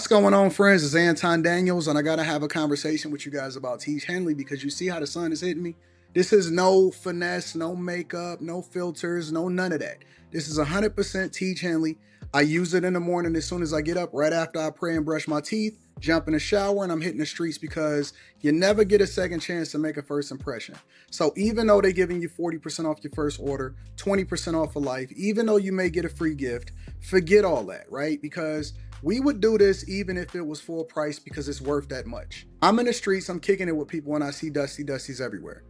What's going on, friends? It's Anton Daniels, and I gotta have a conversation with you guys about Teach Henley because you see how the sun is hitting me? This is no finesse, no makeup, no filters, no none of that. This is 100% Teach Henley. I use it in the morning as soon as I get up, right after I pray and brush my teeth, jump in the shower, and I'm hitting the streets because you never get a second chance to make a first impression. So even though they're giving you 40% off your first order, 20% off for life, even though you may get a free gift, forget all that, right? Because we would do this even if it was full price because it's worth that much. I'm in the streets, I'm kicking it with people when I see Dusties everywhere.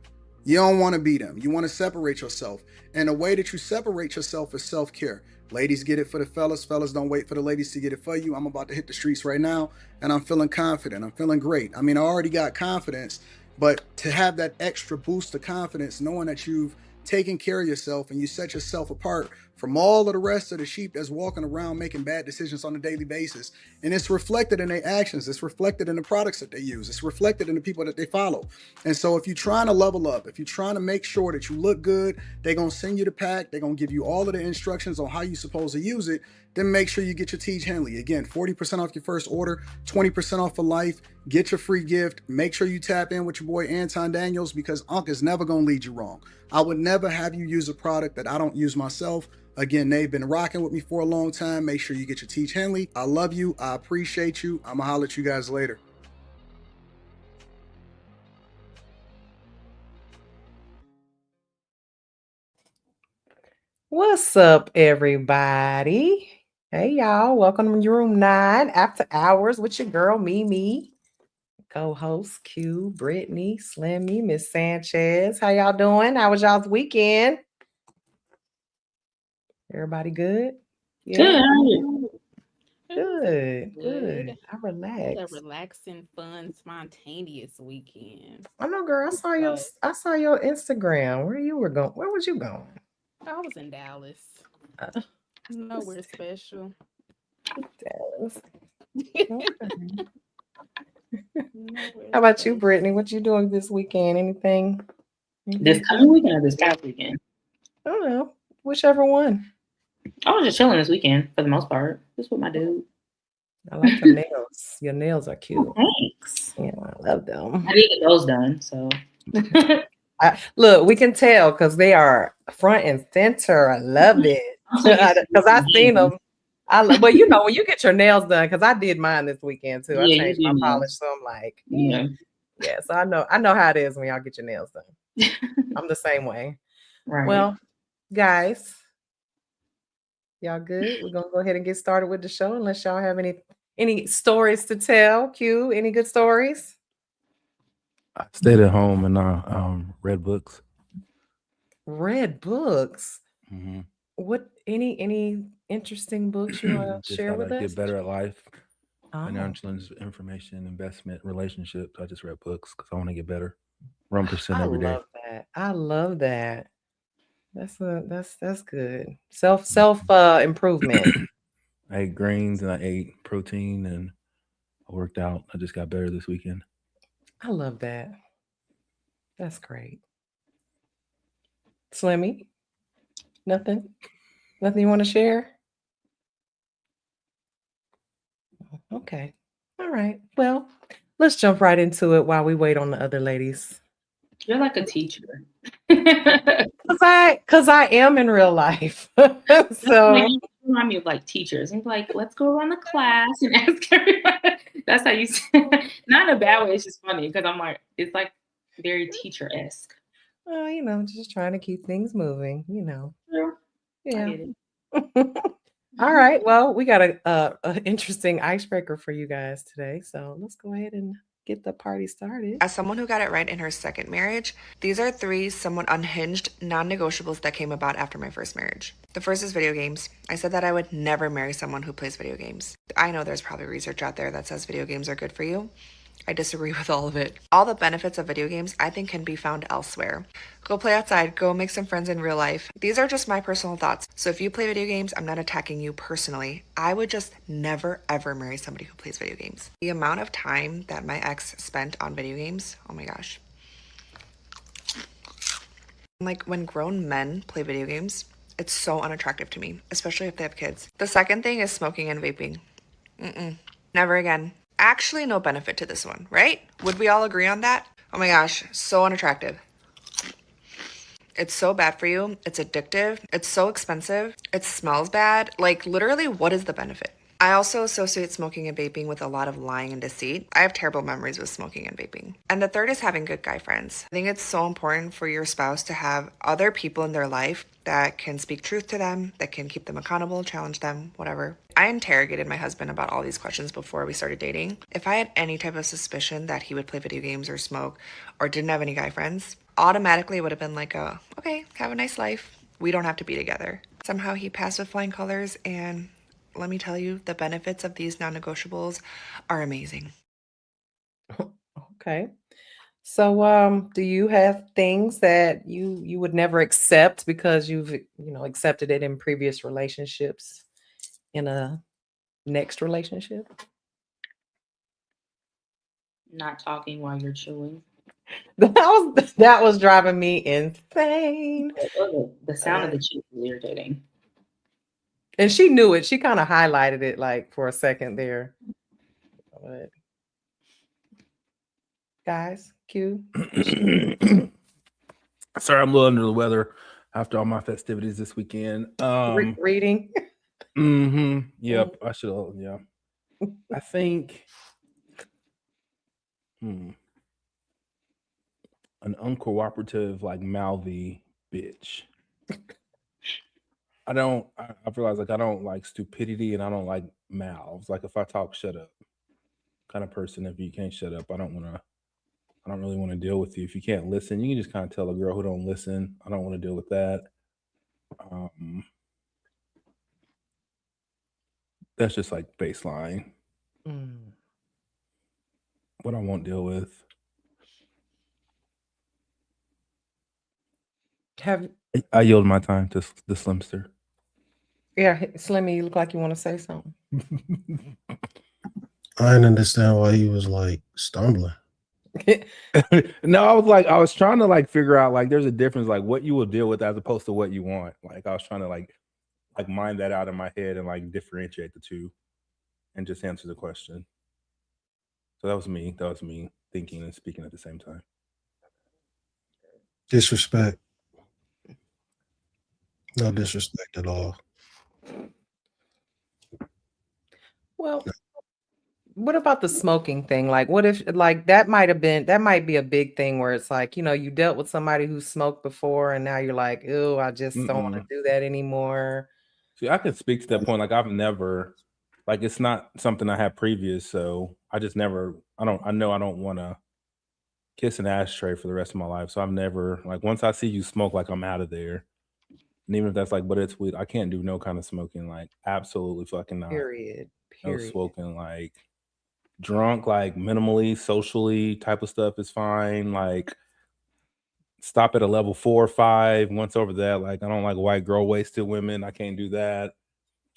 You don't want to be them. You want to separate yourself. And the way that you separate yourself is self-care. Ladies get it for the fellas. Fellas don't wait for the ladies to get it for you. I'm about to hit the streets right now and I'm feeling confident. I'm feeling great. I mean, I already got confidence, but to have that extra boost of confidence, knowing that you've taken care of yourself and you set yourself apart from all of the rest of the sheep that's walking around making bad decisions on a daily basis. And it's reflected in their actions. It's reflected in the products that they use. It's reflected in the people that they follow. And so if you're trying to level up, if you're trying to make sure that you look good, they're going to send you the pack. They're going to give you all of the instructions on how you're supposed to use it. Then make sure you get your Teach Henley. Again, 40% off your first order, 20% off for life. Get your free gift. Make sure you tap in with your boy Anton Daniels because Unc is never going to lead you wrong. I would never have you use a product that I don't use myself. Again, they've been rocking with me for a long time. Make sure you get your Teach Henley. I love you. I appreciate you. I'm going to holler at you guys later. What's up, everybody? Hey, y'all. Welcome to Room 9 After Hours with your girl, Mimi. Co-host Q, Brittany, Slimmy, Miss Sanchez. How y'all doing? How was y'all's weekend? Everybody good? Yeah. Good. I relaxed. A relaxing, fun, spontaneous weekend. I know, girl. I saw your Instagram. Where was you going? I was in Dallas. Nowhere special. Dallas. Okay. How about you, Brittany? What you doing this weekend? Anything? This coming weekend or this past weekend? I don't know. Whichever one. I was just chilling this weekend for the most part. Just with my dude. I like your nails. Your nails are cute. Thanks. Yeah, I love them. I did get those done, so. Look, we can tell because they are front and center. I love it because I seen them. But you know when you get your nails done, because I did mine this weekend too. I changed my polish, so I'm like, yeah. So I know how it is when y'all get your nails done. I'm the same way. Right. Well, guys, y'all good? We're gonna go ahead and get started with the show unless y'all have any stories to tell. Q, any good stories? I stayed at home and read books. Read books. Mm-hmm. What any interesting books you want to share with us? Get better at life, financial information, investment, relationships. I just read books because I want to get better. 1% every day. I love that. That's good. Self improvement. I ate greens and I ate protein and I worked out. I just got better this weekend. I love that. That's great. Slimmy, nothing you want to share? Okay. All right. Well, let's jump right into it while we wait on the other ladies. You're like a teacher. Because I am in real life. So you remind me of like teachers. And like, let's go around the class and ask everybody. That's how you say it. Not in a bad way. It's just funny because I'm like, it's like very teacher-esque. Well, just trying to keep things moving, Yeah. All right. Well, we got an interesting icebreaker for you guys today. So let's go ahead and get the party started. As someone who got it right in her second marriage, these are 3 somewhat unhinged non-negotiables that came about after my first marriage. The first is video games. I said that I would never marry someone who plays video games. I know there's probably research out there that says video games are good for you. I disagree with all of it. All the benefits of video games I think can be found elsewhere. Go play outside, go make some friends in real life. These are just my personal thoughts. So if you play video games, I'm not attacking you personally. I would just never ever marry somebody who plays video games. The amount of time that my ex spent on video games, oh my gosh. Like when grown men play video games, it's so unattractive to me, especially if they have kids. The second thing is smoking and vaping. Never again. Actually, no benefit to this one, right? Would we all agree on that? Oh my gosh, so unattractive. It's so bad for you. It's addictive. It's so expensive. It smells bad. Like, literally, what is the benefit? I also associate smoking and vaping with a lot of lying and deceit. I have terrible memories with smoking and vaping. And the third is having good guy friends. I think it's so important for your spouse to have other people in their life that can speak truth to them, that can keep them accountable, challenge them, whatever. I interrogated my husband about all these questions before we started dating. If I had any type of suspicion that he would play video games or smoke or didn't have any guy friends, automatically it would have been like okay, have a nice life. We don't have to be together. Somehow he passed with flying colors, and let me tell you, the benefits of these non-negotiables are amazing. Okay. So do you have things that you would never accept because you've accepted it in previous relationships in a next relationship? Not talking while you're chewing. That was driving me insane. The sound of the chew is irritating. And she knew it. She kind of highlighted it like for a second there. But guys, Q. Sorry, I'm a little under the weather after all my festivities this weekend. Reading. Yep. I should. Yeah. I think. An uncooperative, like mouthy bitch. I realize like I don't like stupidity and I don't like mouths. Like if I talk, shut up kind of person. If you can't shut up, I don't really want to deal with you. If you can't listen, you can just kind of tell a girl who don't listen, I don't want to deal with that. That's just like baseline. What I won't deal with. I yield my time to the Slimster. Yeah, Slimmy, you look like you want to say something. I didn't understand why he was like stumbling. No, I was trying to like figure out like there's a difference like what you will deal with as opposed to what you want. Like I was trying to like mind that out in my head and like differentiate the two and just answer the question. So that was me thinking and speaking at the same time. Disrespect. No disrespect at all. Well, what about the smoking thing? Like, what if like that might be a big thing where it's like, you dealt with somebody who smoked before and now you're like, ew, I just don't want to do that anymore. See, I can speak to that point. Like I've never, like it's not something I had previous, so I just never, I know I don't want to kiss an ashtray for the rest of my life. So I've never, like once I see you smoke, like I'm out of there. And even if that's like, but it's weed, I can't do no kind of smoking, like absolutely fucking not. Period. No smoking, like drunk, like minimally, socially type of stuff is fine. Like stop at a level 4 or 5. Once over that, like I don't like white girl wasted women. I can't do that.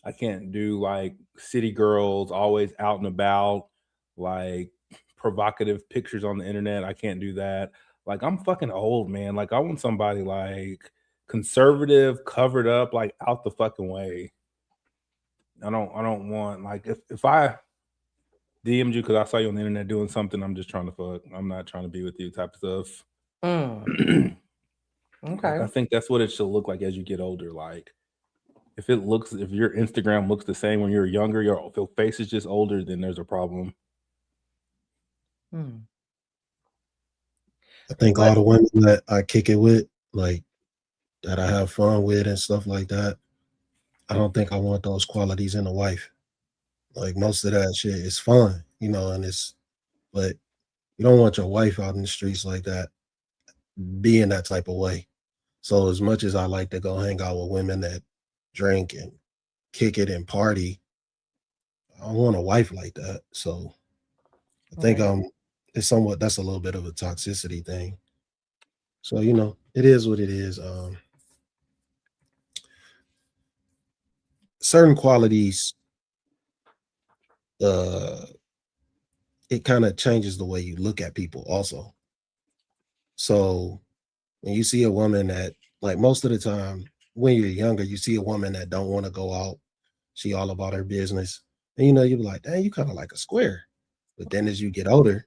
I can't do like city girls always out and about, like provocative pictures on the internet. I can't do that. Like I'm fucking old, man. Like I want somebody like conservative, covered up, like out the fucking way. I don't want like if I DM'd you because I saw you on the internet doing something, I'm just trying to fuck. I'm not trying to be with you type of stuff. Okay. Like, I think that's what it should look like as you get older. Like if your Instagram looks the same when you're younger, your face is just older, then there's a problem. I think all the women that I kick it with, like that I have fun with and stuff like that, I don't think I want those qualities in a wife. Like most of that shit is fun, but you don't want your wife out in the streets like that, being that type of way. So as much as I like to go hang out with women that drink and kick it and party, I don't want a wife like that. So I think that's a little bit of a toxicity thing. So it is what it is. Certain qualities, it kind of changes the way you look at people also. So when you see a woman that, like most of the time when you're younger, you see a woman that don't want to go out, she all about her business. And you be like, dang, you kind of like a square. But then as you get older,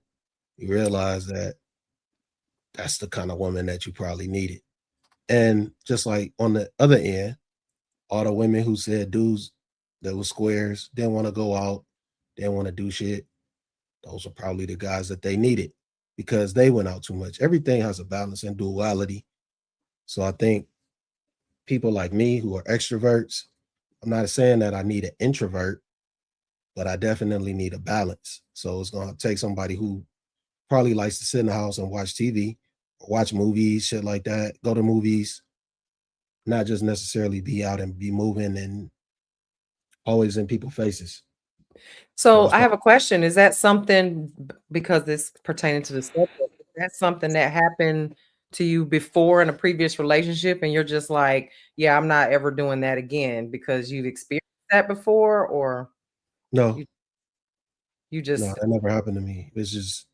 you realize that that's the kind of woman that you probably needed. And just like on the other end, all the women who said dudes that were squares didn't want to go out, didn't want to do shit, those are probably the guys that they needed because they went out too much. Everything has a balance and duality. So I think people like me who are extroverts, I'm not saying that I need an introvert, but I definitely need a balance. So it's going to take somebody who probably likes to sit in the house and watch TV, or watch movies, shit like that, go to movies, not just necessarily be out and be moving and always in people's faces. So I have a question. Is that something, because this pertaining to the subject, is that something that happened to you before in a previous relationship and you're just like, yeah, I'm not ever doing that again because you've experienced that before, or No, you no, just, that never happened to me. It's just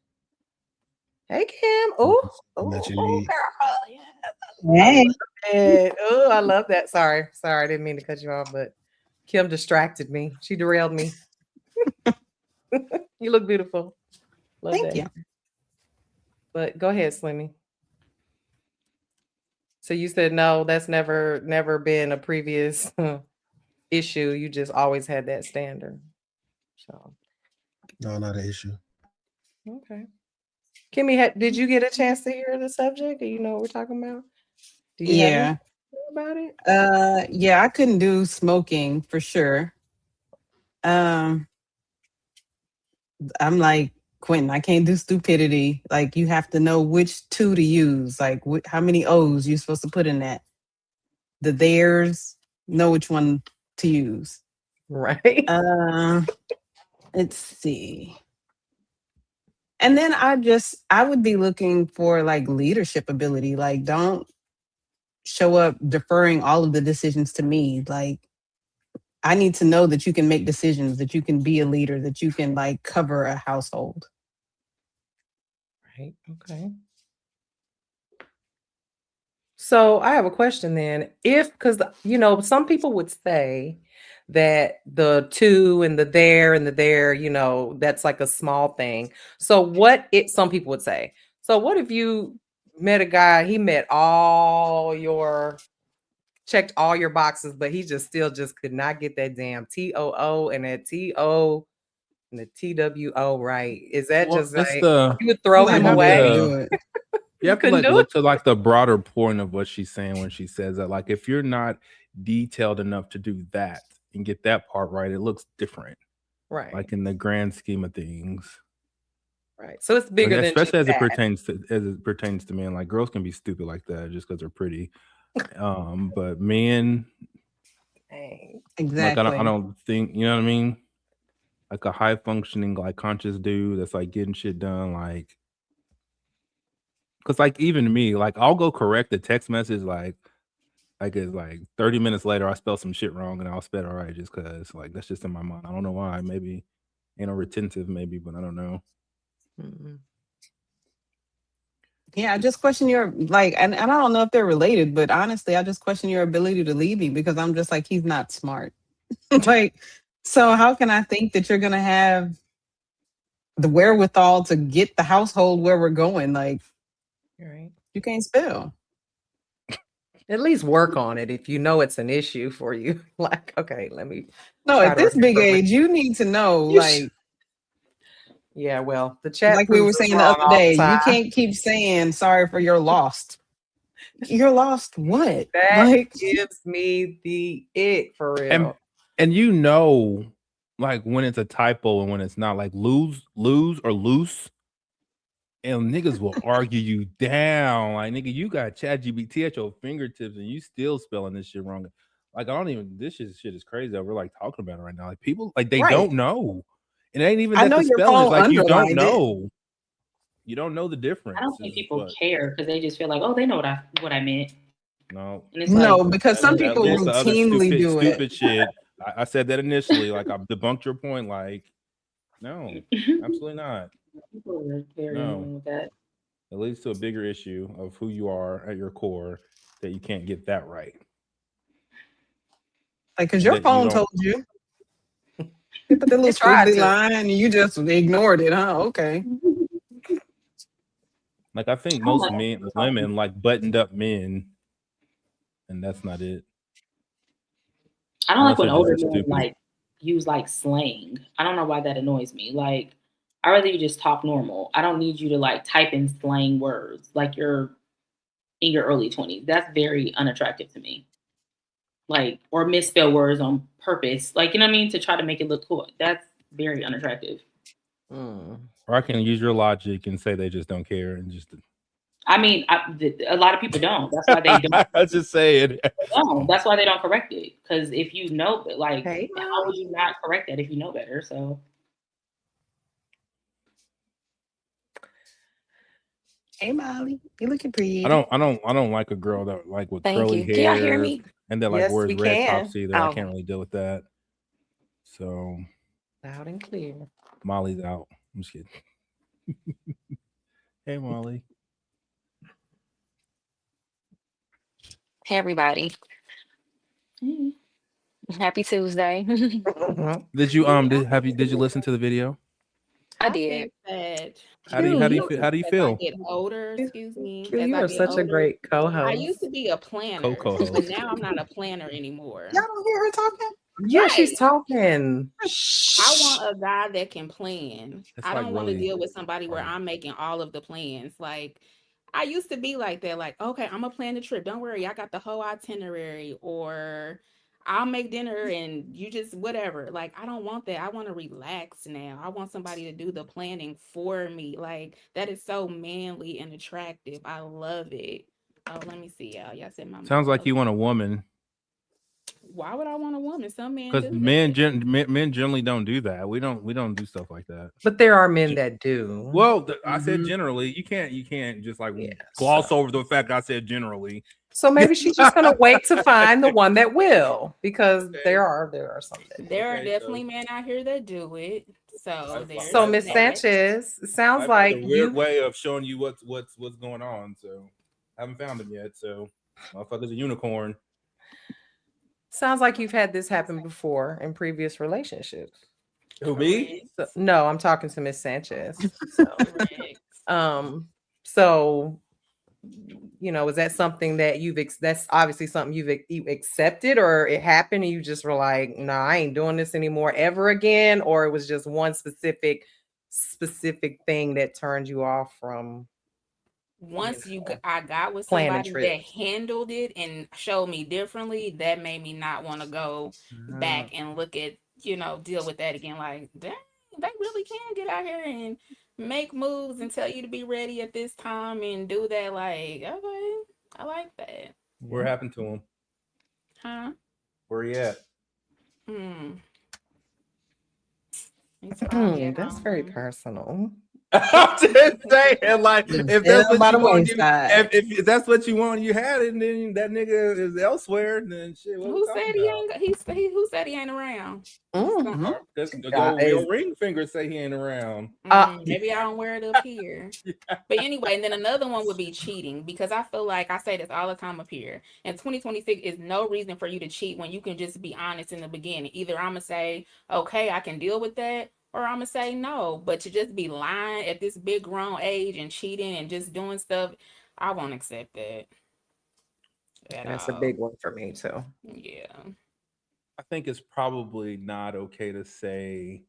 hey Kim, oh, something that you oh, need. girl, yeah, Hey, oh, I love that. Sorry, I didn't mean to cut you off, but Kim distracted me. She derailed me. You look beautiful. Love thank that. you. But go ahead, Slimmy. So you said no, that's never been a previous issue. You just always had that standard. So No, not an issue. okay. Kimmy, did you get a chance to hear the subject? Do you know what we're talking about? Do you have Yeah. anything about it? Yeah, I couldn't do smoking for sure. I'm like Quentin, I can't do stupidity. Like you have to know which two to use. Like how many O's you're supposed to put in that. The theirs, know which one to use. Right. Let's see. And then I would be looking for like leadership ability. Like don't show up deferring all of the decisions to me. Like I need to know that you can make decisions, that you can be a leader, that you can like cover a household. Right. Okay. So I have a question then. Because some people would say that the two and the there, that's like a small thing. So some people would say, so what if you met a guy, he checked all your boxes, but he just could not get that damn TOO and that TO and the TWO right? Is that just like you would throw him away? Do it. You have to like look to like the broader point of what she's saying when she says that. Like if you're not detailed enough to do that and get that part right, it looks different. Right. Like in the grand scheme of things. Right. So it's bigger than especially as it pertains to men. Like girls can be stupid like that just because they're pretty. But men, exactly. Like I don't think, you know what I mean? Like a high functioning, like conscious dude that's like getting shit done, like because like even me, like I'll go correct the text message like it's like 30 minutes later I spell some shit wrong and I'll spell it right just because like that's just in my mind. I don't know why. Maybe retentive, maybe, but I don't know. Mm-hmm. Yeah, I just question your and I don't know if they're related, but honestly, I just question your ability to lead me because I'm just like he's not smart. Like, so how can I think that you're gonna have the wherewithal to get the household where we're going? Like, right. You can't spell. At least work on it if you know it's an issue for you. Like, okay, let me. No, at this big age, you need to know, yeah, well, the chat like we were saying the other day, you can't keep saying sorry for your lost. You're lost what? That gives me the ick for real. And like when it's a typo and when it's not, like lose or loose. And niggas will argue you down. Like, nigga, you got ChatGPT at your fingertips and you still spelling this shit wrong. Like, this shit is crazy that we're like talking about it right now. Like, people, like, they don't know. It ain't even that the spelling is like you don't know. You don't know the difference. I don't think people care because they just feel like, oh, they know what I meant. No. And it's no, like, because some people routinely do it. Stupid shit. I said that initially. Like, I debunked your point. Like, no, absolutely not. People are very annoying with that. It leads to a bigger issue of who you are at your core that you can't get that right. Like, because your phone told you. They put the little tried squiggly to. line and you just ignored it, huh? Okay. Like I think I don't most like women like buttoned up men, and that's not it. I don't like Unless when they're just older like men stupid. like use like slang. I don't know why that annoys me. Like, I'd rather you just talk normal. I don't need you to like type in slang words like you're in your early 20s. That's very unattractive to me. Like, or misspell words on purpose. Like, you know what I mean? To try to make it look cool. That's very unattractive. Or I can use your logic and say they just don't care and just. I mean, a lot of people don't. That's why they don't. I was just saying. No, that's why they don't correct it. Because if you know, like, Hey, how would you not correct that if you know better? So. Hey Molly, you looking pretty. I don't like a girl that like with Thank curly you. Can y'all hear hair me? and that like Yes, wears we red can. tops either. I Oh. can't really deal with that. So Loud and clear. Molly's out. I'm just kidding. Hey Molly. Hey everybody. Happy Tuesday. Did you did you listen to the video? I think did. that How do you as feel? I get older, excuse me, Q, as you I are get such a older, great I co-host. used to be a planner, Co-host. but now I'm not a planner anymore. Y'all don't hear her talking? Yeah, Right. she's talking. I want a guy that can plan. It's I like don't want to really deal with somebody where I'm making all of the plans. Like, I used to be like that. Like, okay, I'm gonna plan the trip. Don't worry, I got the whole itinerary. Or I'll make dinner and you just whatever. Like, I don't want that. I want to relax now. I want somebody to do the planning for me. Like, that is so manly and attractive. I love it. Oh, let me see, y'all. Y'all said my sounds mic like you want a woman. Why would I want a woman? Some men Because do. men generally don't do that. We don't do stuff like that. But there are men that do. Well, I said generally. You can't just like gloss over the fact I said generally. So maybe she's just gonna wait to find the one that will, because there are some. There are definitely men out here that do it. So there's So Miss that. Sanchez, it sounds I've like got a weird way of showing you what's going on. So I haven't found him yet. So motherfucker's a unicorn. Sounds like you've had this happen before in previous relationships. Who, me? So, no, I'm talking to Miss Sanchez. So you know, is that something that that's obviously something you've accepted, or it happened and you just were like, no, I ain't doing this anymore ever again, or it was just one specific thing that turned you off from Once I got with planning somebody that trips. handled it and showed me differently, that made me not want to go back and look at, deal with that again. Like, dang, they really can get out here and make moves and tell you to be ready at this time and do that. Like, okay, I like that. What happened to him? Huh? Where he at? That's very personal. I'm just saying, like, if that's what you want, if that's what you want, you had it, and then that nigga is elsewhere, then shit. Who said he ain't? Who said he ain't around? Your ring finger say he ain't around. Maybe I don't wear it up here. But anyway, and then another one would be cheating, because I feel like I say this all the time up here. And 2026 is no reason for you to cheat when you can just be honest in the beginning. Either I'm gonna say, okay, I can deal with that, or I'm gonna say no. But to just be lying at this big grown age and cheating and just doing stuff, I won't accept that. That's a big one for me too. Yeah. I think it's probably not okay to say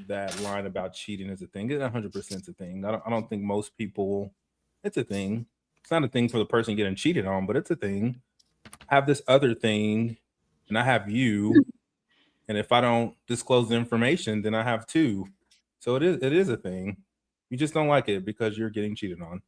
that line about cheating is a thing. It's 100% a thing. I don't think most people. It's a thing. It's not a thing for the person getting cheated on, but it's a thing. I have this other thing, and I have you. And if I don't disclose the information, then I have two. So it is a thing. You just don't like it because you're getting cheated on.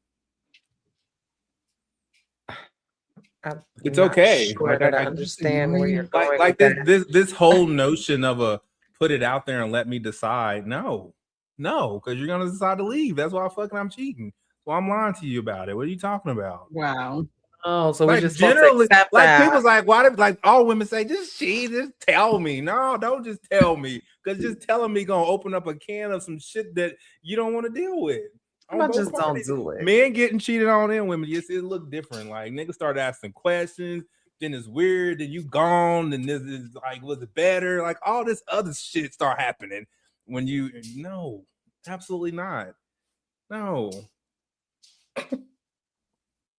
It's okay. Sure that I understand where you're going. Like this whole notion of put it out there and let me decide. No, because you're gonna decide to leave. That's why I'm cheating. So I'm lying to you about it. What are you talking about? Wow. Oh, so like, we're just generally like that. People's like, why did like all women say just cheat, just tell me. No, don't just tell me, because just telling me gonna open up a can of some shit that you don't want to deal with. Just don't do it. Men getting cheated on and women, yes, it look different. Like niggas started asking questions. then it's weird, then you gone, and this is like, was it better? Like all this other shit start happening when you no, absolutely not. No.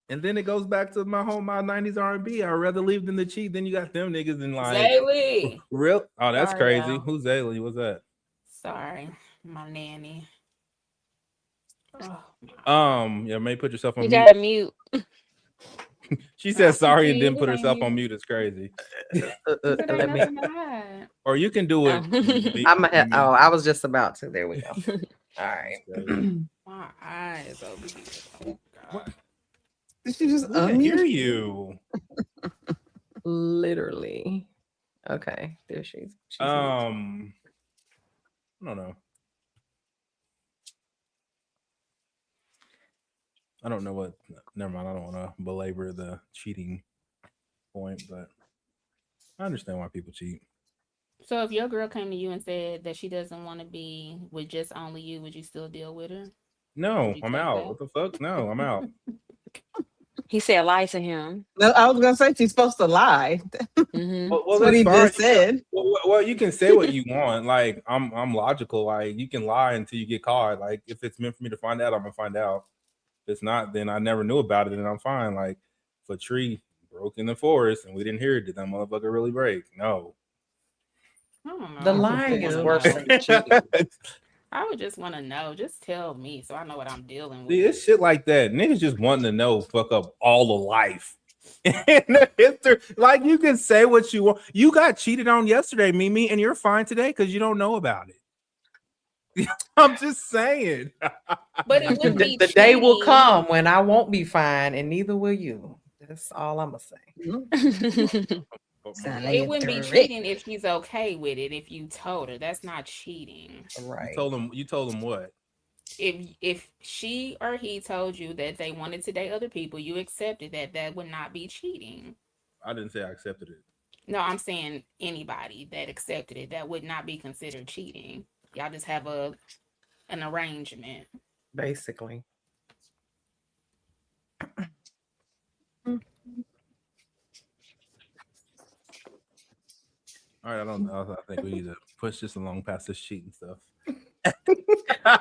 And then it goes back to my 90s R&B. I'd rather leave than to cheat. Then you got them niggas in like Zaylee. real. Oh, that's Sorry, crazy. y'all. Who's Zaylee? What's that? Sorry, my nanny. Yeah, may put yourself on You mute. gotta mute. She said sorry and did, then put it herself ain't on you. mute. It's crazy. There ain't Let me. nothing to hide. Or you can do it. I was just about to. There we go. All right. My eyes over here. Oh God. Did you just We can hear unmute? you. Literally. Okay. There she's I don't know. I don't know what. Never mind. I don't want to belabor the cheating point, but I understand why people cheat. So if your girl came to you and said that she doesn't want to be with just only you, would you still deal with her? No, you I'm take out. that? What the fuck? No, I'm out. He said lie to him. No, I was gonna say she's supposed to lie. Mm-hmm. Well, That's what that's he fine. just said. Well, you can say what you want. Like I'm logical. Like you can lie until you get caught. Like if it's meant for me to find out, I'm gonna find out. If it's not, then I never knew about it, and I'm fine. Like if a tree broke in the forest and we didn't hear it, did that motherfucker really break? No. I don't know. The I would lying just is wanna worse know. than the cheating. I would just want to know. Just tell me so I know what I'm dealing with. See, it's shit like that. Niggas just wanting to know fuck up all of life. Like you can say what you want. You got cheated on yesterday, Mimi, and you're fine today because you don't know about it. I'm just saying. But it wouldn't be The day will cheating. come when I won't be fine, and neither will you. That's all I'm gonna say. Sound like It a wouldn't be threat. cheating if she's okay with it. If you told her, that's not cheating. Right. You told him what? If she or he told you that they wanted to date other people, you accepted that. That would not be cheating. I didn't say I accepted it. No, I'm saying anybody that accepted it, that would not be considered cheating. Y'all just have an arrangement. Basically. All right, I don't know. I think we need to push this along past this cheating stuff.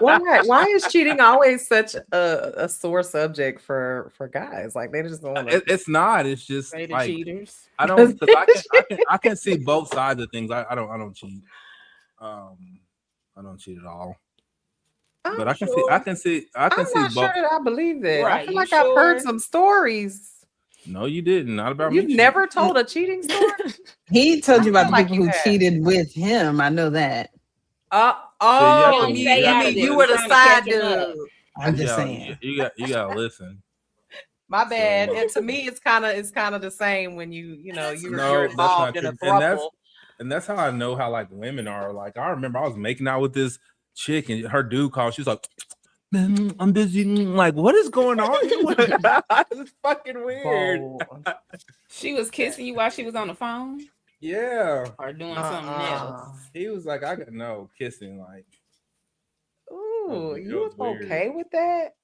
Why is cheating always such a sore subject for guys? Like they just don't want to. It's not. It's just Say the like cheaters. I don't. I can see both sides of things. I don't cheat. I don't cheat at all. But I can see. I can see. I'm see not both. sure that I believe that. I Right, feel you like I've heard sure? some stories. No, you didn't. Not about You've me. never told a cheating story? He told you I about feel the like people you who have. cheated with him. I know that. Oh, He you stay out of mean this. you were the Trying to side catch him up. dude? I'm just saying. You gotta listen. My bad. So- And to me, it's kind of the same when you're No, involved that's not in a true. throuple. And that's how I know how like women are. Like I remember I was making out with this chick and her dude called. She's like, "Man, I'm busy." Like, what is going on? It's fucking weird. She was kissing you while she was on the phone, Yeah. or doing something else. He was like, I got no kissing. Like, Ooh, it you was was weird. okay with that?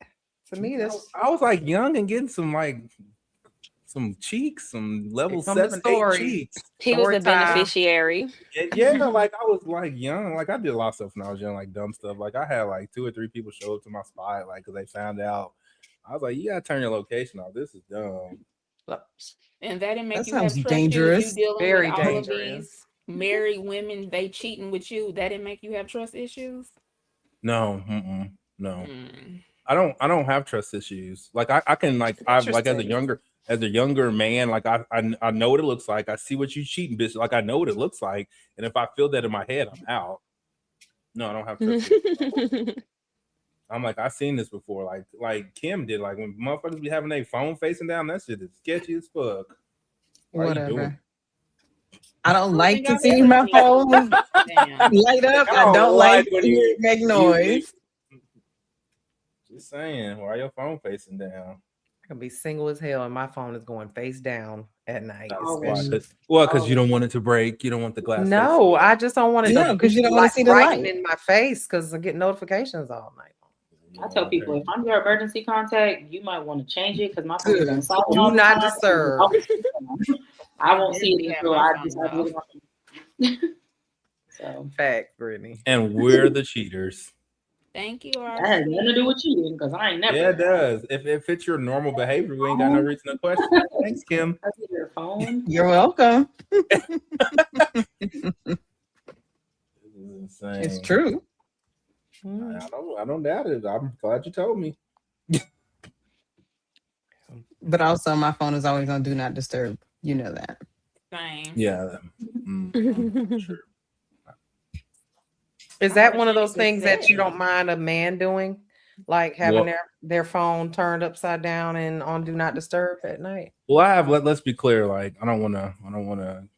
To me, that's I was like young and getting some like some cheeks, some level Come the 7, 8 story. cheeks. He was the Story time. beneficiary. Yeah, like I was like young. Like I did a lot of stuff when I was young, like dumb stuff. Like I had like 2 or 3 people show up to my spot, like because they found out. I was like, you gotta turn your location off. This is dumb. And that didn't make That you have sounds trust dangerous. issues. You dealing Very with all dangerous. of these married women, they cheating with you. That didn't make you have trust issues. No, no. Mm. I don't have trust issues. Like I can like I like as a younger man, like I know what it looks like. I see what you cheating, bitch. Like I know what it looks like, and if I feel that in my head, I'm out. No, I don't have trust issues. I'm like, I've seen this before. Like Kim did. Like when motherfuckers be having their phone facing down, that shit is sketchy as fuck. Why you doing Whatever. I don't I like think to I've see ever my seen phone Damn. light up. I don't don't like like when to you- make you- noise. Just saying, why your phone facing down? I can be single as hell, and my phone is going face down at night. Always. Because you don't want it to break. You don't want the glass. No, I just don't want it No, to 'cause you don't wanna like see the brighten light. in my face because I get notifications all night. I tell people if I'm your emergency contact, you might want to change it because my phone is on silent Do all the not time. disturb. I won't see definitely it have until my I phone decide to off. look at my phone. So Fact, Brittany. And we're the cheaters. Thank you, that has nothing to do RC. with cheating because I ain't never. Yeah, it does. If it's your normal behavior, we ain't got no reason to question it. Thanks, Kim. I see your phone. You're welcome. This is insane. It's true. I don't doubt it. I'm glad you told me. But also, my phone is always on Do Not Disturb. You know that. Same. Yeah. Sure. Is that one of those things that you don't mind a man doing? Like having their phone turned upside down and on Do Not Disturb at night? Well, I have. Let's be clear. Like, I don't want to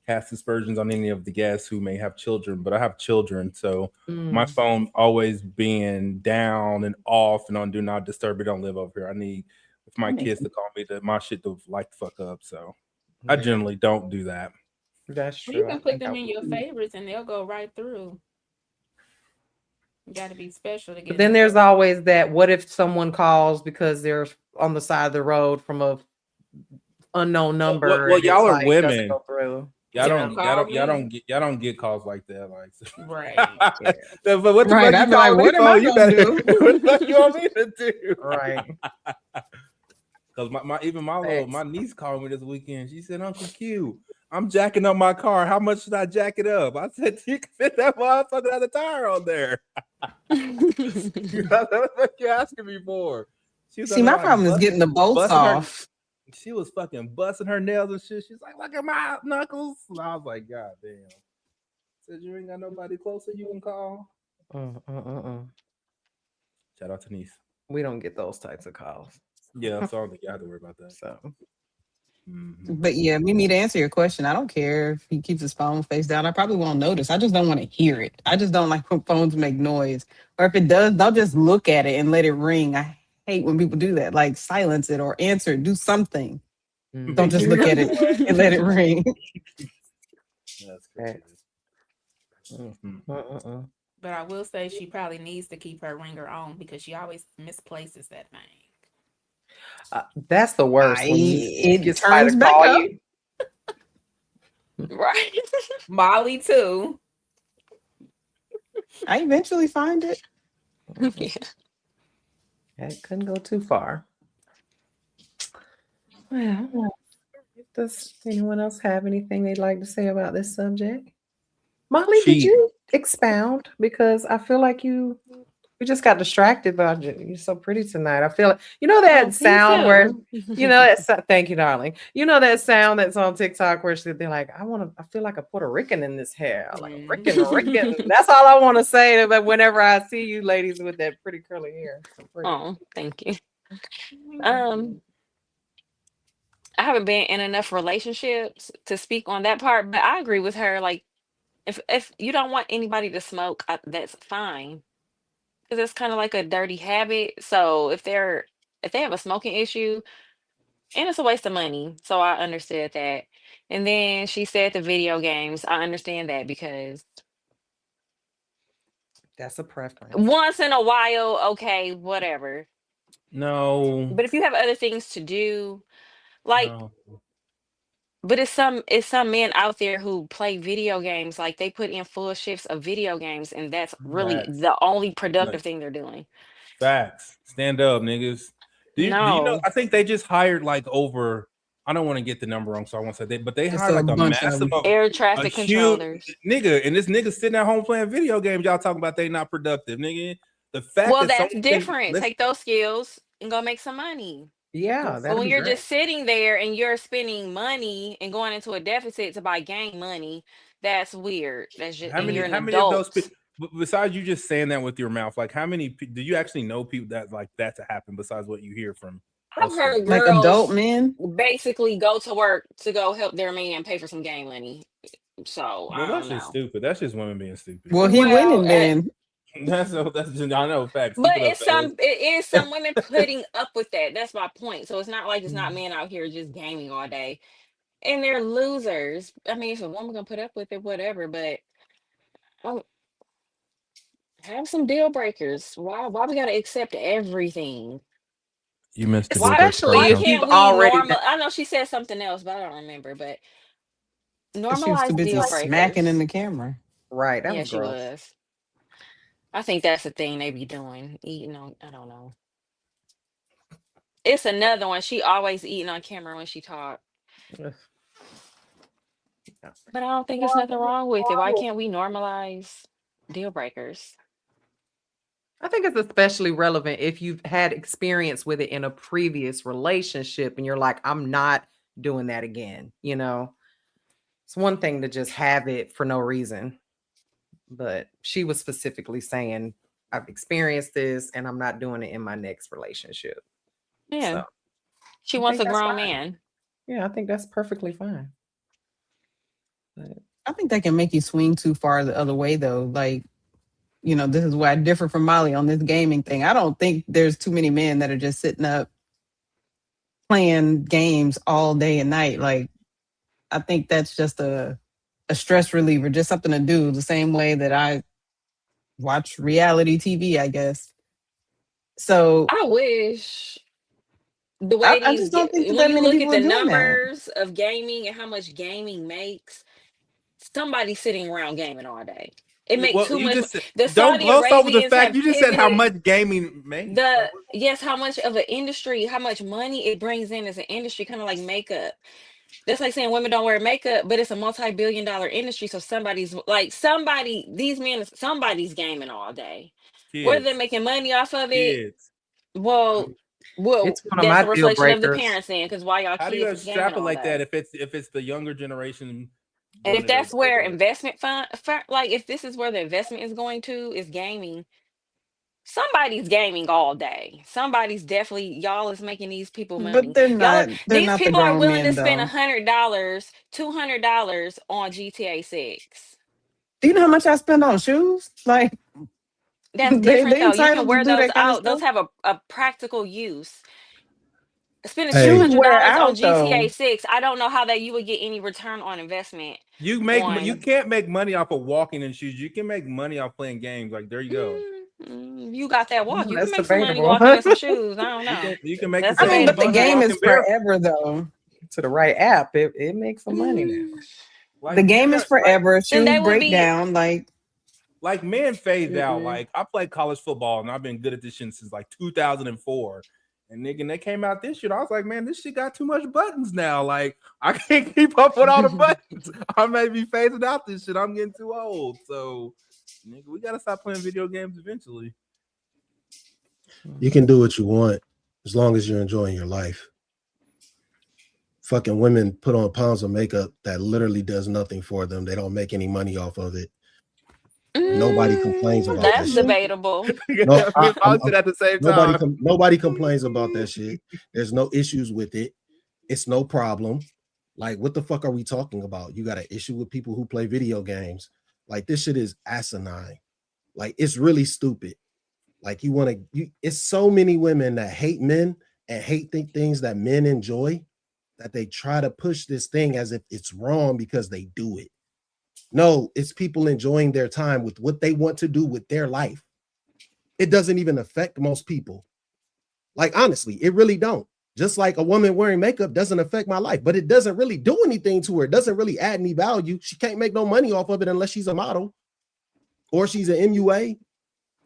cast aspersions on any of the guests who may have children, but I have children, so my phone always being down and off and on Do Not Disturb. It don't live over here. I need if my kids to call me my shit to light the fuck up. So I generally don't do that. That's true. You can put them in your favorites and they'll go right through. You got to be special to get. But then there's always that. What if someone calls because they're on the side of the road from a unknown number? Well, y'all are women. Y'all don't get calls like that. Like, right. But what the fuck I'd be like, what am I gonna do? What the fuck you want me to do? Right. Because my niece called me this weekend. She said, Uncle Q, I'm jacking up my car. How much should I jack it up? I said, you can fit that motherfucker out the tire on there. That's what you're asking me for. See, my problem is getting the bolts off. She was fucking busting her nails and shit. She's like, look at my knuckles. And I was like, God damn. Said you ain't got nobody closer you can call. Shout out to niece. We don't get those types of calls. Yeah, so I don't think you have to worry about that. So, but yeah, Mimi, to answer your question, I don't care if he keeps his phone face down. I probably won't notice. I just don't want to hear it. I just don't like when phones make noise. Or if it does, don't just look at it and let it ring. I hate when people do that. Like silence it or answer it. Do something. Don't just look at it and let it ring. That's crazy. But I will say she probably needs to keep her ringer on because she always misplaces that thing. That's the worst. When it turns back up. You. Right. Molly too. I eventually find it. It couldn't go too far. Well, does anyone else have anything they'd like to say about this subject? Molly, did you expound? Because I feel like you just got distracted by you're so pretty tonight. I feel like that sound where thank you, darling. You know that sound that's on TikTok where they're like, I feel like a Puerto Rican in this hair. Like Rican. That's all I want to say whenever I see you ladies with that pretty curly hair. So thank you. I haven't been in enough relationships to speak on that part, but I agree with her. Like, if you don't want anybody to smoke, that's fine. Because it's kind of like a dirty habit. So if they have a smoking issue, and it's a waste of money, so I understood that. And then she said the video games. I understand that because that's a preference. Once in a while, okay, whatever. No. But if you have other things to do, like. No. But it's some men out there who play video games, like they put in full shifts of video games, and that's really the only productive thing they're doing. Facts. Stand up, niggas. Do you know? I think they just hired like over. I don't want to get the number wrong, so I won't say that. But they hired like a massive air traffic controllers. Nigga, and this nigga sitting at home playing video games. Y'all talking about they not productive, nigga. The fact that's different. Take those skills and go make some money. Yeah, but when you're just sitting there and you're spending money and going into a deficit to buy game money, that's weird. That's just how many of those people, besides you just saying that with your mouth, like how many do you actually know people that like that to happen besides what you hear from? I've heard like adult men basically go to work to go help their man pay for some game money. So that's just stupid. That's just women being stupid. Well, he winning then. That's just, I know facts. But it is some women putting up with that. That's my point. So it's not like it's not men out here just gaming all day, and they're losers. I mean, if a woman gonna put up with it, whatever. But Have some deal breakers. Why we gotta accept everything? You missed the deal breaker Especially Why part, if Kim. can't you've we already normal? I know she said something else, but I don't remember. But She was too normalize busy deal smacking in breakers. the camera. right. That Yeah, was she gross. was. I think that's the thing they be doing. Eating on, I don't know. It's another one. She always eating on camera when she talk. Ugh. But I don't think there's nothing wrong with it. Why can't we normalize deal breakers? I think it's especially relevant if you've had experience with it in a previous relationship and you're like, I'm not doing that again. It's one thing to just have it for no reason, but she was specifically saying, I've experienced this and I'm not doing it in my next relationship. Yeah. So She I wants think a that's grown fine. man. Yeah, I think that's perfectly fine. But I think that can make you swing too far the other way, though. Like, this is where I differ from Molly on this gaming thing. I don't think there's too many men that are just sitting up playing games all day and night. Like, I think that's just a stress reliever, just something to do, the same way that I watch reality TV, I guess. So I wish the I, way I just don't think that, when that you many look at people are the doing that. numbers of gaming and how much gaming makes, somebody's sitting around gaming all day. It makes Well, too you much. just said, The don't Saudi gloss over the Arabians fact have you just said how pivoted much gaming makes. Like, yes, how much of an industry, how much money it brings in as an industry, kind of like makeup. That's like saying women don't wear makeup, but it's a multi-billion-dollar industry. So somebody's gaming all day. Whether they're kids, making money off of it, kids. well, it's one of that's my a deal reflection of the breakers. parents then, because why y'all How do you kids is gaming all extrapolate that day? if it's the younger generation And doing if it that's or where the investment like if this is where the investment is going to, is gaming. Somebody's gaming all day. Somebody's definitely y'all is making these people But money. they're Y'all are not. They're these not the people are grown willing to men, spend though. $100, $200 on GTA 6. Do you know how much I spend on shoes? Like That's different they though. You can entitled to wear do those that kind of out. Those stuff. have a practical use. Spending two Hey, Shoes hundred wear dollars on out GTA though. 6, I don't know how that you would get any return on investment you on. can't make money off of walking in shoes. You can make money off playing games. Like there you go. You got that walk. You can That's make some money debatable. walking in some shoes. I don't know. You can make the That's I mean, same but the money game debatable, is walking barefoot. forever though. To the right app, it makes some money now. but The game is forever. then Shoes they would break be. down. Like men phase out. Mm-mm. Like I played college football and I've been good at this shit since like 2004. And nigga, they came out this shit. I was like, man, this shit got too much buttons now. Like I can't keep up with all the buttons. I may be phasing out this shit. I'm getting too old. So, nigga, we gotta stop playing video games eventually. you can do what you want as long as you're enjoying your life. Fucking women put on pounds of makeup that literally does nothing for them. They don't make any money off of it. Nobody complains about that That's shit. debatable. No, We both did at the same time. nobody complains about that shit. There's no issues with it. It's no problem. Like, what the fuck are we talking about? You got an issue with people who play video games? Like, this shit is asinine. Like, it's really stupid. Like, it's so many women that hate men and hate things that men enjoy that they try to push this thing as if it's wrong because they do it. No, it's people enjoying their time with what they want to do with their life. It doesn't even affect most people. Like, honestly, it really don't. Just like a woman wearing makeup doesn't affect my life, but it doesn't really do anything to her. It doesn't really add any value. She can't make no money off of it unless she's a model or she's an MUA.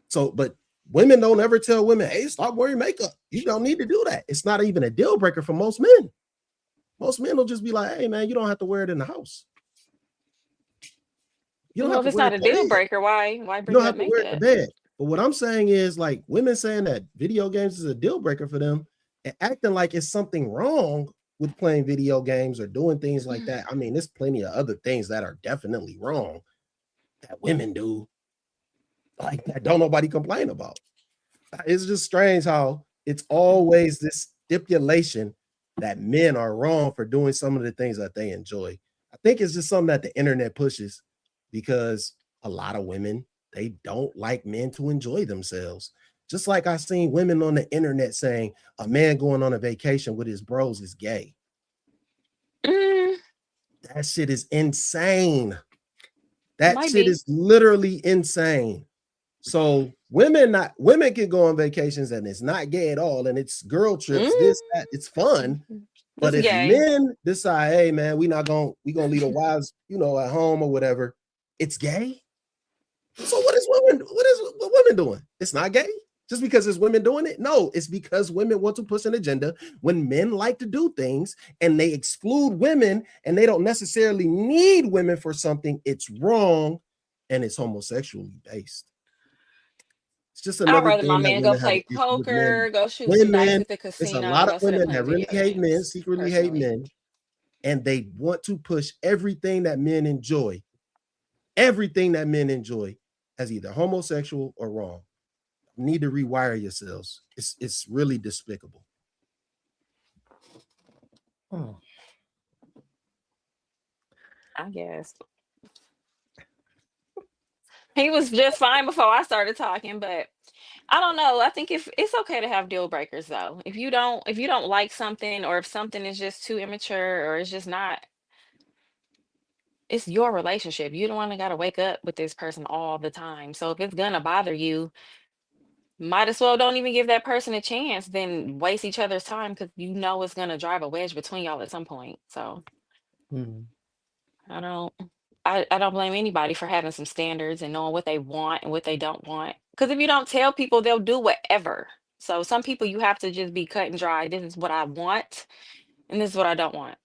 So, but women don't ever tell women, hey, stop wearing makeup. You don't need to do that. It's not even a deal breaker for most men. Most men will just be like, hey, man, you don't have to wear it in the house. You don't Well, have if to it's wear not it a to deal bed. breaker, why You bring don't up have to wear it to makeup? bed. But what I'm saying is, like, women saying that video games is a deal breaker for them and acting like it's something wrong with playing video games or doing things like that. I mean, there's plenty of other things that are definitely wrong that women do, like that don't nobody complain about. It's just strange how it's always this stipulation that men are wrong for doing some of the things that they enjoy. I think it's just something that the internet pushes because a lot of women, they don't like men to enjoy themselves. Just like I seen women on the internet saying a man going on a vacation with his bros is gay. Mm, That shit is insane. That might shit be. is literally insane. So women can go on vacations and it's not gay at all, and it's girl trips, this, that, it's fun. But if men decide, hey man, we gonna leave the wives, at home or whatever, it's gay. So what women doing? It's not gay just because it's women doing it. No, it's because women want to push an agenda. When men like to do things and they exclude women and they don't necessarily need women for something, it's wrong and it's homosexually based. It's just I'd another rather my thing that man go women have an play issue with men. poker, go shoot some dice Women, at the there's a casino, lot of go sit up women playing that really video hate men, games. secretly hate men, and they want to push everything that men enjoy as either homosexual or wrong. You need to rewire yourselves. It's really despicable. I guess. He was just fine before I started talking, but I don't know. I think if it's okay to have deal breakers though. If you don't like something, or if something is just too immature, or it's just not, it's your relationship. You don't want to gotta wake up with this person all the time. So if it's gonna bother you, might as well don't even give that person a chance, then waste each other's time, because it's gonna drive a wedge between y'all at some point. So I don't blame anybody for having some standards and knowing what they want and what they don't want. Because if you don't tell people, they'll do whatever. So some people, you have to just be cut and dry. This is what I want, and this is what I don't want.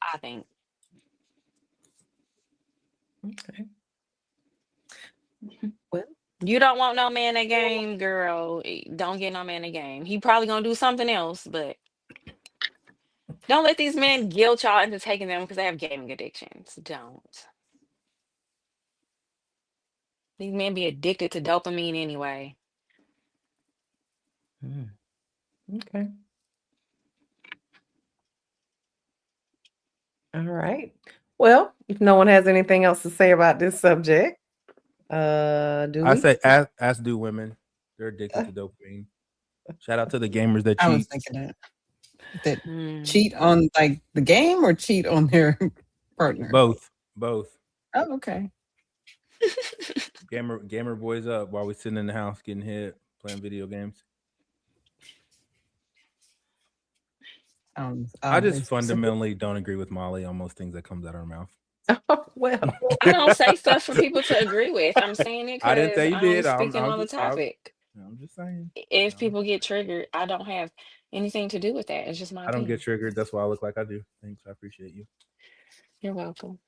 I think. Okay. Well, You don't want no man in game, girl. Don't get no man in game. He probably gonna do something else, but don't let these men guilt y'all into taking them because they have gaming addictions. Don't. These men be addicted to dopamine anyway. okay. All right. Well, if no one has anything else to say about this subject, do I we? say ask do women. They're addicted to dopamine. Shout out to the gamers that cheat. I was thinking that cheat on like the game or cheat on their partner. Both. Oh, okay. Gamer boys up while we sitting in the house getting hit playing video games. I just fundamentally don't agree with Molly on most things that comes out of her mouth. Well, I don't say stuff for people to agree with. I'm saying it I didn't because say you did. I'm speaking on the topic. I'm just saying. If people get triggered, I don't have anything to do with that. It's just my I don't opinion. get triggered. That's why I look like I do. Thanks. I appreciate you. You're welcome.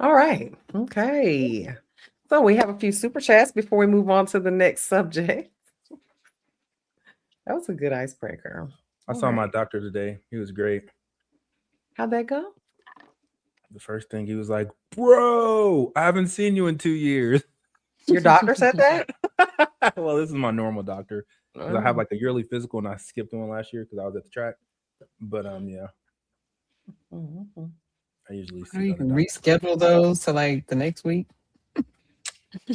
all right. Okay. So we have a few super chats before we move on to the next subject. That was a good icebreaker. I saw my doctor today. He was great. How'd that go? The first thing he was like, "Bro, I haven't seen you in 2 years." Your doctor said that? Well, this is my normal doctor. I have like a yearly physical, and I skipped one last year because I was at the track. But yeah, I usually see. You can reschedule those to like the next week.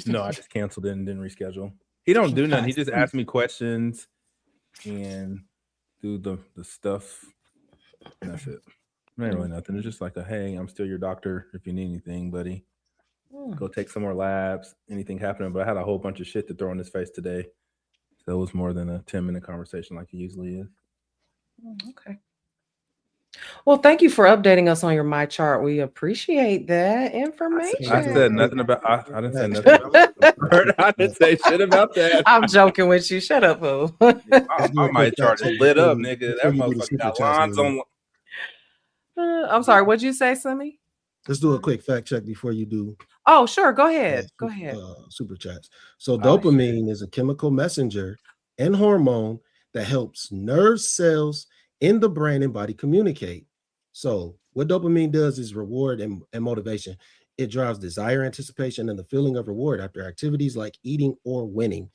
No, I just canceled it and didn't reschedule. He don't do nothing. He just asks me questions and do the stuff. And that's it. Ain't really nothing. It's just like a, hey, I'm still your doctor if you need anything, buddy. Go take some more labs. Anything happening? But I had a whole bunch of shit to throw in his face today. So it was more than a 10-minute conversation like it usually is. Okay. Well, thank you for updating us on your My Chart. We appreciate that information. I said nothing about. I didn't say nothing about that. I didn't say shit about that. I'm joking with you. Shut up, fool. My My Chart is lit up, nigga. That motherfucker got lines on. I'm sorry. What'd you say, Simi? Let's do a quick fact check before you do. Oh, sure. Go ahead. Go ahead. Super chats. So dopamine is a chemical messenger and hormone that helps nerve cells in the brain and body communicate. So what dopamine does is reward and motivation. It drives desire, anticipation, and the feeling of reward after activities like eating or winning.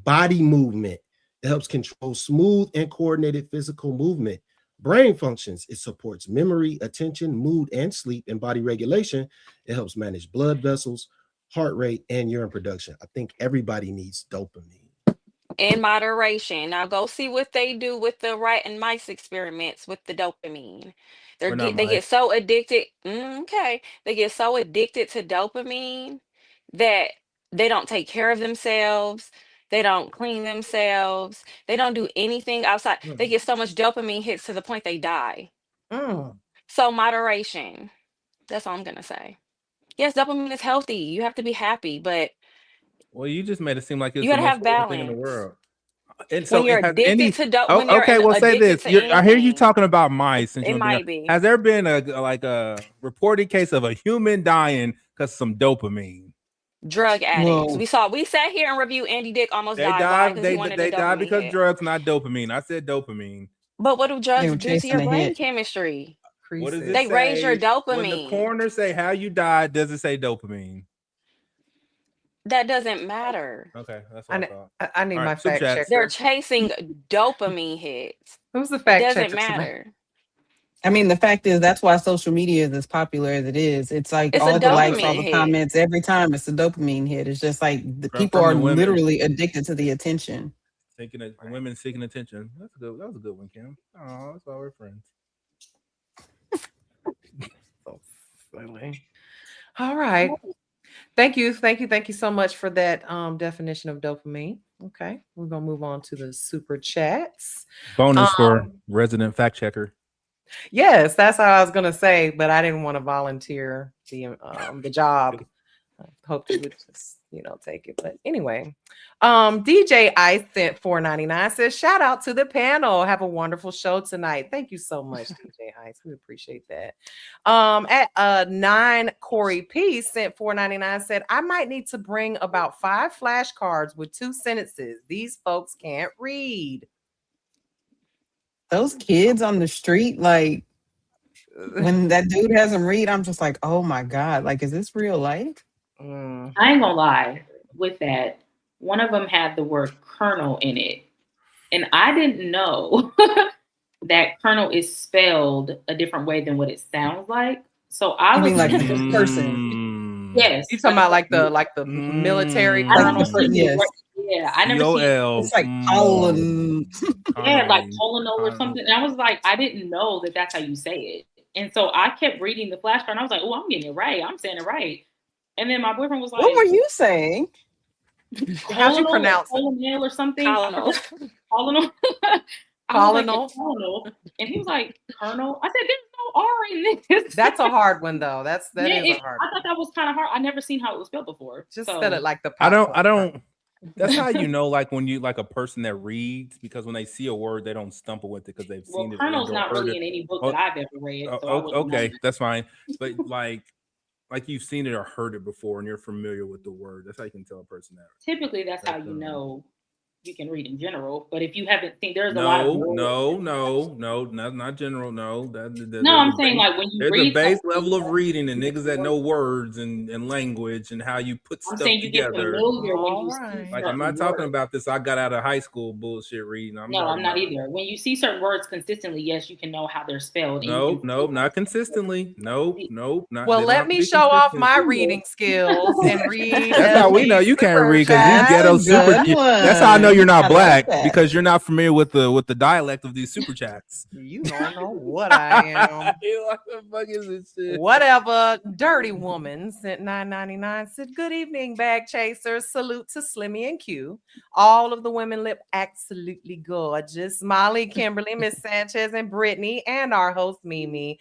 Body movement. It helps control smooth and coordinated physical movement. Brain functions. It supports memory, attention, mood, and sleep, and body regulation. It helps manage blood vessels, heart rate, and urine production. I think everybody needs dopamine. in moderation. Now go see what they do with the rat and mice experiments with the dopamine. We're not They get mice. so addicted. Okay, they get so addicted to dopamine that they don't take care of themselves. They don't clean themselves. They don't do anything outside. They get so much dopamine hits to the point they die. So moderation. That's all I'm gonna say. Yes, dopamine is healthy. You have to be happy, but Well, you just made it seem like it's you the gotta most have important thing in the balance. world. And When so you're it has addicted any. to dope, Oh, when you're okay. Well, say addicted this. to I hear you anything, talking about mice, since you it want to bring up. might be. Has there been a reported case of a human dying because of some dopamine? Drug addicts. Well, We sat here and reviewed Andy Dick almost They died. Why? die. Because he wanted a They die dopamine because hit. drugs, not dopamine. I said dopamine. But what do they drugs were do to chasing your a brain hit. chemistry? What does it They raise your say when the dopamine. coroner say how you died? Does it say dopamine? That doesn't matter. Okay, that's what I thought. I need All my right, super fact chats. They're checker. chasing dopamine hits. Who's the It fact doesn't checker tonight? matter. I mean, the fact is that's why social media is as popular as it is. It's like It's a all the likes, all dopamine the hit. comments, every time it's a dopamine hit. It's just like the people From are the women. literally addicted to the attention. Women seeking attention. That's good. That was a good one, Kim. Oh, that's why we're friends. So silly. All right. Thank you so much for that definition of dopamine. Okay, we're gonna move on to the super chats. Bonus for resident fact checker. Yes, that's how I was gonna say, but I didn't want to volunteer the job. I hoped you would just, take it. But anyway, DJ Ice sent $4.99, says, shout out to the panel. Have a wonderful show tonight. Thank you so much, DJ Ice. We appreciate that. At 9 Corey P sent $4.99, said, I might need to bring about 5 flashcards with 2 sentences. These folks can't read. Those kids on the street, like when that dude has them read, I'm just like, oh my God, like, is this real life? I ain't gonna lie with that. One of them had the word colonel in it. And I didn't know that colonel is spelled a different way than what it sounds like. So I was like the person. Yes. You talking about like the military colonel? Yes. Yeah, I never seen it's like colon. Yeah, like colonel or something. And I was like, I didn't know that that's how you say it. And so I kept reading the flashcard and I was like, oh, I'm getting it right. I'm saying it right. And then my boyfriend was like, what were you saying? How'd you pronounce colonel or something? Colonel. Colonel. Colonel. And he was like, Colonel. I said, there's no R in this. That's a hard one though. That is a hard I thought that was kind of hard. I never seen how it was spelled before. Just spell it like the I don't that's how you know, like when you like a person that reads, because when they see a word, they don't stumble with it because they've seen it. Colonel's not really in any book that I've ever read. So okay, that's fine. But like you've seen it or heard it before and you're familiar with the word. That's how you can tell a person that. Typically, that's how you know you can read in general. But if you haven't seen, there's a lot of words. No, not general. No, I'm saying like when you read, there's a base level of reading and niggas that know words and language and how you put stuff together. You get familiar when you see. Like I'm not talking about this. I got out of high school bullshit reading. I'm not either. When you see certain words consistently, yes, you can know how they're spelled. No, not consistently. No, not. Well, let me show off my reading skills and read. That's how we know you can't read, because these ghetto super. That's how I know you're not black, because you're not familiar with the dialect of these super chats. You don't know what I am. What the fuck is this shit? Whatever. Dirty Woman sent $9.99, said, good evening, bag chasers. Salute to Slimmy and Q. All of the women look absolutely gorgeous. Molly, Kimberly, Miss Sanchez, and Brittany, and our host Mimi.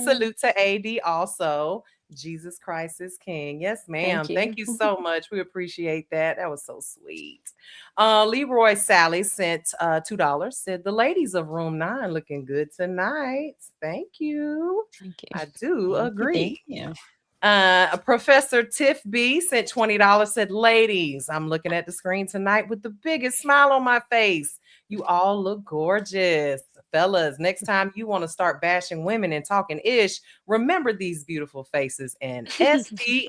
Salute to AD also. Jesus Christ is King. Yes, ma'am. Thank you so much. We appreciate that. That was so sweet. Leroy Sally sent $2. Said, the ladies of room 9 looking good tonight. Thank you. I do agree. Professor Tiff B sent $20. Said, ladies, I'm looking at the screen tonight with the biggest smile on my face. You all look gorgeous. Fellas, next time you want to start bashing women and talking ish, remember these beautiful faces and STFU.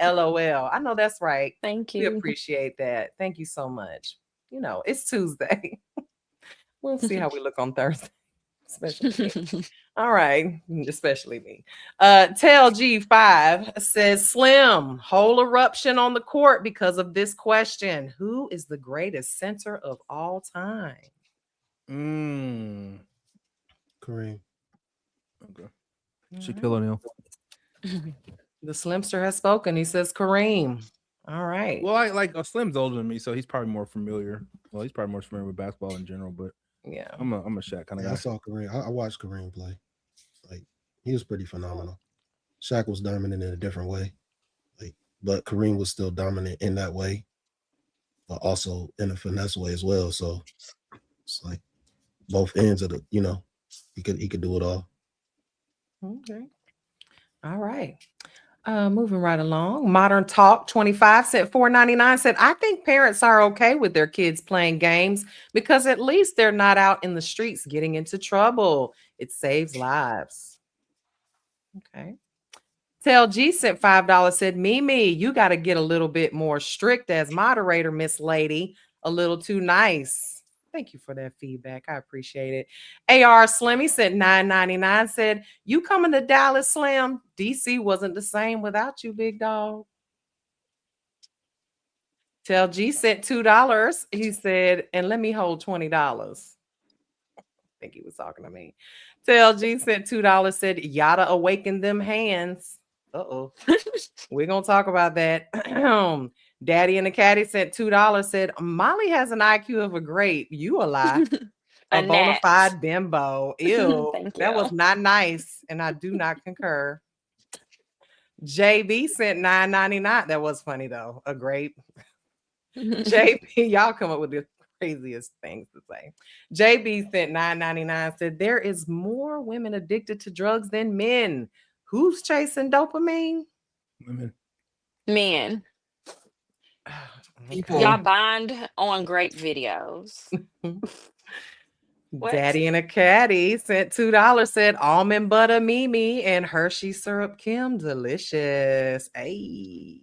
LOL. I know that's right. Thank you. We appreciate that. Thank you so much. It's Tuesday. We'll see how we look on Thursday. especially me. All right, especially me. Tell G5 says Slim, whole eruption on the court because of this question. Who is the greatest center of all time? Mm. Kareem. Okay. All Shaquille right. O'Neal. The Slimster has spoken. He says Kareem. All right. Well, I like Slim's older than me, so he's probably more familiar. Well, he's probably more familiar with basketball in general, but Yeah. I'm a Shaq kind of Yeah, guy. I saw Kareem. I watched Kareem play. Like, he was pretty phenomenal. Shaq was dominant in a different way. Like, but Kareem was still dominant in that way, but also in a finesse way as well. So it's like both ends of the, he could do it all. Okay. All right. Moving right along. Modern Talk 25 said $4.99 said, I think parents are okay with their kids playing games because at least they're not out in the streets getting into trouble. It saves lives. Okay. Tell G sent $5 said, Mimi, you got to get a little bit more strict as moderator, Miss Lady. A little too nice. Thank you for that feedback. I appreciate it. AR Slimmy said $9.99 said, you coming to Dallas, Slim? DC wasn't the same without you, big dog. Tell G sent $2. He said, and let me hold $20. I think he was talking to me. Tell G sent $2, said, Yada awaken them hands. Uh-oh. We're going to talk about that. Daddy and the Caddy sent $2, said, Molly has an IQ of a grape. You a lie. A bona gnat. fide bimbo. Ew. Thank That was you. not nice, and I do not concur. JB sent $9.99. That was funny, though. A grape. JB, y'all come up with the craziest things to say. JB sent $9.99, said, there is more women addicted to drugs than men. Who's chasing dopamine? Women. Men. People. Y'all bond on grape videos. What? Daddy and a Caddy sent $2, said almond butter Mimi and Hershey syrup Kim. Delicious. Hey.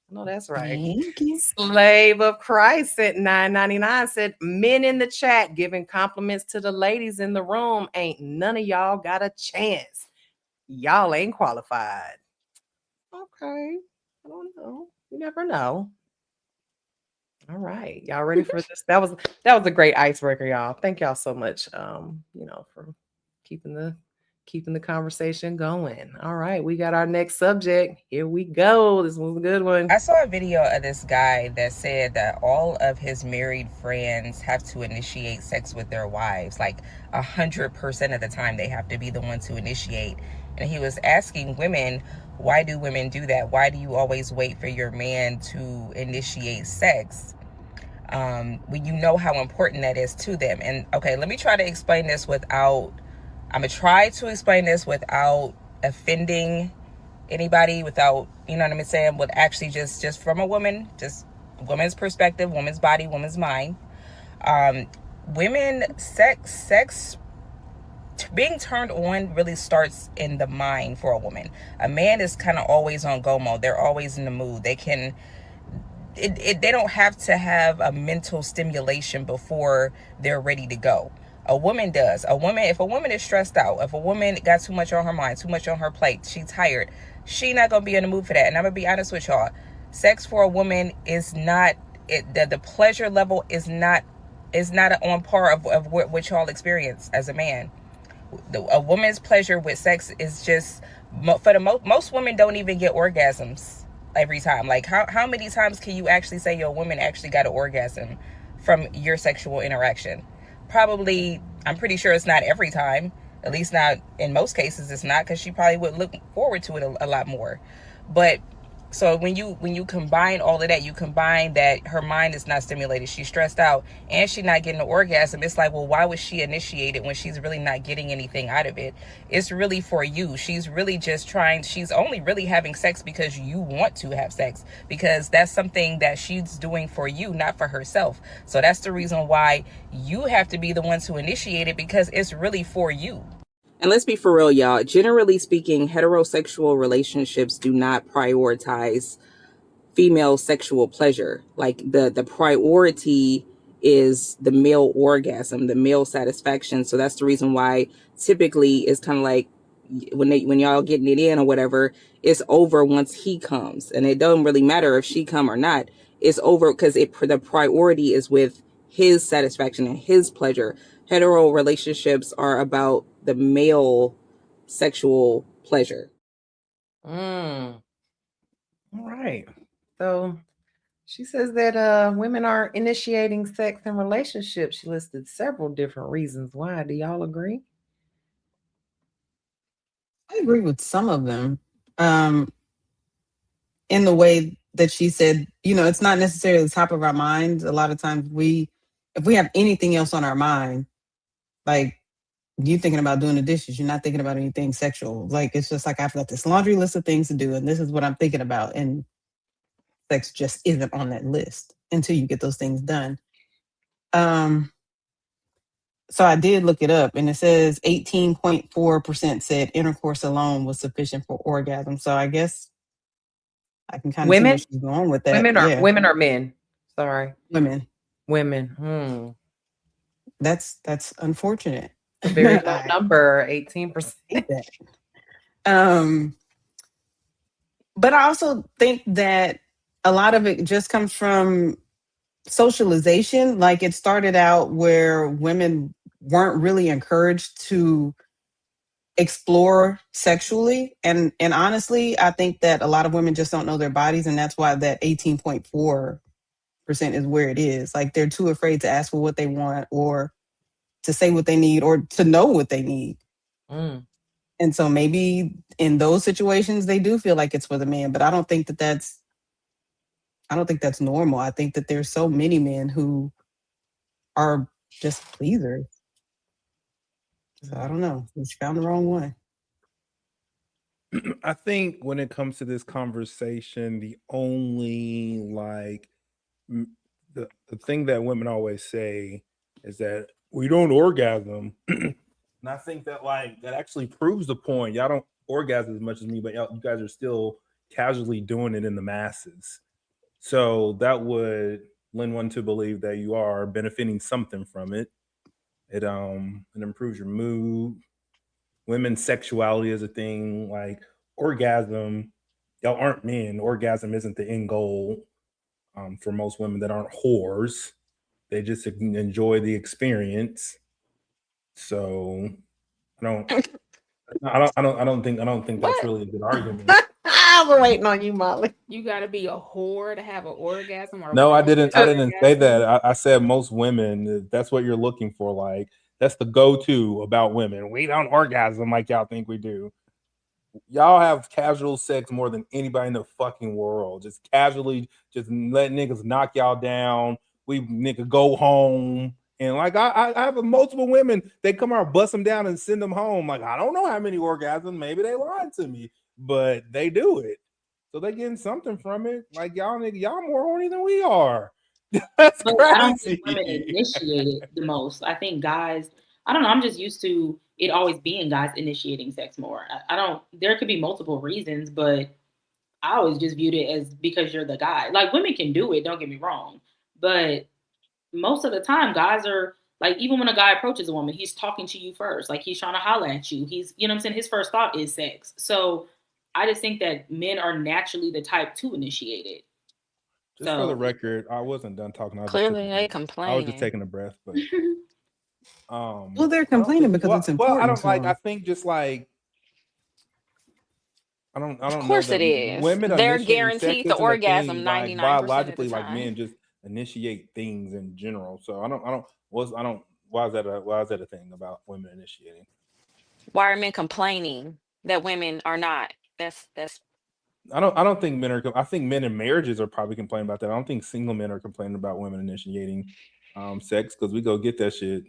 No, that's right. Thank you. Slave of Christ sent $9.99, said men in the chat giving compliments to the ladies in the room. Ain't none of y'all got a chance. Y'all ain't qualified. Okay. I don't know. You never know. All right. Y'all ready for this? That was a great icebreaker, y'all. Thank y'all so much. For keeping the conversation going. All right, we got our next subject. Here we go. This was a good one. I saw a video of this guy that said that all of his married friends have to initiate sex with their wives. Like 100% of the time they have to be the one to initiate. And he was asking women, why do women do that? Why do you always wait for your man to initiate sex? When you know how important that is to them. And okay, let me try to explain this without offending anybody, without, you know what I'm saying, with actually just from a woman, just woman's perspective, woman's body, woman's mind. Women, sex being turned on really starts in the mind for a woman. A man is kind of always on go mode. They're always in the mood. They don't have to have a mental stimulation before they're ready to go. A woman does. If a woman is stressed out, if a woman got too much on her mind, too much on her plate, she's tired, she not gonna be in the mood for that. And I'm gonna be honest with y'all, sex for a woman is not the pleasure level is not on par of what y'all experience as a man. A woman's pleasure with sex is just, for the most women don't even get orgasms every time. Like how many times can you actually say your woman actually got an orgasm from your sexual interaction? Probably, I'm pretty sure it's not every time. At least not in most cases, it's not, because she probably would look forward to it a lot more. But so when you combine all of that, you combine that her mind is not stimulated, she's stressed out, and she's not getting an orgasm. It's like, well, why would she initiate it when she's really not getting anything out of it? It's really for you. She's really just she's only really having sex because you want to have sex, because that's something that she's doing for you, not for herself. So that's the reason why you have to be the one to initiate it, because it's really for you. And let's be for real, y'all. Generally speaking, heterosexual relationships do not prioritize female sexual pleasure. Like the priority is the male orgasm, the male satisfaction. So that's the reason why typically it's kind of like when y'all getting it in or whatever, it's over once he comes, and it doesn't really matter if she come or not. It's over because the priority is with his satisfaction and his pleasure. Hetero relationships are about the male sexual pleasure. All right. So she says that women are initiating sex in relationships. She listed several different reasons why. Do y'all agree? I agree with some of them. In the way that she said, it's not necessarily the top of our minds. A lot of times if we have anything else on our mind, like you thinking about doing the dishes, you're not thinking about anything sexual. Like, it's just like, I've got this laundry list of things to do, and this is what I'm thinking about. And sex just isn't on that list until you get those things done. So I did look it up, and it says 18.4% said intercourse alone was sufficient for orgasm. So I guess I can kind of see where she's going with that. Women or men? Sorry. Women. That's unfortunate. A very low number, 18%. But I also think that a lot of it just comes from socialization. Like, it started out where women weren't really encouraged to explore sexually, and honestly, I think that a lot of women just don't know their bodies, and that's why that 18.4% is where it is. Like, they're too afraid to ask for what they want, or to say what they need, or to know what they need. And so maybe in those situations they do feel like it's for the man, but I don't think that's normal. I think that there's so many men who are just pleasers. So I don't know. You found the wrong one. I think when it comes to this conversation, the only the thing that women always say is that we don't orgasm. And I think that that actually proves the point. Y'all don't orgasm as much as me, but you guys are still casually doing it in the masses. So that would lend one to believe that you are benefiting something from it. It improves your mood. Women's sexuality is a thing. Like orgasm, y'all aren't men. Orgasm isn't the end goal for most women that aren't whores. They just enjoy the experience. So I don't think that's really a good argument. I was waiting on you, Molly. You got to be a whore to have an orgasm? Or No, I didn't say that. I said most women, that's what you're looking for. Like, that's the go-to about women. We don't orgasm like y'all think we do. Y'all have casual sex more than anybody in the fucking world. Just casually, just let niggas knock y'all down. We nigga go home. And I have multiple women, they come out, bust them down, and send them home. Like, I don't know how many orgasms. Maybe they lied to me, but they do it. So they getting something from it. Like, y'all more horny than we are. That's crazy. I don't think women initiate it the most. I think guys, I don't know, I'm just used to it always being guys initiating sex more. I don't, there could be multiple reasons, but I always just viewed it as because you're the guy. Like, women can do it, don't get me wrong. But most of the time, guys are like, even when a guy approaches a woman, he's talking to you first. Like, he's trying to holler at you. He's, you know what I'm saying? His first thought is sex. So I just think that men are naturally the type to initiate it. Just for the record, I wasn't done talking. Clearly, they complaining. I was just taking a breath, but well, they're complaining because it's important. Well, I don't like. I think just like I don't. Of course, know that it is. Women They're guaranteed the orgasm 99% like, of biologically, the time. like men just initiate things in general. So I don't. Why is that a thing about women initiating? Why are men complaining that women are not? That's. I don't think men are. I think men in marriages are probably complaining about that. I don't think single men are complaining about women initiating sex, because we go get that shit.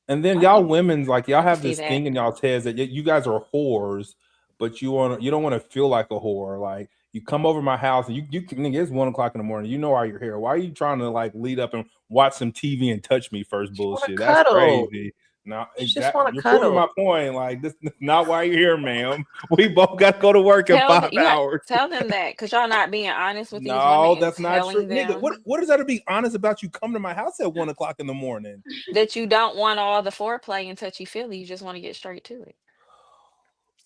And then y'all women's like, y'all have this thing in y'all's heads that you guys are whores, but you don't want to feel like a whore. Like, you come over my house and you can, it's 1 o'clock in the morning. You know why you're here. Why are you trying to like lead up and watch some TV and touch me first? Bullshit. That's crazy. No, You just exactly. want to You're proving my cuddle. point. Like, this is not why you're here, ma'am. We both got to go to work in 5 hours. Tell them that because y'all not being honest with these No, women and that's not true, telling nigga. them What is that to be honest about? You come to my house at 1:00 in the morning. that you don't want all the foreplay and touchy feely. You just want to get straight to it.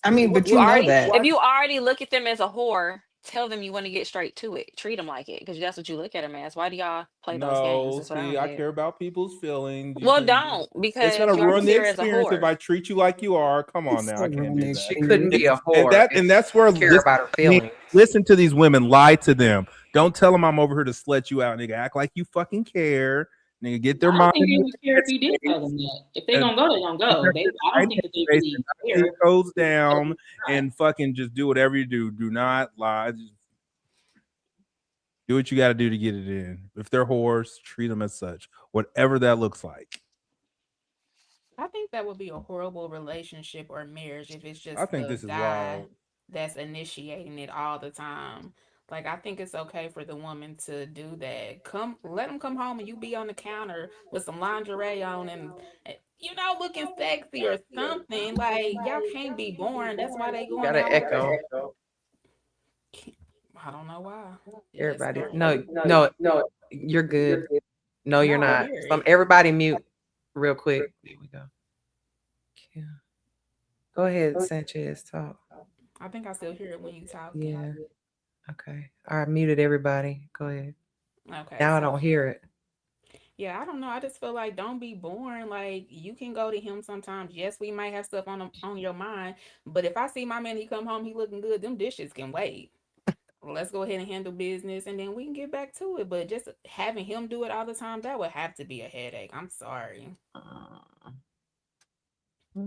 I mean, but You you know already, that. if you already look at them as a whore, tell them you want to get straight to it. Treat them like it because that's what you look at them as. Why do y'all play those games? No, That's what I see, don't I get. care about people's feelings. Well, don't It's because gonna you already ruin see the her as a experience if whore. I treat you like you are. Come on now, I can't do She that. couldn't be a whore. And that's where care about her feelings. listen to these women, lie to them. Don't tell them I'm over here to slut you out, nigga. Act like you fucking care, nigga. Get their I don't mind. think they would care if you did tell them that. If they gonna go, they gonna go. I don't think that they really care. Goes down and fucking just do whatever you do. Do not lie. Just do what you got to do to get it in. If they're whores, treat them as such, whatever that looks like. I think that would be a horrible relationship or marriage if it's I just think the this is guy wild. that's initiating it all the time. Like, I think it's okay for the woman to do that. Let them come home and you be on the counter with some lingerie on and looking sexy or something. Like, y'all can't be boring. That's why they going Got an out with echo. I don't know why. Everybody, no, you're good. No, you're No, I not. hear it. Everybody mute real quick. There we go. Yeah. Go ahead, Sanchez. Talk. I think I still hear it when you talk. Yeah. Okay. All right, muted everybody. Go ahead. Okay. Now I don't hear it. Yeah, I don't know. I just feel like don't be boring. Like, you can go to him sometimes. Yes, we might have stuff on your mind, but if I see my man, he come home, he looking good, them dishes can wait. Let's go ahead and handle business and then we can get back to it. But just having him do it all the time, that would have to be a headache. I'm sorry.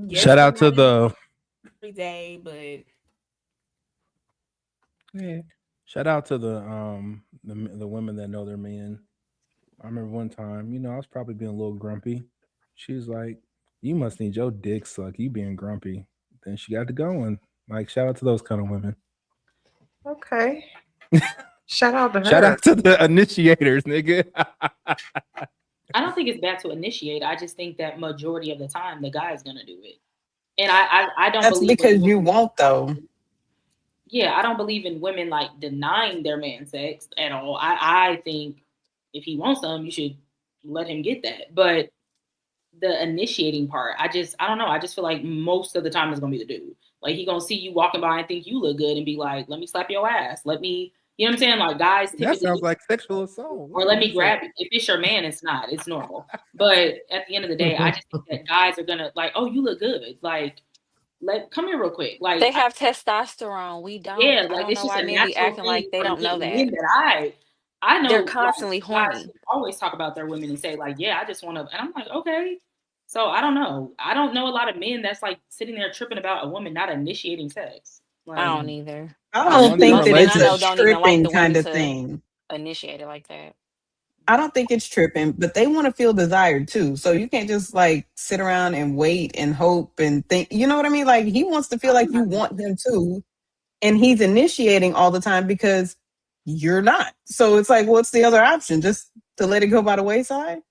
Yes, Shout out to the every day, but yeah. Shout out to the women that know their men. I remember one time, I was probably being a little grumpy. She was like, "You must need your dick sucked. You being grumpy." Then she got to going. Like, shout out to those kind of women. Okay. Shout out to her. Shout out to the initiators, nigga. I don't think it's bad to initiate. I just think that majority of the time the guy is gonna do it, and I don't. That's believe because you won't though. Yeah, I don't believe in women like denying their man sex at all. I think if he wants some, you should let him get that. But the initiating part, I don't know. I just feel like most of the time it's gonna be the dude. Like, he gonna see you walking by and think you look good and be like, "Let me slap your ass. Let me," you know what I'm saying? Like, guys typically, that sounds like sexual assault. Or let me grab you. If it's your man, it's not. It's normal. But at the end of the day, I just think that guys are gonna like, "Oh, you look good. Like, come here real quick." Like, They have testosterone. We don't. yeah, I like, don't it's know just why a men be natural acting thing like they for don't know men that. I know. They're constantly like, guys horny. always talk about their women and say like, "Yeah, I just want to," and I'm like, okay. So I don't know. I don't know a lot of men that's like sitting there tripping about a woman not initiating sex. Like, I don't either. I don't think Most that men it's I a know don't even like tripping the women kind of to thing. initiate it like that. I don't think it's tripping, but they want to feel desired too. So you can't just like sit around and wait and hope and think, you know what I mean? Like, he wants to feel like you want him to, and he's initiating all the time because you're not. So it's like, what's the other option? Just to let it go by the wayside?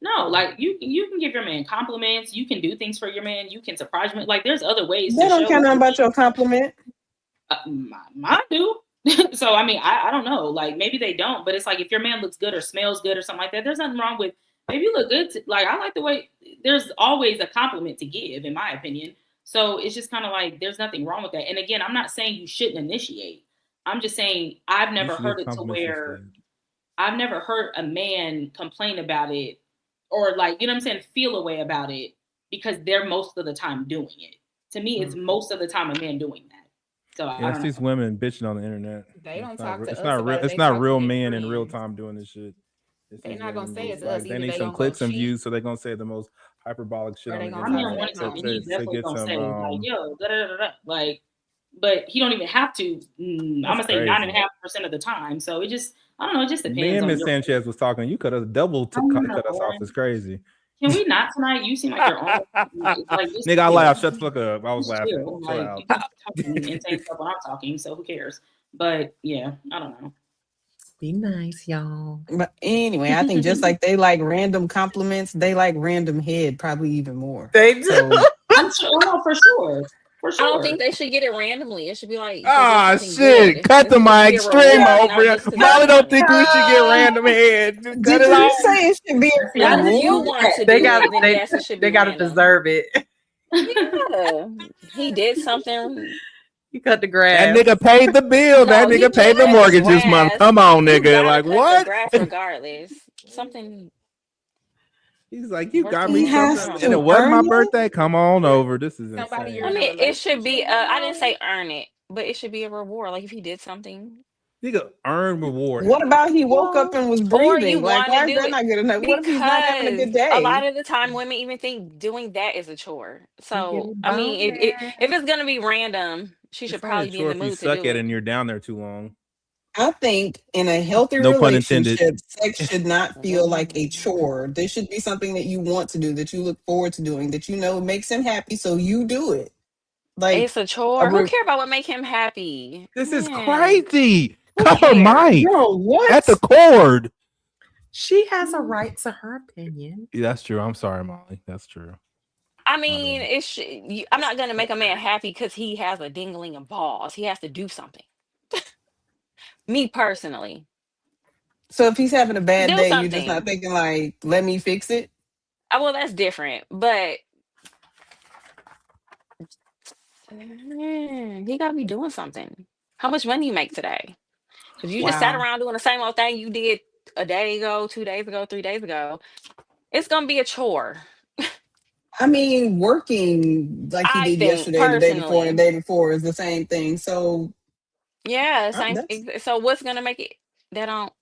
No, like, you can give your man compliments. You can do things for your man. You can surprise him. Like, there's other ways They to don't show. care nothing about your compliment. Mine do. So I mean, I don't know. Like, maybe they don't, but it's like, if your man looks good or smells good or something like that, there's nothing wrong with, maybe you look good. Like, I like the way, there's always a compliment to give, in my opinion. So it's just kind of like, there's nothing wrong with that. And again, I'm not saying you shouldn't initiate. I'm just saying I've never heard it to where I've never heard a man complain about it or, like, you know what I'm saying, feel a way about it because they're most of the time doing it. To me, it's most of the time a man doing that. So I it's these women bitching on the internet. They don't talk to us It's not real. about it. It's They not talk to real their men in real friends. time doing this shit. They're not gonna say it to like, us. they Either need they some gonna clicks go and cheat, views, so they're gonna say the most hyperbolic shit or on they the gonna I mean, talk on to one their side, and he's mama. definitely get gonna some. say like, "Yo, da da da da," like, but he don't even have to. I'm gonna say crazy. 9.5% of the time. So it just, I don't know. It just depends. Me and on Miss your- Sanchez was talking. You could have double cut us off. It's crazy. Can we not tonight? You seem like you're on. Like, just Nigga, I chill. laughed. Shut the fuck up. I was Just laughing. chill. Chill Like, out. you keep talking and saying stuff when I'm talking, so who cares? But yeah, I don't know. Be nice, y'all. But anyway, I think just like they like random compliments, they like random head probably even more. They do. So I'm sure, oh, for sure. For I don't sure. think they should get it randomly. It should be like they did Ah, something shit. good. Cut It's the supposed to be mic. a Stream reward, over not it. just to Molly be don't funny. think we should get random head. Just cut did it you off. say it should be a Now, if you reward? want to They do got it, then yes, it should be they got to random. deserve it. Yeah, he did something. You cut the That grass. nigga paid the bill. That No, he nigga paid just the cut the mortgage this month. grass. Come on, You nigga. gotta Like, cut the what? grass regardless. Something He's like, you worth got He me doing. I has something. don't And it to know. wasn't my earn it. birthday. Come on over. This is Somebody you're I in insane. a mean, it should be. relationship I didn't with. say earn it, but it should be a reward. Like if he did something, Nigga, earn reward. What about he woke up well, and was or you breathing? Like, want to why is do that it not good enough? What if he's not having a because good a day? lot of the time women even think doing that is a chore. You get So it I mean, if bonus. it's gonna be random, she should It's only a probably be in chore the if you mood to suck do at it it. and you're down there too long. I think in a healthy No pun intended. relationship, sex should not feel like a chore. This should be something that you want to do, that you look forward to doing, that you know makes him happy, so you do it. Like It's a a chore. Who re- care about what make him happy? This is Man, crazy. who Cut her cares? mic Girl, at the what? cord. She has a right to her opinion. Yeah, that's true. I'm sorry, Molly. That's true. I mean, I'm not gonna make a man happy because he has a dingling and balls. He has to do something. Me personally, So if he's having a bad do day, you're just not something. thinking like, let me fix it. Well, that's different, but he gotta be doing something. How much money you make today? If you just sat Wow. around doing the same old thing you did a day ago, 2 days ago, 3 days ago, it's gonna be a chore. I mean, working like he I did think yesterday, the day before, and the personally. day before is the same thing. So Yeah, same. that's So what's gonna make it that don't?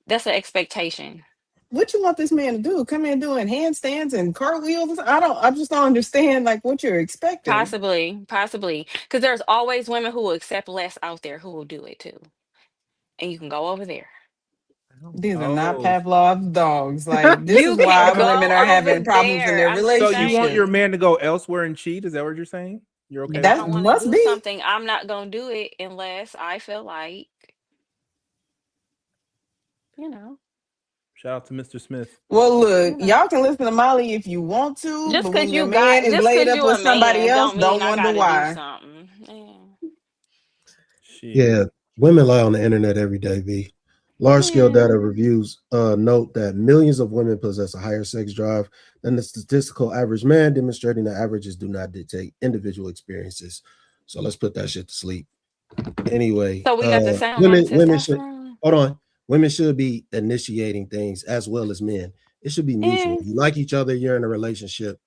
That's an expectation. what you want this man to do. Come in doing handstands and cartwheels. I just don't understand like what you're expecting. Possibly, because there's always women who will accept less out there who will do it too, and you can go over there. These are not Oh, Pavlov's dogs. Like this You is can why women go are over having problems in there. their I'm just so you want your relationships. saying. man to go elsewhere and cheat? Is that what you're saying? You're okay If I with That don't that? want to must do be. something, I'm not gonna do it unless I feel like, you know, Shout out to Mr. Smith. Well, you look, know. y'all can listen to Molly if you want to, but when your man is Just laid cause up you with a somebody man, else, don't mean don't I wonder gotta do why. something. Yeah. Shit. Yeah, women lie on the internet every day, V. Large scale data Yeah. reviews note that millions of women possess a higher sex drive than the statistical average man, demonstrating that averages do not dictate individual experiences. So let's put that shit to sleep. Anyway, So we got the same amount of women should testosterone. hold on. Women should be initiating things as well as men. It should be mutual. Yeah. You like each other, you're in a relationship.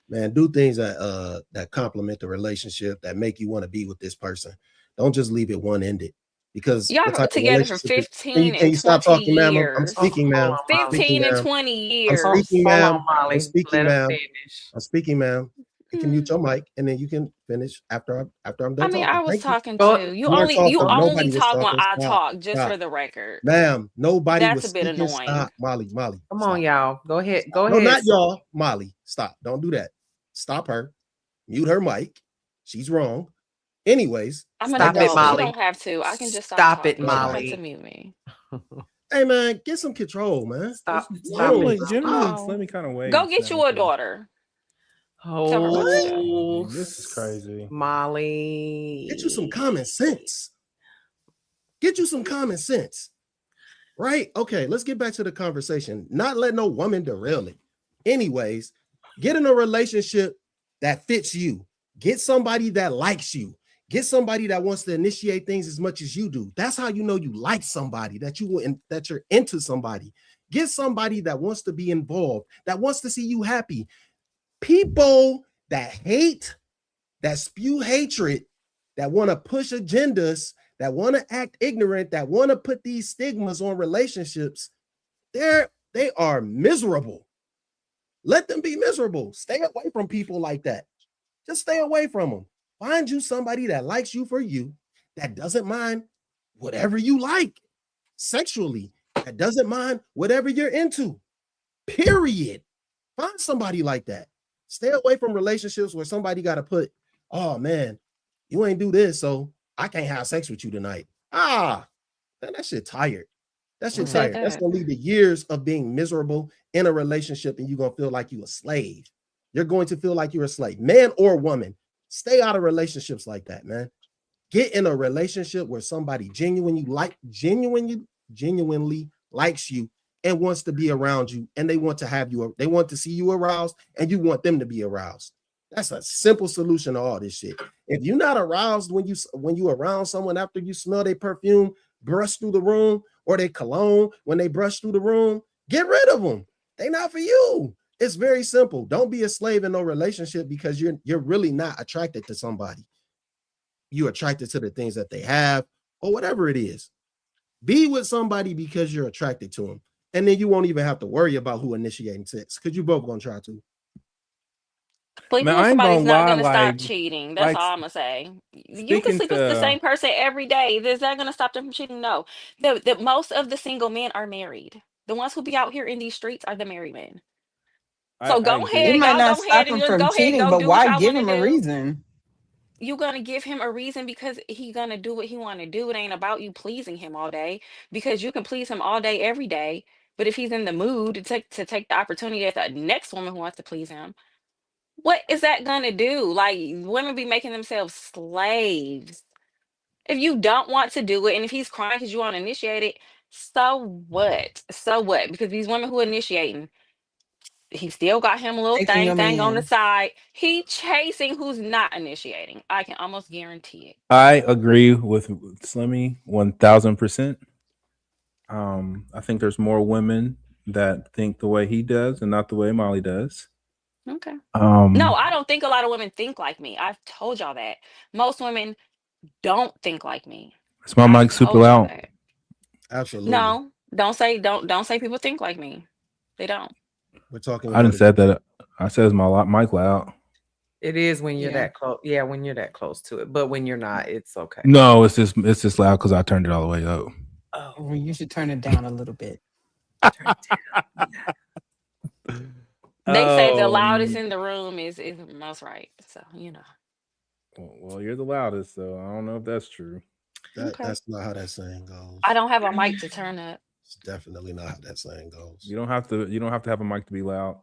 Man, do things that complement the relationship, that make you want to be with this person. Don't just leave it one-ended. Because Y'all what type of together for relationship is, 15 can and you stop 20 talking, ma'am? I'm years. speaking, Hold ma'am. on, I'm Molly. speaking, 15 and ma'am. 20 I'm speaking, years. Hold on, ma'am. I'm Molly. speaking, Let her ma'am. finish. I'm speaking, ma'am. You can mute Hmm. your mic and then you can finish after I'm I done mean, talking. I was Thank you. talking Go, too. You You weren't only you go. talking. only Nobody was talk when talking. I Stop. talk, just Stop. for the record. Ma'am, nobody That's was a bit speaking. annoying. Stop, Molly. Come on, Stop. y'all. Go ahead. Stop. Go No, ahead. not y'all. Molly, stop. Don't do that. Stop her. Mute her mic. She's wrong. Anyways, I'm an Stop make that it, adult. You statement. Molly. don't have to. I can just stop Stop it, talking. You don't Right. have to Molly. mute me. Hey man, get some control, man. Stop What's it, wrong? Gentlemen, Molly. let me kind of wait. Go get you a daughter. Tell her what to do. Oh, This is crazy. Molly. Get you some common sense. Get you some common sense. Right? Okay, let's get back to the conversation. Not let no woman derail it. Anyways, get in a relationship that fits you. Get somebody that likes you. Get somebody that wants to initiate things as much as you do. That's how you know you like somebody, that you're into somebody. Get somebody that wants to be involved, that wants to see you happy. People that hate, that spew hatred, that want to push agendas, that want to act ignorant, that want to put these stigmas on relationships, they are miserable. Let them be miserable. Stay away from people like that. Just stay away from them. Find you somebody that likes you for you, that doesn't mind whatever you like sexually, that doesn't mind whatever you're into. Period. Find somebody like that. Stay away from relationships where somebody got to put, oh man, you ain't do this, so I can't have sex with you tonight. Man, that shit tired. That shit Said tired. That's that. gonna lead to years of being miserable in a relationship, and you're gonna feel like you're a slave. You're going to feel like you're a slave, man or woman. Stay out of relationships like that, man. Get in a relationship where somebody genuinely likes you and wants to be around you, and they want to have you, they want to see you aroused, and you want them to be aroused. That's a simple solution to all this shit. If you're not aroused when you around someone after you smell their perfume brush through the room, or their cologne when they brush through the room, get rid of them. They not for you. It's very simple. Don't be a slave in no relationship because you're really not attracted to somebody. You're attracted to the things that they have or whatever it is. Be with somebody because you're attracted to them. And then you won't even have to worry about who initiating sex because you both gonna try to. Sleeping Man, with I ain't somebody's gonna not lie, gonna stop cheating. That's like all I'm gonna say. You can speaking sleep with the to, same person every day. Is that gonna stop them from cheating? No. The most of the single men are married. The ones who be out here in these streets are the married men. So I go agree. It ahead, might y'all not go ahead stop and him just from go ahead, cheating, go but do what why y'all give want to him a do. reason? You gonna give him a reason because he gonna do what he want to do. It ain't about you pleasing him all day, because you can please him all day, every day. But if he's in the mood to take the opportunity at the next woman who wants to please him, what is that gonna do? Like, women be making themselves slaves. If you don't want to do it, and if he's crying because you want to initiate it, so what? So what? Because these women who initiating, he still got him a little Taking your thing on the man. side. He chasing who's not initiating. I can almost guarantee it. I agree with Slimmy 1000%. I think there's more women that think the way he does and not the way Molly does. Okay. No, Um, I don't think a lot of women think like me. I've told y'all that. Most women don't think like me. is my I've mic super told y'all loud? that. Absolutely. No, don't say people think like me. They don't. We're talking I didn't about say that. I said it's my mic loud. It is when you're Yeah. that close. Yeah, when you're that close to it. But when you're not, it's okay. No, it's just loud because I turned it all the way up. Oh, You should turn it down a little bit. turn it down. Yeah. They say the Oh, loudest in the room is most right. So, well, you're the loudest, so I don't know if that's true. that. Okay. That's not how that saying goes. I don't have a mic to turn up. It's definitely not how that saying goes. You don't have to. You don't have to have a mic to be loud.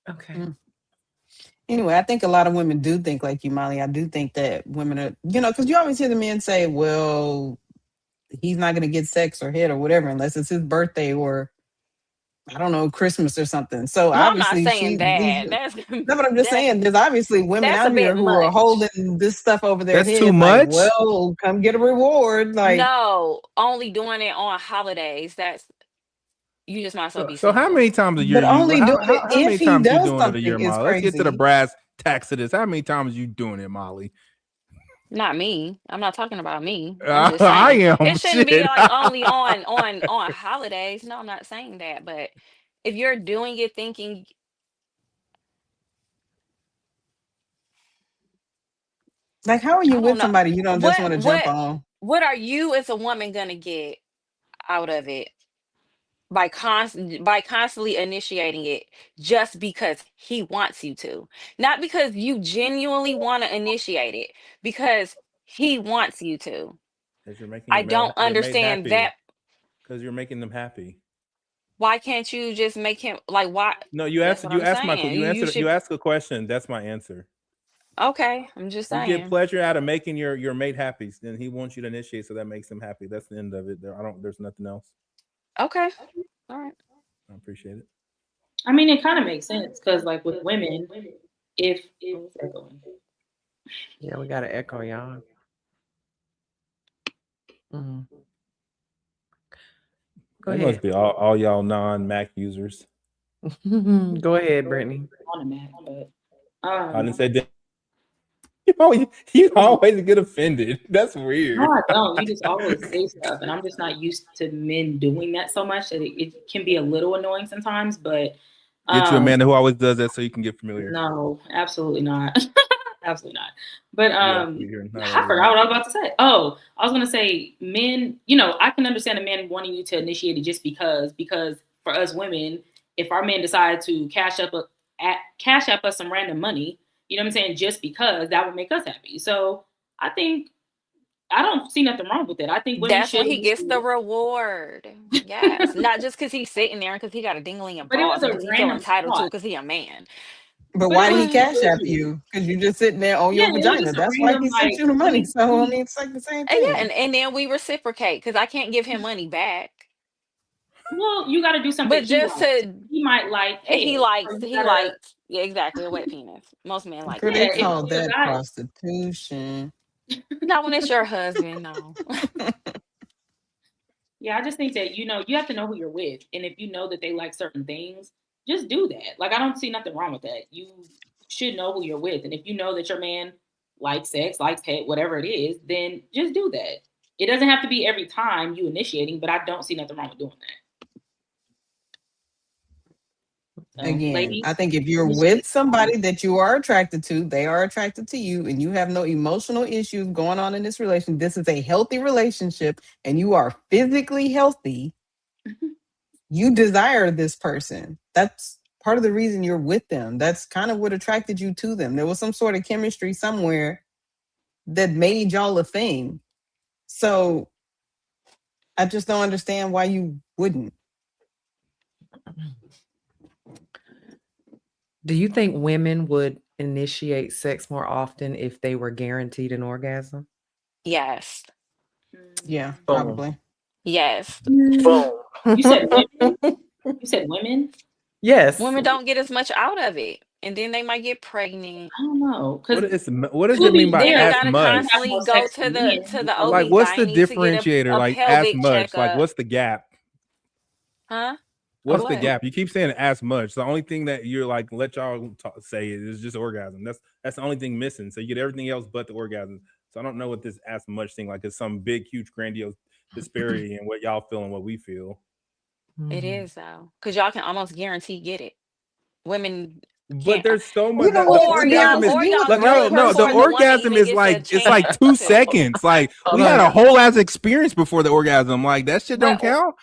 Okay. Anyway, I think a lot of women do think like you, Molly. I do think that women are, because you always hear the men say, well, he's not going to get sex or hit or whatever unless it's his birthday or, I don't know, Christmas or something. So Well, I'm not obviously saying that. That's that's what I'm just that's saying. There's obviously women that's a out here bit who are much. holding this stuff over their That's too head like, much. well, come get a reward. Like, No, only doing it on holidays. That's You just might as well be So how single. many times a year but you? only doing it How if many he times you does doing it a something year, is Molly? Let's get to the crazy. brass tacks of this. How many times you doing it, Molly? Not me. I'm not talking about me. I'm just I saying am. it shouldn't be Shit. like only on holidays. No, I'm not saying that. But if you're doing it thinking, Like, how are you I don't with know, somebody you don't just what want to jump what on? what are you as a woman gonna get out of it by constantly initiating it just because he wants you to, not because you genuinely want to initiate it, because he wants you to. Because you're making I don't your mate understand happy. that. Because you're making them happy. Why can't you just make him like, why? No, you That's asked. what You I'm asked my. saying. You You should. ask a question. That's my answer. Okay, I'm just You get saying. pleasure out of making your mate happy, and he wants you to initiate, so that makes him happy. That's the end of it. There's nothing else. Okay, all right. I appreciate it. I mean, it kind of makes sense because, like, with women, if what's that going? Yeah, we got an echo, y'all. Go They ahead. must be all y'all non-Mac users. Go ahead, Brittany. On a Mac, but I didn't say. You always get offended. That's weird. no, I don't. You just always say stuff, and I'm just not used to men doing that so much that it can be a little annoying sometimes. But Get you a man who always does that so you can get familiar. no, absolutely not. Absolutely not. But Yeah, I forgot what I was about to say. Oh, I was gonna say men, I can understand a man wanting you to initiate it just because for us women, if our men decide to cash up us some random money, you know what I'm saying, just because that would make us happy. So I think I don't see nothing wrong with it. I think women That's should. when he gets the reward. Yes. Not just because he's sitting there and because he got a dingling and But it was balls and a because he feel random entitled to it spot. because he a man. But But it why did was he But cash app literally, you? Because you just sitting there on yeah, your it was vagina. just a That's why random he sent like you the money. we So I mean, it's like the same yeah, thing. and then we reciprocate because I can't give him money back. well, you got to do something But he just likes. to He might like head, so you he gotta. likes, yeah, exactly, a wet penis. Most men like Girl, Yeah, they that. if call the that guy. prostitution. Not when it's your husband, no. Yeah, I just think that you have to know who you're with, and if you know that they like certain things, just do that. Like I don't see nothing wrong with that. You should know who you're with, and if you know that your man likes sex, likes pet, whatever it is, then just do that. It doesn't have to be every time you initiating, but I don't see nothing wrong with doing that. So, Again, I ladies, think if you're with initiate. somebody that you are attracted to, they are attracted to you, and you have no emotional issues going on in this relation, this is a healthy relationship, and you are physically healthy, you desire this person. That's part of the reason you're with them. That's kind of what attracted you to them. There was some sort of chemistry somewhere that made y'all a thing. So I just don't understand why you wouldn't. Do you think women would initiate sex more often if they were guaranteed an orgasm? Yes. Yeah, Boom. probably. Yes. Boom. You said women. You said women. Yes. Women don't get as much out of it. And then they might get pregnant. I don't know, What because is what does to it mean be by And they fair, as gotta women much? have more constantly go sex to than the men. So Like, what's the OB-GYN to get differentiator? a Like, as pelvic much? Like, checkup. what's the gap? Huh? What's the What? gap? You keep saying as much. The only thing that you're like, let y'all say is just orgasm. That's the only thing missing. So you get everything else but the orgasm. So I don't know what this as much thing like. It's some big, huge, grandiose disparity in what y'all feel and what we feel. It Mm. is though. Because y'all can almost guarantee get it. Women But can't there's so You much know that the what? To be orgasm honest, is if or you y'all with the like right no, do no. The before person, the woman orgasm even is gets a like it's like chance 2 seconds. Like Hold we had on. a whole ass experience before the orgasm. Like that shit don't But count.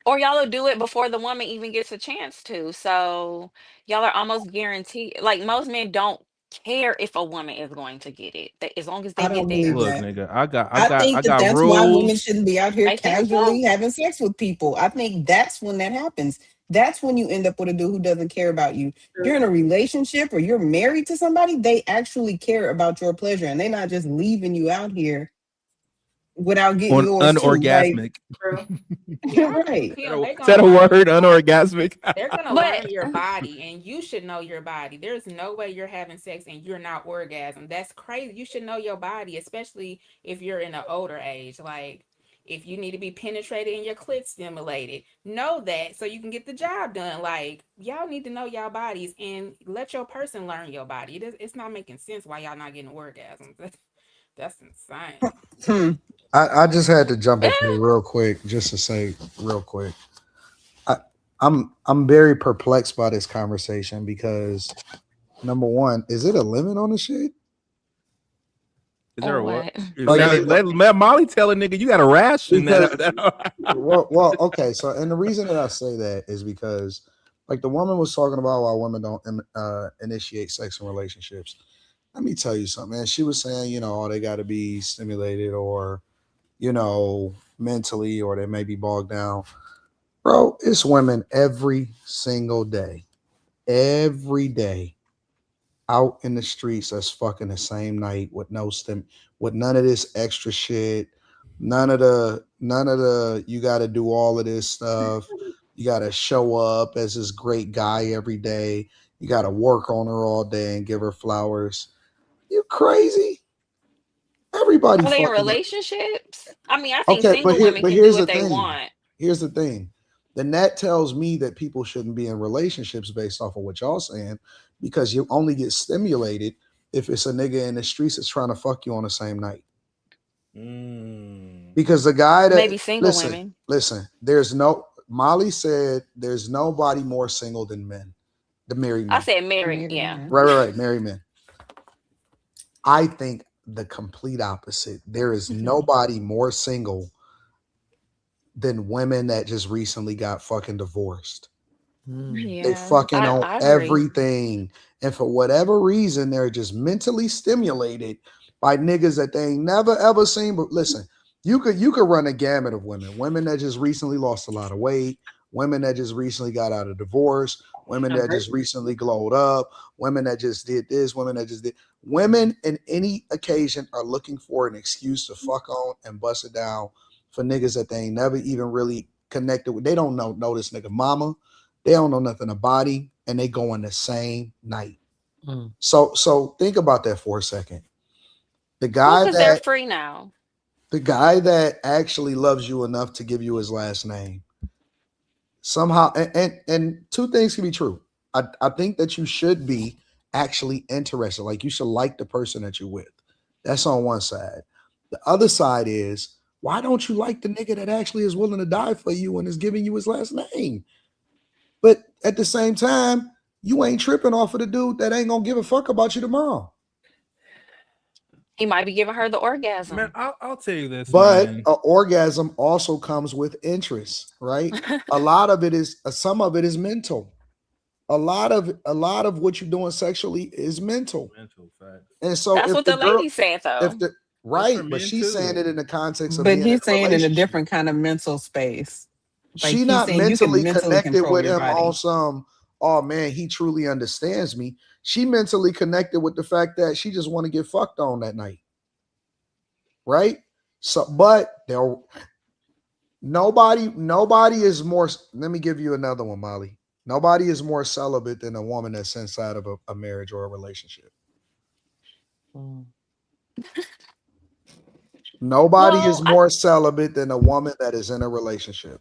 or y'all will do it before the woman even gets a chance to. So y'all are almost guaranteed. Like most men don't care if a woman is going to get it. As long as they I get don't believe theirs. Look, that. nigga, I think I that got that's why women rules. shouldn't be out here I think so. casually having sex with people. I think that's when that happens. That's when you end up with a dude who doesn't care about you. You're in a relationship or you're married to somebody, they actually care about your pleasure and they're not just leaving you out here without getting On yours too. Like, unorgasmic. True. Yeah, right. Kim, they Is that gonna a learn. word? Unorgasmic. They're gonna But learn your body, and you should know your body. There's no way you're having sex and you're not orgasm. That's crazy. You should know your body, especially if you're in an older age. Like if you need to be penetrated and your clit stimulated, know that so you can get the job done. Like y'all need to know y'all bodies and let your person learn your body. It's not making sense why y'all not getting orgasms. That's insane. Hmm. I just had to jump eh, up here real quick just to say real quick. I, I'm very perplexed by this conversation because number one, is it a limit on the shit? Is there or a what? what? It Like, sounded let Molly tell a nigga you got a ration because that okay. So, and the reason that I say that is because, like, the woman was talking about why women don't initiate sex in relationships. Let me tell you something, man. She was saying, oh, they got to be stimulated or, mentally, or they may be bogged down. Bro, it's women every day out in the streets that's fucking the same night with no with none of this extra shit, none of the you got to do all of this stuff. You got to show up as this great guy every day. You got to work on her all day and give her flowers. You crazy? Everybody Are they in fucking. relationships? I mean, I think Okay, but single women can do here's the what they thing. want. Here's the thing. Then that tells me that people shouldn't be in relationships based off of what y'all saying, because you only get stimulated if it's a nigga in the streets that's trying to fuck you on the same night. Mm. Because the guy that Maybe single women. listen, Molly said there's nobody more single than men, the married I men. said married, Maybe, yeah. man. Right, married men. I think the complete opposite. There is nobody more single than women that just recently got fucking divorced. Mm. They Yeah, fucking own I agree. everything. And for whatever reason, they're just mentally stimulated by niggas that they ain't never ever seen. But listen, you could run a gamut of women that just recently lost a lot of weight, women that just recently got out of divorce, women that just recently glowed up, women that just did this, women that just did. Women in any occasion are looking for an excuse to fuck on and bust it down for niggas that they ain't never even really connected with. They don't know this nigga mama. They don't know nothing about him, and they go on the same night. So think about that for a second. The guy Because they're that free now. the guy that actually loves you enough to give you his last name somehow, and two things can be true. I think that you should be actually interested, like you should like the person that you're with. That's on one side. The other side is, why don't you like the nigga that actually is willing to die for you and is giving you his last name? But at the same time, you ain't tripping off of the dude that ain't gonna give a fuck about you tomorrow. He might be giving her the orgasm. Man, I'll tell you this, But man. an orgasm also comes with interest, right? A lot of it is, some of it is mental. A lot of what you're doing sexually is mental. Mental facts. And so That's if what the the girl, lady said, though. if the That's right, for but men she's saying too. it in the context of But being in he's a saying in a relationship. different kind of mental space. Like She he's not saying you can mentally mentally connected control with your him on body. some, oh man, he truly understands me. She mentally connected with the fact that she just want to get fucked on that night. Right? So, but nobody is more. Let me give you another one, Molly. Nobody is more celibate than a woman that's inside of a marriage or a relationship. Nobody is Well, more celibate than a woman that is in a relationship.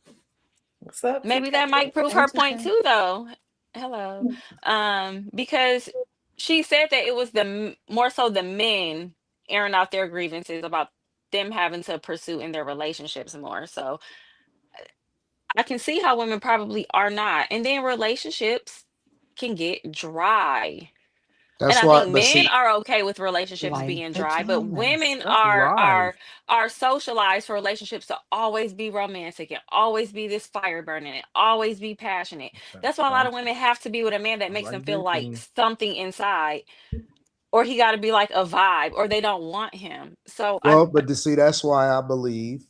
What's up, maybe that might prove her point too, though. Hello. Because she said that it was more so the men airing out their grievances about them having to pursue in their relationships more. So I can see how women probably are not. And then relationships can get dry. And That's I why. think But men see, are okay with relationships Like being dry, but pajamas. women That's life. are socialized for relationships to always be romantic and always be this fire burning and always be passionate. That's why a lot of women have to be with a man that makes them Like feel like drinking. something inside, or he got to be like a vibe, or they don't want him. So but to see, that's why I believe,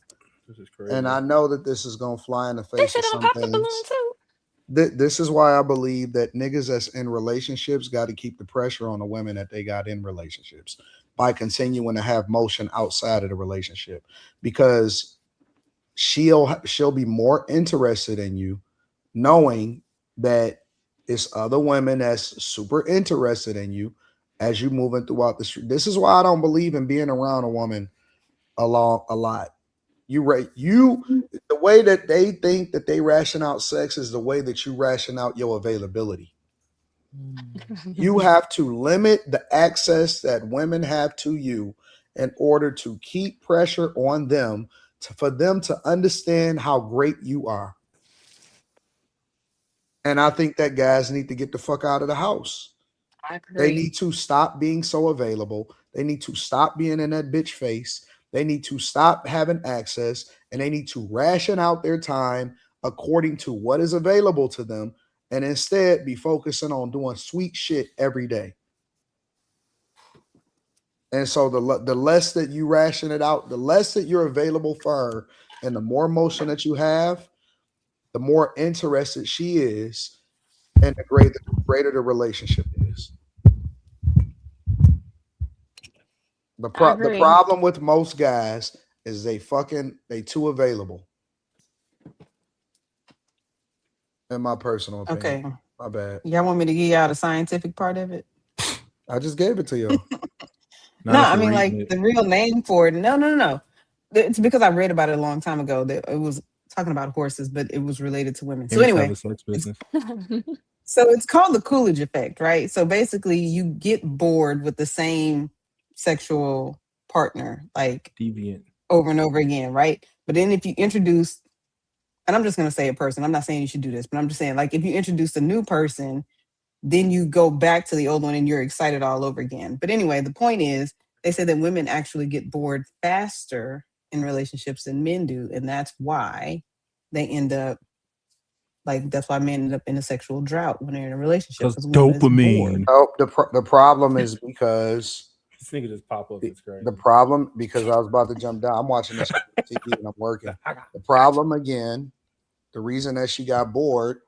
This is and crazy. I know that this is gonna fly in the they face said of don't some pop the balloon things. too. This is why I believe that niggas that's in relationships got to keep the pressure on the women that they got in relationships by continuing to have motion outside of the relationship, because she'll be more interested in you knowing that it's other women that's super interested in you as you moving throughout the street. This is why I don't believe in being around a woman a lot. You the way that they think that they ration out sex is the way that you ration out your availability. You have to limit the access that women have to you in order to keep pressure on them for them to understand how great you are. And I think that guys need to get the fuck out of the house. I They agree. need to stop being so available. They need to stop being in that bitch face. They need to stop having access, and they need to ration out their time according to what is available to them, and instead be focusing on doing sweet shit every day. And so the less that you ration it out, the less that you're available for her, and the more motion that you have, the more interested she is, and the greater the relationship is. I The agree. problem with most guys is they too available. In my personal opinion. Okay. My bad. Y'all want me to give y'all the scientific part of it? I just gave it to y'all. No, Not if I you're mean reading like it. the real name for it. No. It's because I read about it a long time ago that it was talking about horses, but it was related to women. So Humans have a anyway, sex it's business. it's called the Coolidge effect, right? So basically you get bored with the same sexual partner like Deviant. over and over again, right? But then if you introduce, and I'm just gonna say a person, I'm not saying you should do this, but I'm just saying like if you introduce a new person, then you go back to the old one and you're excited all over again. But anyway, the point is, they say that women actually get bored faster in relationships than men do. And that's why they end up that's why men end up in a sexual drought when they're in a relationship Because because a woman is bored. dopamine. Oh, the problem is because This nigga just pop up. It's crazy. The problem, because I was about to jump down, I'm watching this TV and I'm working. The problem again, the reason that she got bored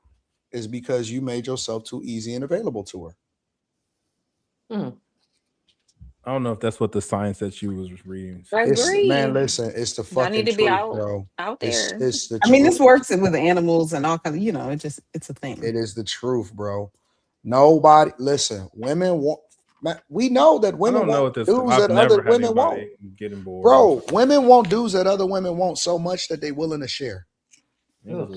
is because you made yourself too easy and available to her. I don't know if that's what the science that you was reading. I agree. Man, listen, it's the I need fucking to be truth, bro. out there. It's the I mean, truth. this works with animals and all kinds of, it's a thing. It is the truth, bro. Nobody, listen, women want, we know that women want dudes that other women won't. Getting bored. Bro, women want dudes that other women won't so much that they're willing to share.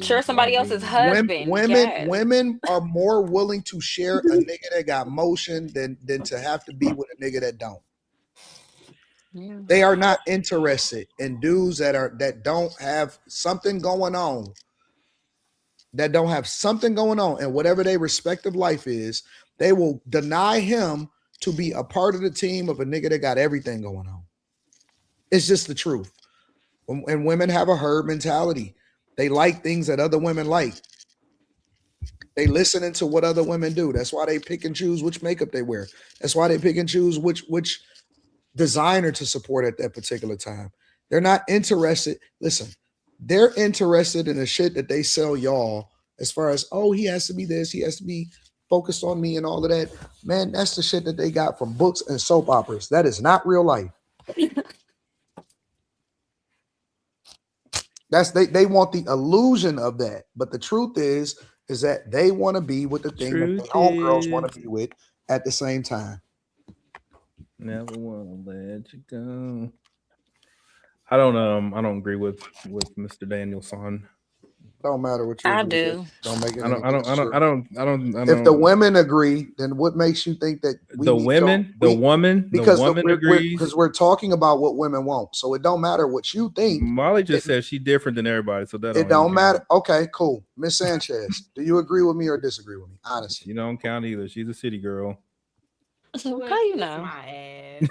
Share somebody else's husband. Women are more willing to share a nigga that got motion than to have to be with a nigga that don't. Yeah. They are not interested in dudes that don't have something going on. That don't have something going on, and whatever their respective life is, they will deny him to be a part of the team of a nigga that got everything going on. It's just the truth. And women have a herd mentality. They like things that other women like. They listen into what other women do. That's why they pick and choose which makeup they wear. That's why they pick and choose which designer to support at that particular time. They're not interested. Listen, they're interested in the shit that they sell y'all as far as, oh, he has to be this, he has to be focused on me and all of that. Man, that's the shit that they got from books and soap operas. That is not real life. They want the illusion of that. But the truth is that they want to be with the thing that the homegirls want to be with at the same time. Never want to let you go. I don't agree with Mr. Danielson. Don't matter what you I do. With. Don't make it. I don't. If the women agree, then what makes you think that the woman agrees? Because we're talking about what women want, so it don't matter what you think. Molly just said she's different than everybody, so that it don't matter. Okay, cool. Miss Sanchez, do you agree with me or disagree with me? Honestly, you don't count either. She's a city girl. How you know? My ass.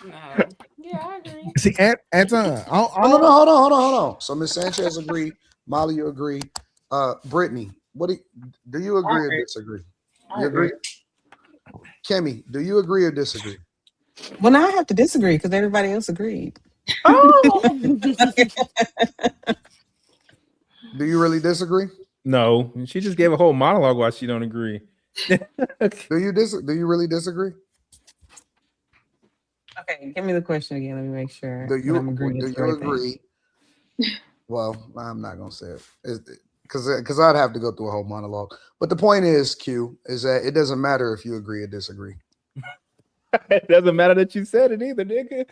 No. Yeah, I agree. See, Anton. Hold on. So Miss Sanchez agreed. Molly, you agree. Brittany, do you agree or disagree? You agree? Kimmy, do you agree or disagree? Well, now I have to disagree because everybody else agreed. Oh. Do you really disagree? No, she just gave a whole monologue why she don't agree. Do you really disagree? Okay, give me the question again. Let me make sure. Do you agree? Well, I'm not gonna say it because I'd have to go through a whole monologue. But the point is, Q, is that it doesn't matter if you agree or disagree. It doesn't matter that you said it either, nigga.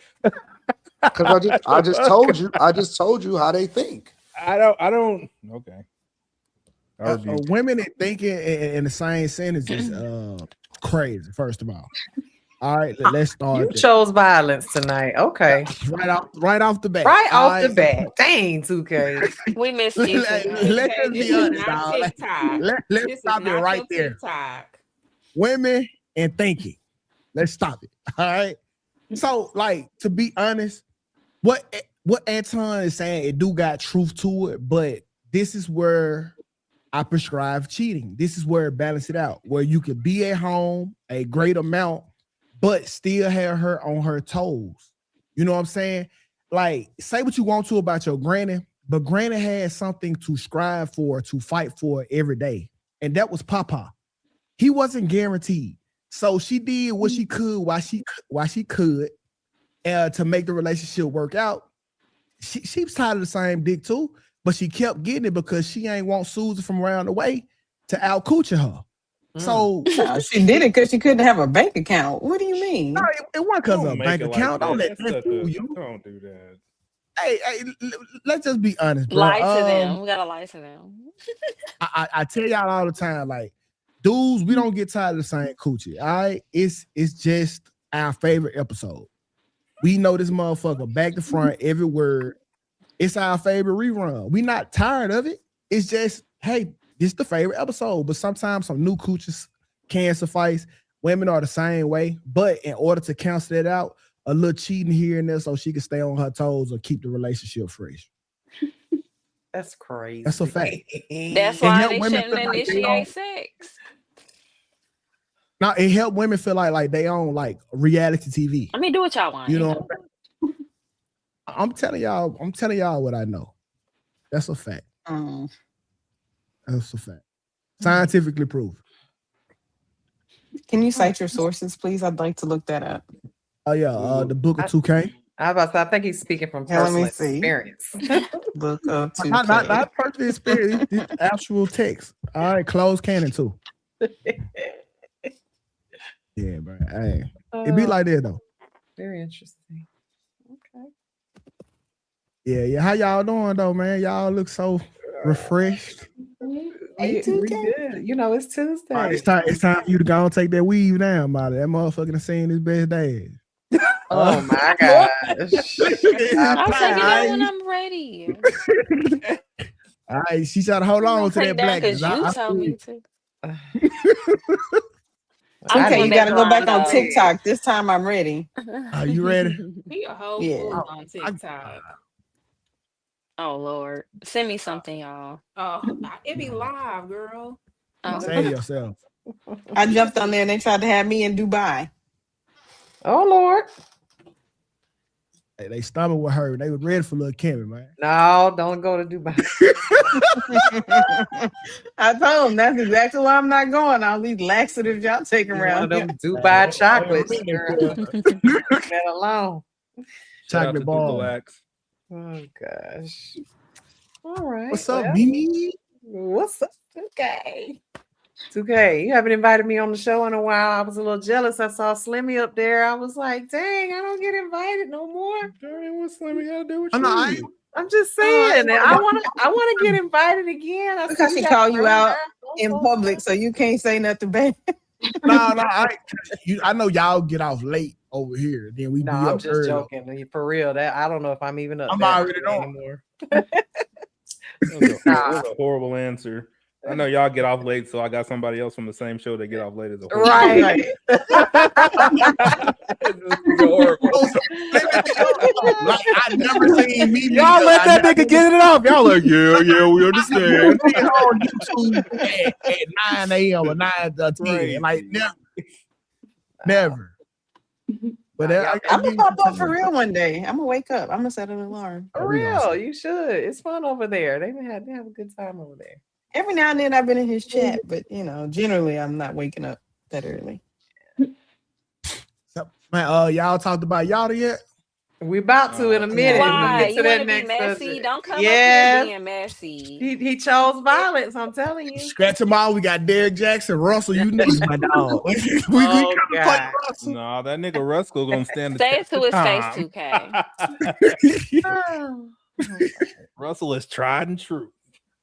Because I just told you how they think. I don't. Okay. Women thinking in the same sentence is crazy. First of all. All right, let's start. You chose violence tonight. Okay. Right off the bat. Right off the bat. Dang, 2K. We missed you. Let's just be honest, dog. Let's stop it right there. Women and thinking. Let's stop it. All right. So, to be honest, what Anton is saying, it do got truth to it, but this is where I prescribe cheating. This is where it balances it out, where you could be at home a great amount, but still have her on her toes. You know what I'm saying? Say what you want to about your granny, but granny had something to strive for, to fight for every day. And that was Papa. He wasn't guaranteed. So she did what she could while she could to make the relationship work out. She was tired of the same dick too, but she kept getting it because she ain't want Susan from around the way to out-coochie her. So no, she did it because she couldn't have a bank account. What do you mean? No, it wasn't because of a bank account. Don't let that fool you. Don't do that. Hey, let's just be honest, bro. Lie to them. We gotta lie to them. I tell y'all all the time, dudes, we don't get tired of the same coochie. All right, it's just our favorite episode. We know this motherfucker back to front, every word. It's our favorite rerun. We not tired of it. It's just, hey, this is the favorite episode. But sometimes some new coochies can suffice. Women are the same way. But in order to cancel that out, a little cheating here and there so she can stay on her toes or keep the relationship fresh. That's crazy. That's a fact. That's why they shouldn't initiate sex. Now it helped women feel like they own like reality TV. I mean, do what y'all want. You know. I'm telling y'all what I know. That's a fact. That's a fact. Scientifically proven. Can you cite your sources, please? I'd like to look that up. Oh yeah, the book of 2K. I think he's speaking from personal experience. Book of 2K. Not personal experience. It's actual text. All right, closed canon too. Yeah, bro. Hey, it be like that though. Very interesting. Okay. Yeah. How y'all doing though, man? Y'all look so refreshed. We good. You know, it's Tuesday. Right, it's time for you to go and take that weave down, Molly. That motherfucker done seen his best days. Oh my gosh. I'll take it down when I'm ready. All right, she tried to hold on to that black. Because you told me to. Okay, you gotta go back on TikTok. This time I'm ready. Are you ready? He a whole fool on TikTok. Oh Lord, send me something, y'all. Oh, it be live, girl. Say yourself. I jumped on there and they tried to have me in Dubai. Oh Lord. Hey, they stomach with her. They was ready for little Kimmy, man. No, don't go to Dubai. I told them that's exactly why I'm not going. All these laxatives y'all taking around. Them Dubai chocolates, girl. Leave that alone. Chocolate ball. Oh gosh. All right. What's up, Mimi? What's up? Okay. 2K, you haven't invited me on the show in a while. I was a little jealous. I saw Slimmy up there. I was like, dang, I don't get invited no more. Dang, what Slimmy got to do with you? I'm just saying. I want to get invited again. Because she called you out in public, so you can't say nothing bad. No, I know y'all get off late over here. Then we be I'm up just early. joking. For real, that I don't know if I'm even up. I'm there already knowing. anymore. That was a horrible answer. I know y'all get off late, so I got somebody else from the same show that get off late as a horrible. Right. Like, I never seen me. Y'all let that nigga get it off. Y'all like, yeah, we understand. On YouTube at 9 a.m. or 9 to 10. Right. Like never. But I'm gonna pop up for real one day. I'm gonna wake up. I'm gonna set an alarm. For real, you should. It's fun over there. They have a good time over there. Every now and then I've been in his chat, but generally I'm not waking up that early. So, man, y'all talked about Yada yet? We about to in a minute. Why? We'll You want to be messy? Don't come up here being messy. He chose violence. I'm telling you. Scratch them all. We got Derek Jackson, Russell. You know my dog. God. Nah, that nigga Russell gonna stand. Say it to his face, 2K. Russell is tried and true.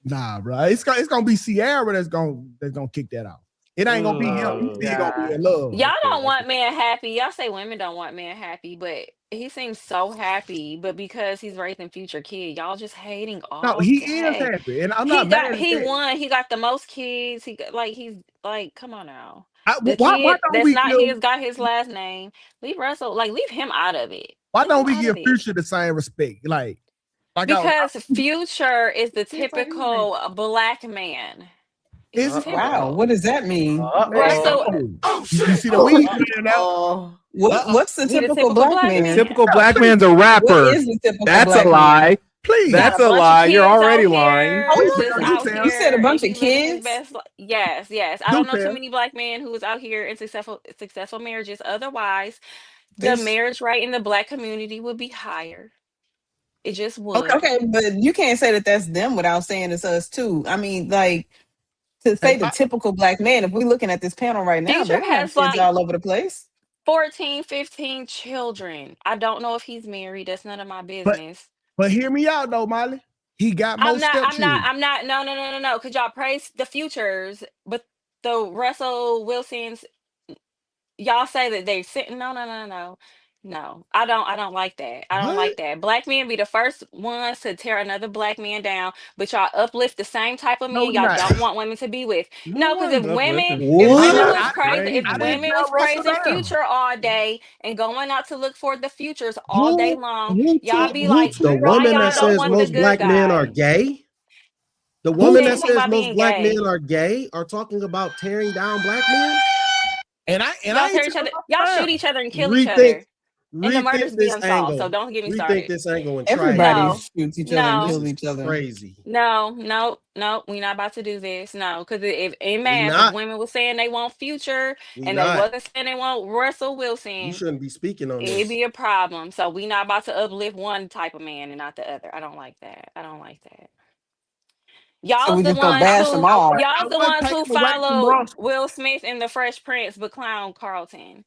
Nah, bro. It's gonna be Sierra that's gonna kick that out. It ain't gonna be him. He's gonna be in love. Y'all don't want men happy. Y'all say women don't want men happy, but he seems so happy. But because he's raising future kids, y'all just hating all No, he day. is happy, and I'm not mad. He won. He got the most kids. He's come on now. Why don't we got his last name. Leave Russell, leave him out of it. Why don't we give Future the same respect? Because Future is the typical black man. Wow, what does that mean? Russell, you see the weed now? What's the typical black man? The typical black man's a rapper. What is the typical That's black a lie. man? Please, that's a lie. You're already lying. You said a bunch of kids. Yes. I don't know too many black men who is out here in successful marriages. Otherwise, the marriage rate in the black community would be higher. It just would. Okay, but you can't say that that's them without saying it's us too. I mean, to say the typical black man, if we're looking at this panel right now, Future they have kids all over the place. 14, 15 children. I don't know if he's married. That's none of my business. But hear me out though, Molly. He got most stepchildren. I'm not. No. Because y'all praise the Futures, but the Russell Wilsons, y'all say that they're sitting. No, I don't like that. I don't like that. Black men be the first ones to tear another black man down, but y'all uplift the same type of men y'all don't want women to be with. No, because if women was praising Future all day and going out to look for the Futures all day long, y'all be like, the woman that says most black men are gay. The woman that says most black men are gay are talking about tearing down black men. And I Y'all ain't tear each other. Y'all shoot each other and kill each other. Rethink, And the murders rethink be this unsolved. angle. So don't get me Rethink started. this angle and try Everybody No, shoots each other and no, This kills is each other. crazy. no, we're not about to do this. No, because if in We math, if not. women were saying they want Future We and they not. wasn't saying they want Russell You Wilson, shouldn't be speaking on it'd this. be a problem. So we not about to uplift one type of man and not the other. I don't like that. I don't like that. So Y'all's we the just gonna ones bash them who all. y'all's the ones who taking away from follow Russell. Will Smith in the Fresh Prince but clown Carlton.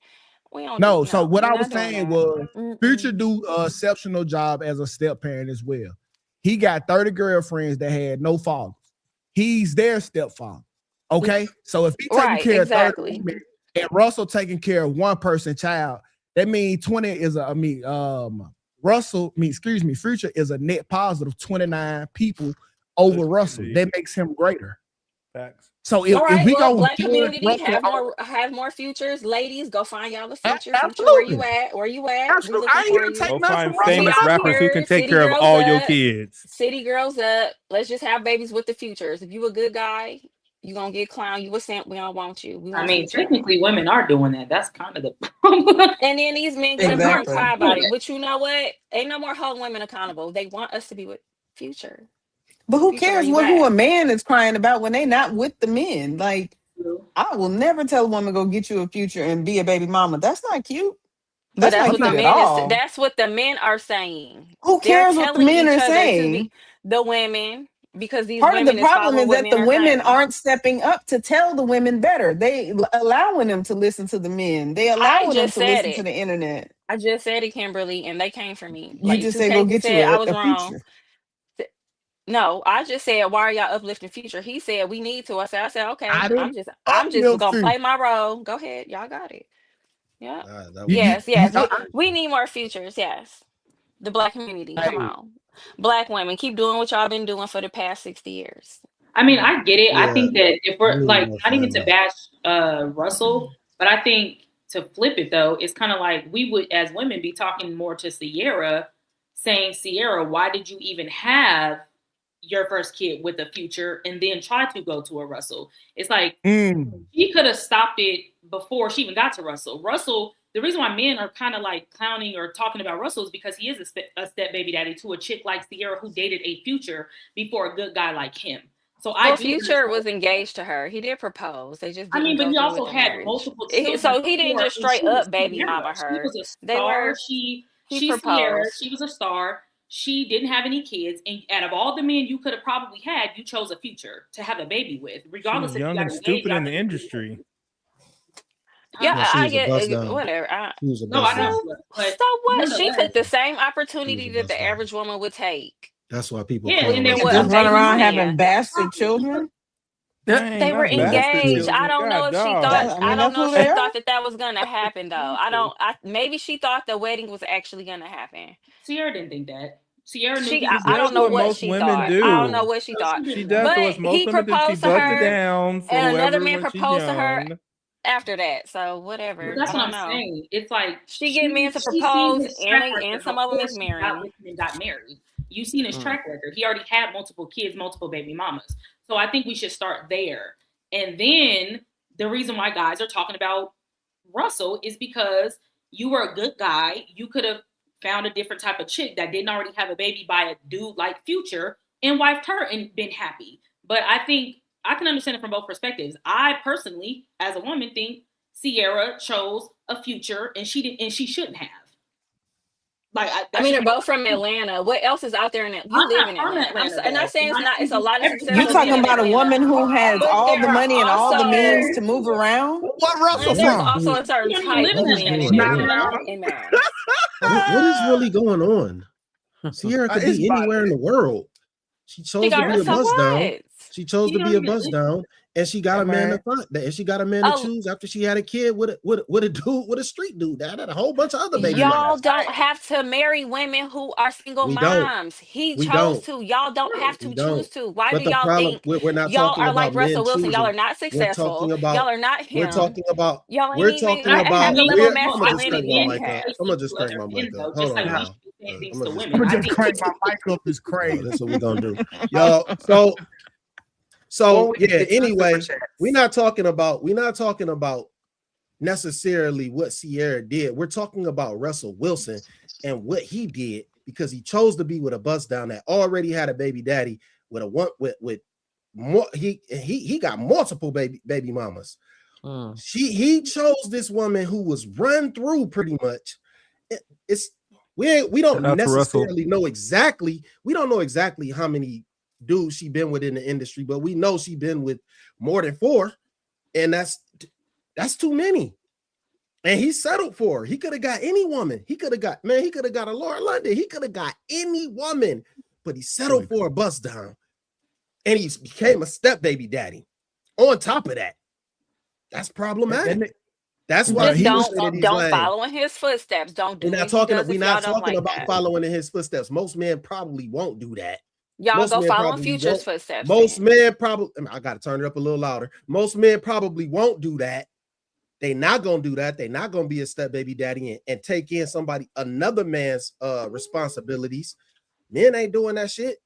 We don't No, do so what we're I not was doing saying that. was Future Mm-mm. do an exceptional job as a step parent as well. He got 30 girlfriends that had no fathers. He's their stepfather. Okay. So if he taking Right, care of 30 exactly. women and Russell taking care of one person child, that means 20 is Future is a net positive 29 people over Russell. That makes him greater. Facts. So All if right, we well, go black judge community Russell, have more futures. Ladies, go find y'all a future. Future, where you absolutely. at? Where you at? We Absolutely. I looking ain't here for to you. take Go nothing find from Russell. We famous out rappers who here, can take city care of girls all your up. kids. City girls up. Let's just have babies with the futures. If you a good guy, you gonna get clown. You a simp. We don't want you. We I want mean, Future. technically, women are doing that. That's kind of the problem. And then these men get up here and Exactly. cry about it. But you know what? Ain't no more holding women accountable. They want us to be with Future. But who Future, where cares you who at? a man is crying about when they not with the men? Like, I will never tell a woman go get you a Future and be a baby mama. That's not cute. But That's that's not what the cute at men is. all. That's what the men are saying. Who They're cares what the telling men each are other to be saying? the women because these Part of the women is problem following is what that men the are women saying. aren't stepping up to tell the women better. They allowing them to listen to the men. They I allowing them just to said listen to it. the internet. I just said it, Kimberly, and they came for me. You Like just two say go cases get you said I was a wrong. Future. No, I just said why are y'all uplifting Future? He said we need to. I said okay. I I'm didn't just uplift gonna Future. play my role. Go ahead, y'all got it. Yeah. That was Yes, yes. I- We need more futures. Yes. The black community. Come hey, on. Black women, keep doing what y'all been doing for the past 60 years. I mean, I get it. I yeah. think that if We we're need like more not even to families. bash Russell, but I think to flip it though, it's kind of like we would as women be talking more to Sierra, saying, Sierra, why did you even have your first kid with a Future and then try to go to a Russell? It's like she could have stopped it before she even got to Russell. Russell, the reason why men are kind of like clowning or talking about Russell is because he is a step baby daddy to a chick like Sierra who dated a Future before a good guy like him. So I Well, do Future understand. was engaged to her. He did propose. They just I didn't mean, but go he through with also the had marriage. multiple children So he didn't before, just and straight she was up baby Sierra. mama She her. was a They star. were he She's Sierra. proposed. She was a star. She didn't have any kids, and out of all the men you could have probably had, you chose a Future to have a baby with, She regardless was if you young got and engaged stupid in after the industry. Yeah, No, she I was a bust get down. whatever. She was a No, bust I know down. she was, but So what? She nonetheless, took the same She was opportunity a that bust the down. average woman would take. That's why people yeah, clown and they Than Russell. And what a just So run baby around having man. bastard children. They Dang, were not that's bastard engaged. true. I children. don't know God if she thought. dog. I I mean, don't that's know who if they she are. thought that that was gonna happen though. Maybe she thought the wedding was actually gonna happen. Sierra didn't think that. Sierra knew She, he I, was She I does don't know what dating what most she women thought. I don't know do. what she so thought. she She didn't know. does But what most he women do. She proposed to busts it her, down for and another whoever man when she's proposed to her young. after that. So But whatever. I that's what don't I'm know. saying. It's like She get men to she seen propose, his and track and record some of them before is she got marrying. with him and got married. You seen his Mm. track record. He already had multiple kids, multiple baby mamas. So I think we should start there. And then the reason why guys are talking about Russell is because you were a good guy. You could have found a different type of chick that didn't already have a baby by a dude like Future and wifed her and been happy. But I think I can understand it from both perspectives. I personally, as a woman, think Sierra chose a Future and she didn't, and she shouldn't have. Like I that's mean, just they're both from Atlanta. What else is out there in Atlanta? You I'm live not in from Atlanta. Atlanta I'm not though, saying and it's I not. It's think a lot of You successful men talking in about a Atlanta, woman who has but all the there are money and all the means also to move around? what Russell there's from? also a certain you don't even type live What of is men in going Not Atlanta. on? now. In man. What is really going on? Sierra could It's be about anywhere in the world. She She chose to got be a so bust down. what? She chose He to don't be a even bust down, and she got Hey, a man to man. find that, and she got a man to choose after she had a kid with a dude, with a street dude that had a whole bunch of other baby Y'all mamas. don't have to marry women who are single We don't. moms. He We chose don't. to. Y'all don't have We to don't. choose to. Why do But the y'all problem, think we're not y'all talking are like about men Russell Wilson? Y'all choosing. are not We're talking successful. about. Y'all are not We're him. talking about. Y'all ain't We're even talking And I about. have the think level We're. of no, I'm gonna I just think crank masculinity my he men mic should up. has. say I'm gonna things just to crank other my men mic up. though, just Hold like on, we y'all. should be saying I'm things gonna to just women. I'm crank gonna I just think crank my mic up. It's Oh, crazy. this is what we're gonna do. Or So we can yeah. get to the super Anyway, chats. we're not talking about necessarily what Sierra did. We're talking about Russell Wilson and what he did because he chose to be with a bust down that already had a baby daddy with more. He got multiple baby mamas. He chose this woman who was run through pretty much. We don't necessarily know exactly. We don't know exactly how many dudes she been with in the industry, but we know she been with more than 4, and that's too many. And he settled for her. He could have got any woman. He could have got a Laura London. He could have got any woman, but he settled for a bust down. And he became a step baby daddy. On top of that, that's problematic. That's why he don't follow in his footsteps. Don't do what he does. We're not talking about following in his footsteps. Most men probably won't do that. Y'all go follow in Future's footsteps. Most men probably, I got to turn it up a little louder. Most men probably won't do that. They're not going to do that. They're not going to be a step baby daddy and take in another man's responsibilities. Men ain't doing that shit.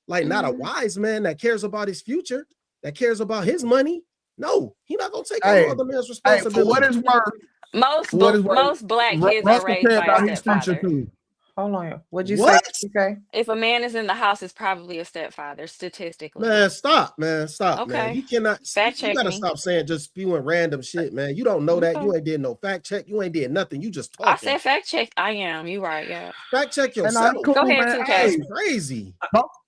Like not a wise man that cares about his future, that cares about his money. No, he's not going to take on other man's responsibility. For what it's worth, most black kids are raised by a stepfather. Hold on. What'd you say? Okay. If a man is in the house, it's probably a stepfather, statistically. Man, stop, man. Okay. Man. You cannot. Fact check. You gotta stop saying just spewing random shit, man. You don't know that. You ain't did no fact check. You ain't did nothing. You just talking. I said fact check. I am. You right, yeah. Fact check yourself. Go ahead, 2K. That's crazy.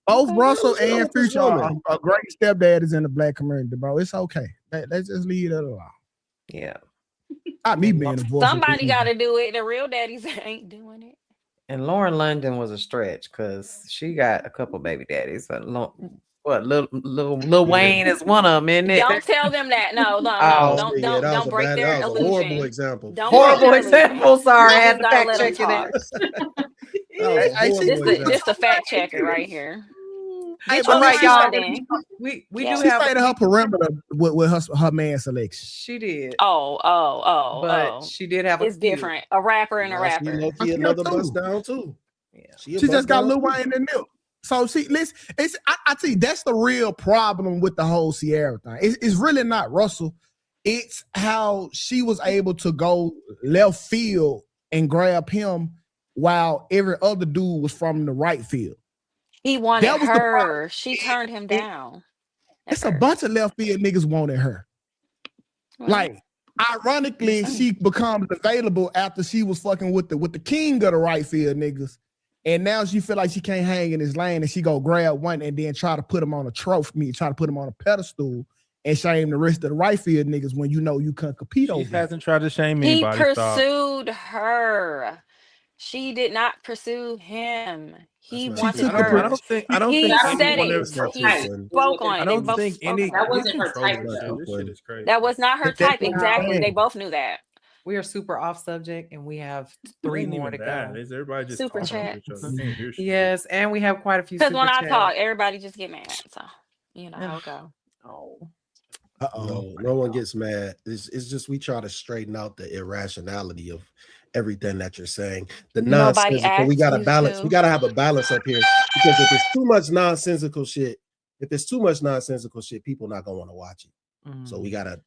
Both Russell and Future are great stepdaddies in the black community, bro. It's okay. Let's just leave it alone. Yeah. Not me being a voice. Somebody got to do it. The real daddies ain't doing it. And Lauren London was a stretch because she got a couple baby daddies. But Lil Wayne is one of them, isn't it? Don't tell them that. No. Don't break their illusion. Horrible example. Horrible example. Sorry, I had to fact check it. This a fact checker right here. Hey, but right, y'all. We do have her perimeter with her man selection. She did. But she did have. It's different. A rapper and a rapper. Another bust down too. Yeah. She just got Lil Wayne and Milk. So see, listen, I tell you, that's the real problem with the whole Sierra thing. It's really not Russell. It's how she was able to go left field and grab him while every other dude was from the right field. He wanted her. She turned him down. It's a bunch of left field niggas wanted her. Like, ironically, she becomes available after she was fucking with the king of the right field niggas. And now she feel like she can't hang in his lane and she go grab one and then try to put him on a trophy, try to put him on a pedestal and shame the rest of the right field niggas when you know you can't compete over. She hasn't tried to shame anybody. He pursued her. She did not pursue him. He wanted her. I don't think he said it. He spoke on it. I don't think that wasn't her type. That was not her type. Exactly. They both knew that. We are super off subject, and we have 3 more to go. Is everybody just super chat? Yes, and we have quite a few. Because when I talk, everybody just get mad. So you know how it go. No one gets mad. It's just we try to straighten out the irrationality of everything that you're saying. The nonsensical. We got to balance. We got to have a balance up here because if it's too much nonsensical shit, people not gonna want to watch it. So we gotta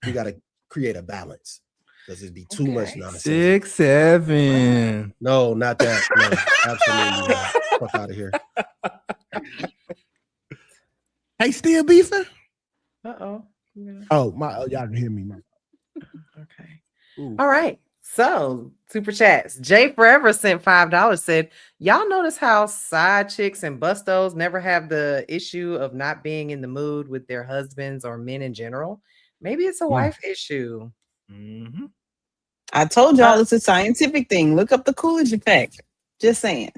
create a balance because it'd be too much nonsense. 6, 7. No, not that. No, absolutely not. Fuck out of here. Hey, still beefing? Uh-oh. Yeah. Oh, y'all can hear me. Okay. Ooh. All right. So, super chats. Jay Forever sent $5, said, y'all notice how side chicks and bustos never have the issue of not being in the mood with their husbands or men in general? Maybe it's a wife issue. Mm-hmm. I told y'all it's a scientific thing. Look up the Coolidge effect. Just saying.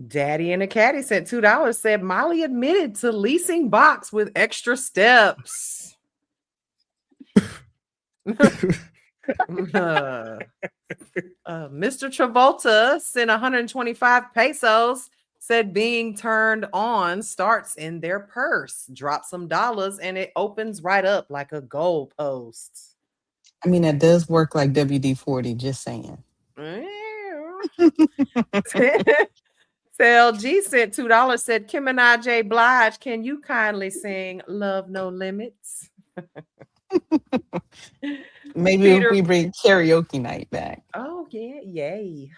Daddy and a Caddy sent $2, said Molly admitted to leasing box with extra steps. Mr. Travolta sent 125 pesos, said being turned on starts in their purse. Drop some dollars and it opens right up like a goal post. I mean, that does work like WD-40, just saying. LG sent $2, said Kim and I, Blige, can you kindly sing Love No Limits? Maybe if we bring karaoke night back. Oh yeah, yay.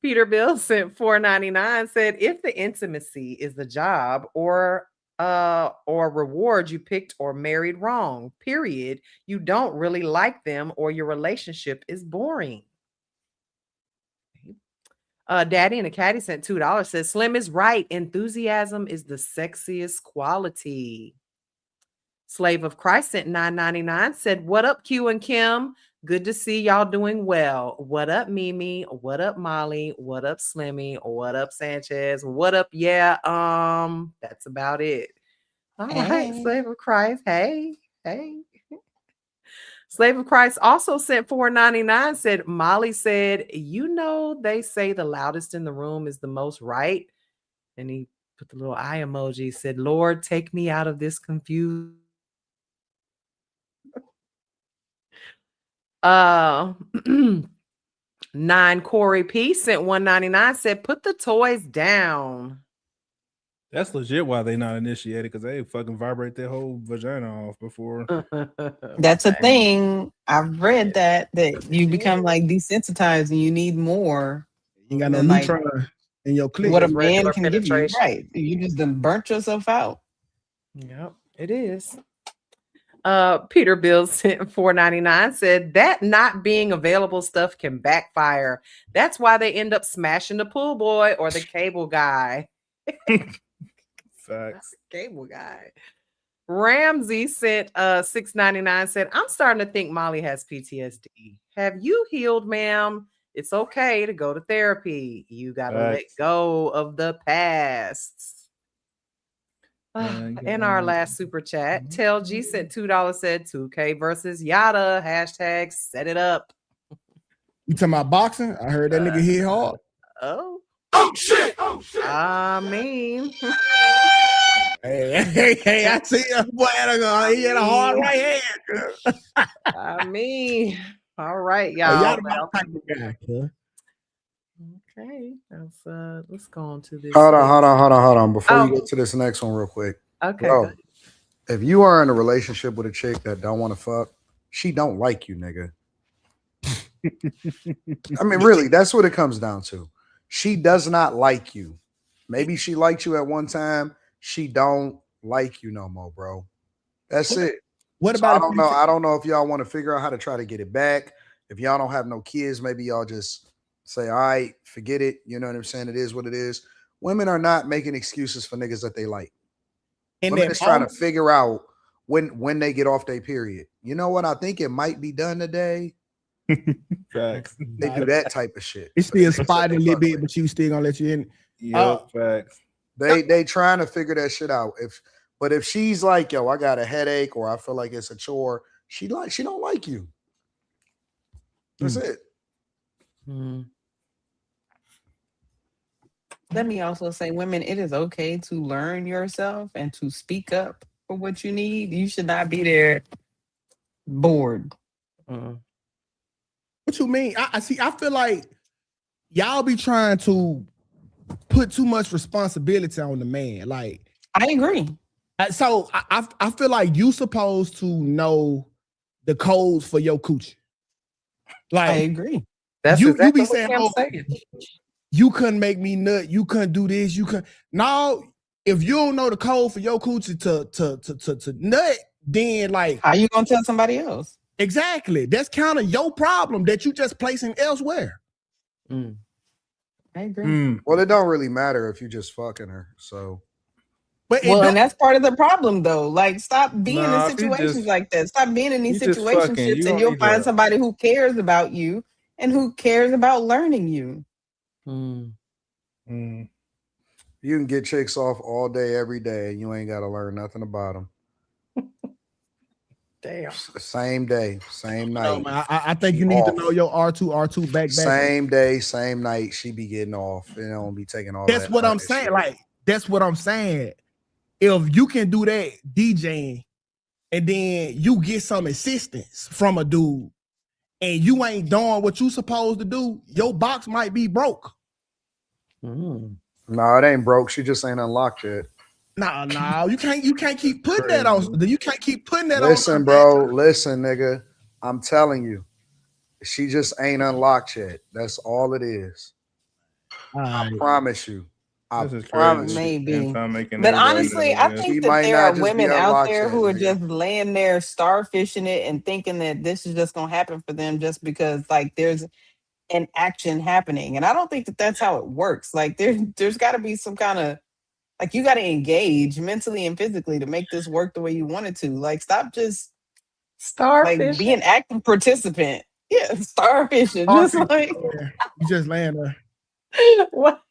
Peterbilt sent $4.99, said if the intimacy is the job or reward you picked or married wrong, period, you don't really like them or your relationship is boring. Daddy and a Caddy sent $2, says Slim is right. Enthusiasm is the sexiest quality. Slave of Christ sent $9.99, said, what up, Q and Kim? Good to see y'all doing well. What up, Mimi? What up, Molly? What up, Slimmy? What up, Sanchez? What up? Yeah, that's about it. All right, Slave of Christ. Hey. Slave of Christ also sent $4.99, said, Molly said, you know, they say the loudest in the room is the most right. And he put the little eye emoji, said, Lord, take me out of this confusion. 9 Corey P sent $1.99, said, put the toys down. That's legit why they not initiated, because they fucking vibrate their whole vagina off before. That's a thing. I've read that you become like desensitized and you need more. You got no neutron in your clit. What a man can give you. Right. You just done burnt yourself out. Yep, it is. Peterbilt sent $4.99, said that not being available stuff can backfire. That's why they end up smashing the pool boy or the cable guy. Facts. Cable guy. Ramsey sent $6.99, said, I'm starting to think Molly has PTSD. Have you healed, ma'am? It's okay to go to therapy. You gotta let go of the past. In our last super chat, Tell G sent $2, said 2K versus Yada. Hashtag set it up. You talking about boxing? I heard that nigga hit hard. Oh shit. I mean, hey, I see a boy he had a hard right hand. I mean, all right, y'all. Y'all the type of guy, huh? Okay, let's go on to this. Hold on. Before you get to this next one, real quick. Okay. Bro, if you are in a relationship with a chick that don't want to fuck, she don't like you, nigga. I mean, really, that's what it comes down to. She does not like you. Maybe she liked you at one time. She don't like you no more, bro. That's it. What about? I don't know if y'all want to figure out how to try to get it back. If y'all don't have no kids, maybe y'all just say, all right, forget it. You know what I'm saying? It is what it is. Women are not making excuses for niggas that they like. And women is trying to figure out when they get off their period. You know what? I think it might be done today. Facts. They do that type of shit. It's still spotted a little bit, but you still gonna let you in. Facts. They trying to figure that shit out. If she's like, yo, I got a headache or I feel like it's a chore, she don't like you. That's it. Let me also say, women, it is okay to learn yourself and to speak up for what you need. You should not be there bored. What you mean? I see. I feel like y'all be trying to put too much responsibility on the man. Like, I agree. So I feel like you supposed to know the codes for your coochie. Like, I agree. That's you exactly be what saying, Kim's saying. You couldn't make me nut. You couldn't do this. You couldn't. Now, if you don't know the code for your coochie to nut, then like, how you gonna tell somebody else? Exactly. That's kind of your problem that you just placing elsewhere. I agree. Well, it don't really matter if you just fucking her. So, and that's part of the problem, though. Like, stop being in situations like that. Stop being in these situationships, and you'll find somebody who cares about you and who cares about learning you. You can get chicks off all day, every day, and you ain't got to learn nothing about them. Damn. Same day, same night. No, man, I think you need to know your R2 back. Same day, same night. She be getting off. You know, be taking all. That's what I'm saying. Like, that's what I'm saying. If you can do that DJing, and then you get some assistance from a dude, and you ain't doing what you supposed to do, your box might be broke. No, it ain't broke. She just ain't unlocked yet. No, you can't keep putting that on. You can't keep putting that on. Listen, bro. Listen, nigga. I'm telling you, she just ain't unlocked yet. That's all it is. I promise you. I This is promise crazy. you. Maybe. Anton making But everybody honestly, I nervous. She think that might there are not just be women out unlocked there yet, who are nigga. just laying there starfishing it and thinking that this is just going to happen for them just because like there's an action happening. And I don't think that that's how it works. Like there's got to be some kind of like you got to engage mentally and physically to make this work the way you want it to. Like stop just like be Starfishing. an active participant. Yeah, starfishing. Just like You just laying there. What?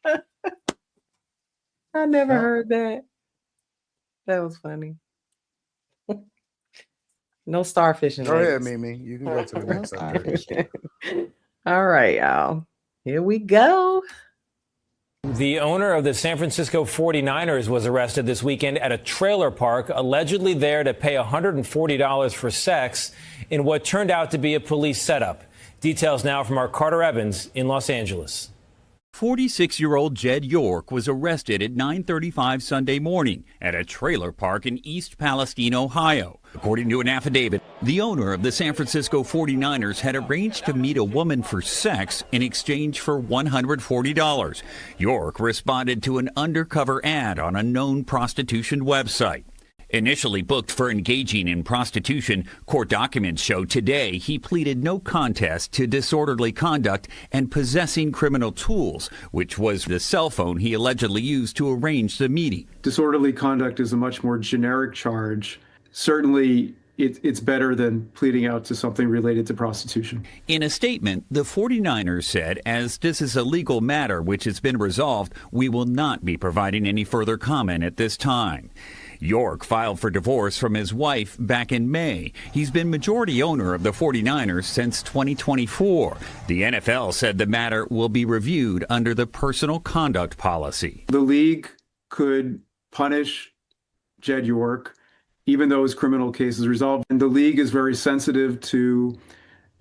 I never Yep. heard that. That was funny. No starfishing. Go ahead, ladies. Mimi. You can go to the no next update. starfishing. All right, y'all. Here we go. The owner of the San Francisco 49ers was arrested this weekend at a trailer park, allegedly there to pay $140 for sex in what turned out to be a police setup. Details now from our Carter Evans in Los Angeles. 46-year-old Jed York was arrested at 9:35 Sunday morning at a trailer park in East Palestine, Ohio. According to an affidavit, the owner of the San Francisco 49ers had arranged to meet a woman for sex in exchange for $140. York responded to an undercover ad on a known prostitution website. Initially booked for engaging in prostitution, court documents show today he pleaded no contest to disorderly conduct and possessing criminal tools, which was the cell phone he allegedly used to arrange the meeting. Disorderly conduct is a much more generic charge. Certainly, it's better than pleading out to something related to prostitution. In a statement, the 49ers said, as this is a legal matter which has been resolved, we will not be providing any further comment at this time. York filed for divorce from his wife back in May. He's been majority owner of the 49ers since 2024. The NFL said the matter will be reviewed under the personal conduct policy. The league could punish Jed York, even though his criminal case is resolved. And the league is very sensitive to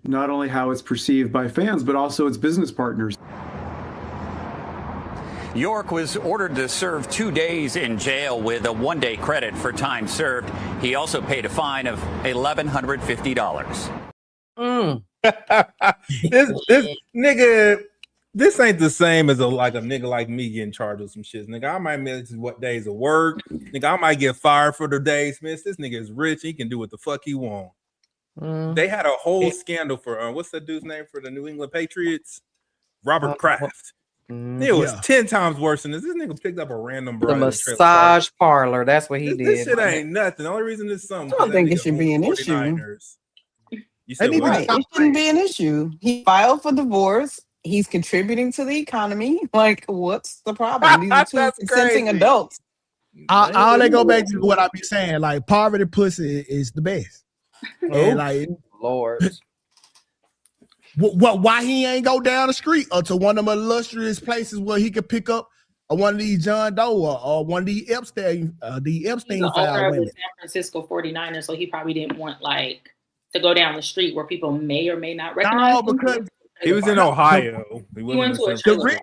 not only how it's perceived by fans, but also its business partners. York was ordered to serve 2 days in jail with a one-day credit for time served. He also paid a fine of $1,150. This nigga, this ain't the same as a nigga like me getting charged with some shit. Nigga, I might miss what days of work. Nigga, I might get fired for the days missed. This nigga is rich. He can do what the fuck he want. They had a whole scandal for what's that dude's name for the New England Patriots? Robert Kraft. It was 10 times worse than this. This nigga picked up a random The massage parlor. That's what he did. This shit ain't nothing. The only reason this is something. I don't think it should be an issue. You said Right. It shouldn't be an issue. He filed for divorce. He's contributing to the economy. Like, what's the problem? These are two consenting adults. All they go back to what I be saying. Like, poverty pussy is the best. And like, Lord. Why he ain't go down the street or to one of them illustrious places where he could pick up one of these John Doe or one of these Epstein He's the owner of the San Francisco 49ers, so he probably didn't want to go down the street where people may or may not recognize him. Because he was in Ohio. He went to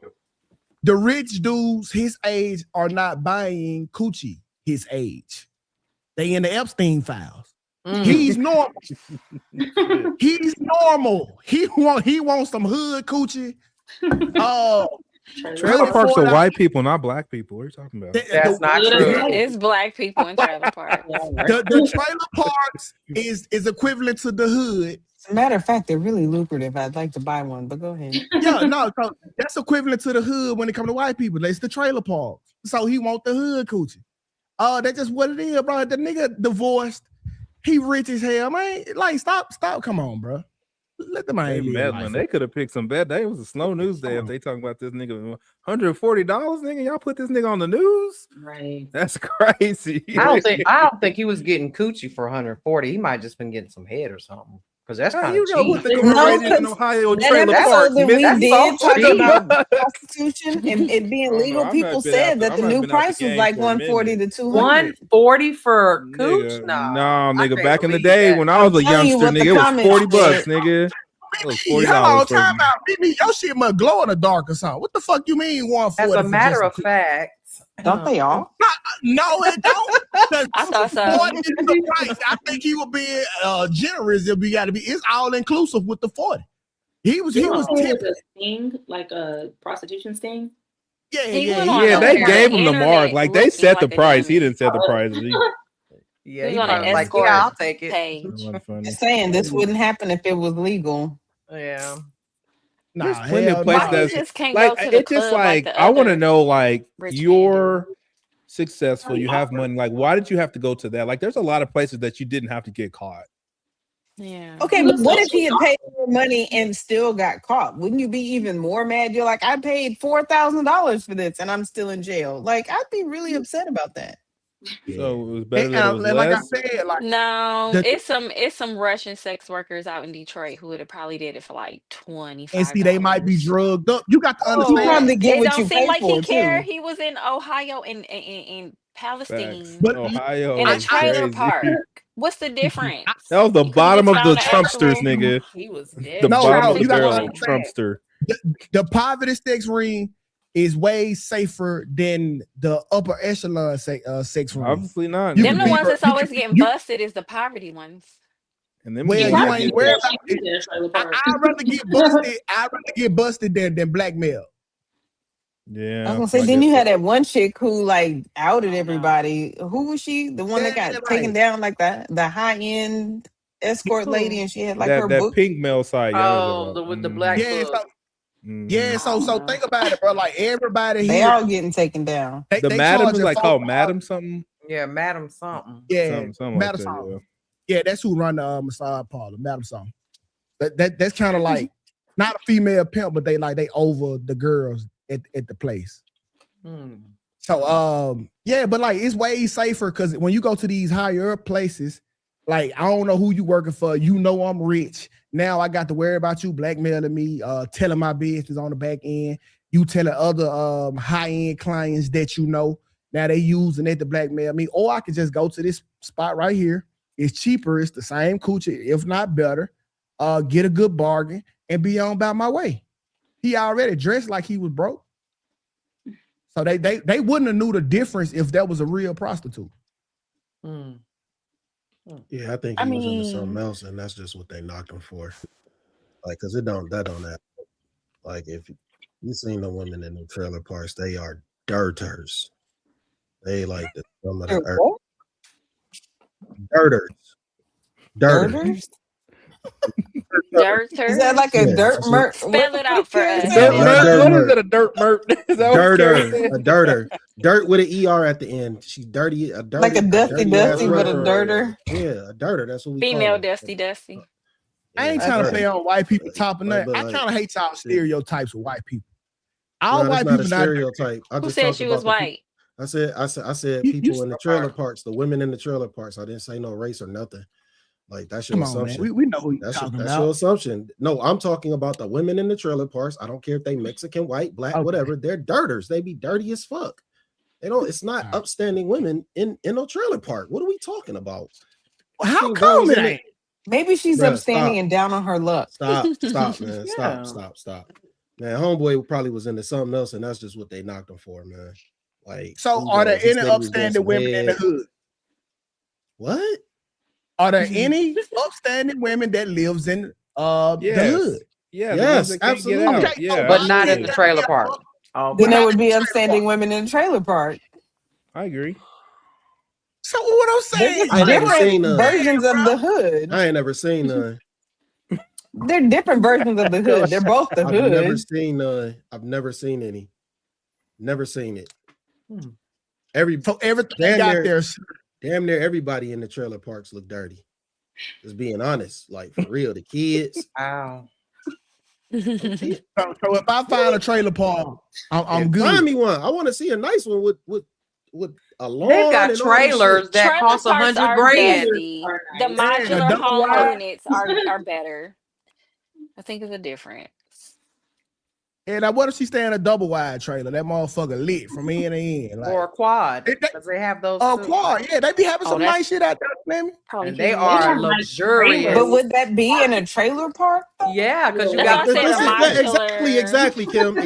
the rich dudes his age are not buying coochie his age. They in the Epstein files. He's normal. He's normal. He wants some hood coochie. Trailer parks are white people, not black people. What are you talking about? That's not true. It's black people in trailer parks. The trailer parks is equivalent to the hood. As a matter of fact, they're really lucrative. I'd like to buy one, but go ahead. Yeah, no, so that's equivalent to the hood when it comes to white people. It's the trailer parks. So he want the hood coochie. That's just what it is, bro. The nigga divorced. He rich as hell, man. Like, stop. Come on, bro. Let the man meddling. They could have picked some bad. It was a slow news day if they talking about this nigga $140, nigga. Y'all put this nigga on the news, right? That's crazy. I don't think he was getting coochie for 140. He might just been getting some head or something. Because that's kind of cheap. What the in Ohio trailer park. We did talk about prostitution and it being legal. People said that the new price was like 140 to 200. 140 for cooch? No, nigga. Back in the day when I was a youngster, nigga, it was $40, nigga. It was $40. Hold on, time out. Your shit must glow in the dark or something. What the fuck you mean 140? As a matter of fact, don't they all? No, it don't. I thought so. 40 is the price. I think he would be generous if we got to be. It's all inclusive with the 40. He was It tipping. was a sting, like a prostitution sting. He Yeah, went on Yeah, they the gave him the mark. internet Like they looking set the like a price. He dummy. didn't set the price. Yeah, He he was on an probably like, escort yeah, I'll take it. page. Just saying this wouldn't happen if it was legal. Yeah. There's Nah, plenty of hell places Why he that's just can't like go to the it's just club like like the I want to other know like rich men do? you're successful, you have money. Like, why did you have to go to that? Like, there's a lot of places that you didn't have to get caught. Yeah. Okay, but what if he had paid more money and still got caught? Wouldn't you be even more mad? You're like, I paid $4,000 for this and I'm still in jail. Like, I'd be really upset about that. So it was better that it was like I less. said, like No, the- it's some Russian sex workers out in Detroit who would have probably did it for like $25. and see, they might be drugged up. You got to You understand. probably get It what don't you seem pay like he for cared. too. He was in Ohio in Palestine But Ohio in a is trailer crazy. park. What's the difference? That was the You could've bottom just of the found an Trumpsters, actual- nigga. He was dead. The bottom of you the got to barrel, understand. Trumpster. The poverty sex ring is way safer than the upper echelon sex ring. Obviously not. Them the ones that's always getting busted is the poverty ones. And then Well, you you ain't worried about it. I'd rather get busted. I'd rather get busted than blackmail. Yeah. I was gonna say, then you had that one chick who like outed everybody. Who was she? The one that got taken down, like the high end escort lady, and she had like her that book. pink mail site. With the black book. So think about it, bro. Like everybody They here, all getting taken down. The they madam is charging like folks- called Madam something. Yeah, Madam something. Yeah, Something Madam like that, something. Yeah, that's who run the massage parlor, Madam something. That's kind of like not a female pimp, but they over the girls at the place. So yeah, but like it's way safer because when you go to these higher up places, like I don't know who you working for. You know I'm rich. Now I got to worry about you blackmailing me, telling my business on the back end. You telling other high end clients that you know. Now they using it to blackmail me, or I could just go to this spot right here. It's cheaper. It's the same coochie, if not better. Get a good bargain and be on about my way. He already dressed like he was broke. So they wouldn't have knew the difference if that was a real prostitute. Yeah, I think he was into something else, and that's just what they knocked him for. Like, cause that don't happen. Like, if you seen the women in the trailer parks, they are dirters. They like some of the earth. Dirters. Dirters? Dirters? Is that like a dirt merc? Spell it out for us. Dirt merc? What is it? A dirt merc? Is that what Dirter, Carrie said? a dirter, dirt with an ER at the end. She's dirty, a dirty, Like a dusty, but a dirter. Yeah, a dirter. That's what we Female call it. dusty. I ain't trying to play on white people top of nothing. But I like- kind of hate y'all stereotypes with white people. All No, white that's not people a not stereotype. I Who just said talked she about was the white? I said people in the trailer parks, the women in the trailer parks. I didn't say no race or nothing. Like that's your Come on, man. assumption. We know who you're That's talking your about. assumption. No, I'm talking about the women in the trailer parks. I don't care if they Mexican, white, black, whatever. They're dirters. They be dirty as fuck. They don't. It's not upstanding women in a trailer park. What are we talking about? How come it ain't? Maybe she's Bruh, upstanding stop. and down on her luck. Stop, man. Yeah. Stop. Man, homeboy probably was into something else, and that's just what they knocked him for, man. Like, So are there any upstanding women in the hood? What? Are there any upstanding women that lives in the hood? Yeah, yes, absolutely. Okay, yeah, But not in the trailer park. Then there would be upstanding women in the trailer park. I agree. So what I'm saying, I ain't never seen Different versions of the hood. I ain't never seen none. They're different versions of the hood. They're both the I've never hood. seen I've never seen any. Never seen it. So everything damn got near, there. damn near everybody in the trailer parks look dirty. Just being honest, like for real, the kids. Wow. So if I find a trailer park, I'm good. Find me one. I want to see a nice one with a lawn. They got and all that trailers shit. that Trailer cost parks $100 are grand. nasty. The Yeah, modular double home wide. units are better. I think it's a difference. And what if she stay in a double wide trailer? That motherfucker lit from end to end. Like, or a quad. Because they have those. Oh, too. quad. Yeah, they be having some nice shit out there, man. And they are luxurious. But would that be in a trailer park? Yeah, because you Yeah, got exactly, Kim.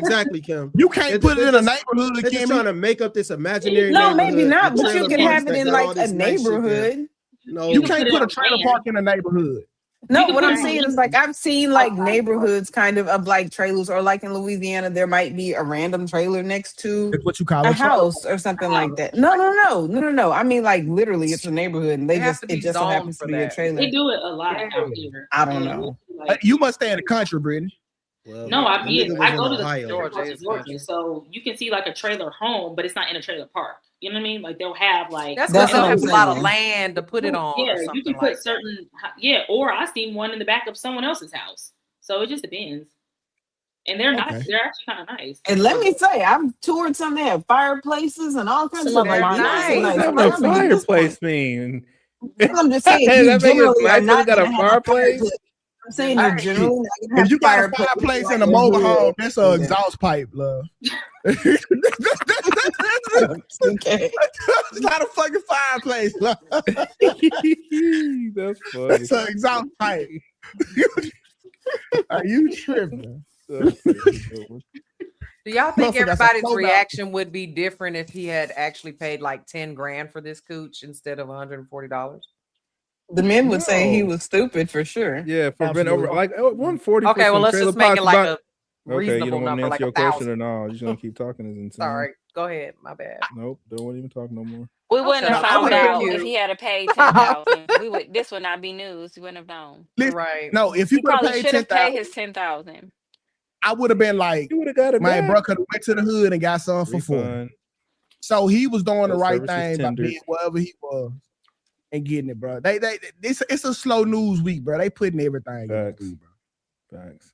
You can't put it in a neighborhood. They're just trying to make up this imaginary No, neighborhood. maybe not. with But you trailer can parks have it that in got all like a this nice shit there. neighborhood. No, You can't put a trailer park in a neighborhood. No, what I'm saying is like I've seen like neighborhoods kind of like trailers, or like in Louisiana, there might be a random trailer next to That's what you call a a trailer house or something like that. No. I mean, like literally, it's a neighborhood, and They have to be it just so zoned happens for to be a that. trailer. They do it a lot out here. I don't know. You must stay in the country, Brittany. Well, No, I the nigga was go in to the Ohio. Georgia, so you can see like a trailer home, but it's not in a trailer park. You know what I mean? Like they'll have like That's because they'll have a lot of land to put it on. Yeah, or you something can put like certain. Yeah, or I seen one in the back of someone else's house. So it just depends. And they're nice. They're actually kind of nice. And let me say, I've toured some that have fireplaces and all kinds of Some stuff. of Like, them are yeah, it's nice. a What nice does a place. fireplace mean? I'm just saying, Hey, you that thing is generally are nice. not Got gonna a have a fireplace. fireplace. I'm saying you're generally not gonna have If you got a fireplace fireplace like in a your mobile hood. home, that's an exhaust pipe, love. Okay. It's not a fucking fireplace, love. That's funny. That's an exhaust pipe. Are you tripping? Do y'all think Motherfucker got some everybody's soda. reaction would be different if he had actually paid like 10 grand for this cooch instead of $140? The men would say he No. was stupid for sure. Yeah, for been Absolutely. over like 140. Okay, well, let's just make it like a Okay, you reasonable don't want me number, to answer like your question 1,000. or no? You just gonna keep talking? Is insane. Sorry, go ahead. My bad. Nope, don't want to even talk no more. We wouldn't shut have up. found I'm out with if you. he had to pay 10,000. This would not be news. You wouldn't have known. Right. No, if you He would have probably paid should have paid 10,000, his 10,000. I would have been like, You would have got it man, back. bro, could have went to the hood and got something for 40. Refund. So he was doing the Those right services thing by tendered. being wherever he was and getting it, bro. It's a slow news week, bro. They putting everything in the Facts. food, bro. Facts.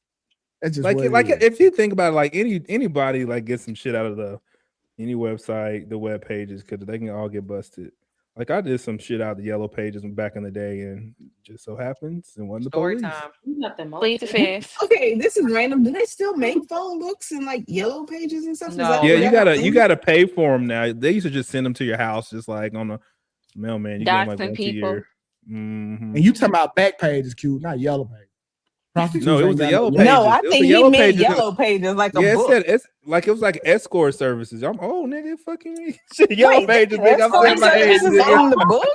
That's just Like what it is. if you think about it, like anybody like get some shit out of any website, the web pages, because they can all get busted. Like I did some shit out of the yellow pages back in the day, and just so happens it wasn't the Story police. time. You got the most. Plead the fifth. Okay, this is random. Do they still make phone books and like yellow pages and stuff? Is No. that- Yeah, is you that a gotta thing? you gotta pay for them now. They used to just send them to your house, just like on a mailman. You get them like Doxing once a people. year. Mhm. And you talking about back page is cute, not yellow page. Prostitutes No, it ain't was the got yellow no- pages. No, I It was think the he yellow meant pages. yellow pages like a Yeah, book. it was like escort services. I'm nigga, fucking me. Shit, yellow Wait, pages, they had nigga. I'm saying my age. services Nigga. in the book?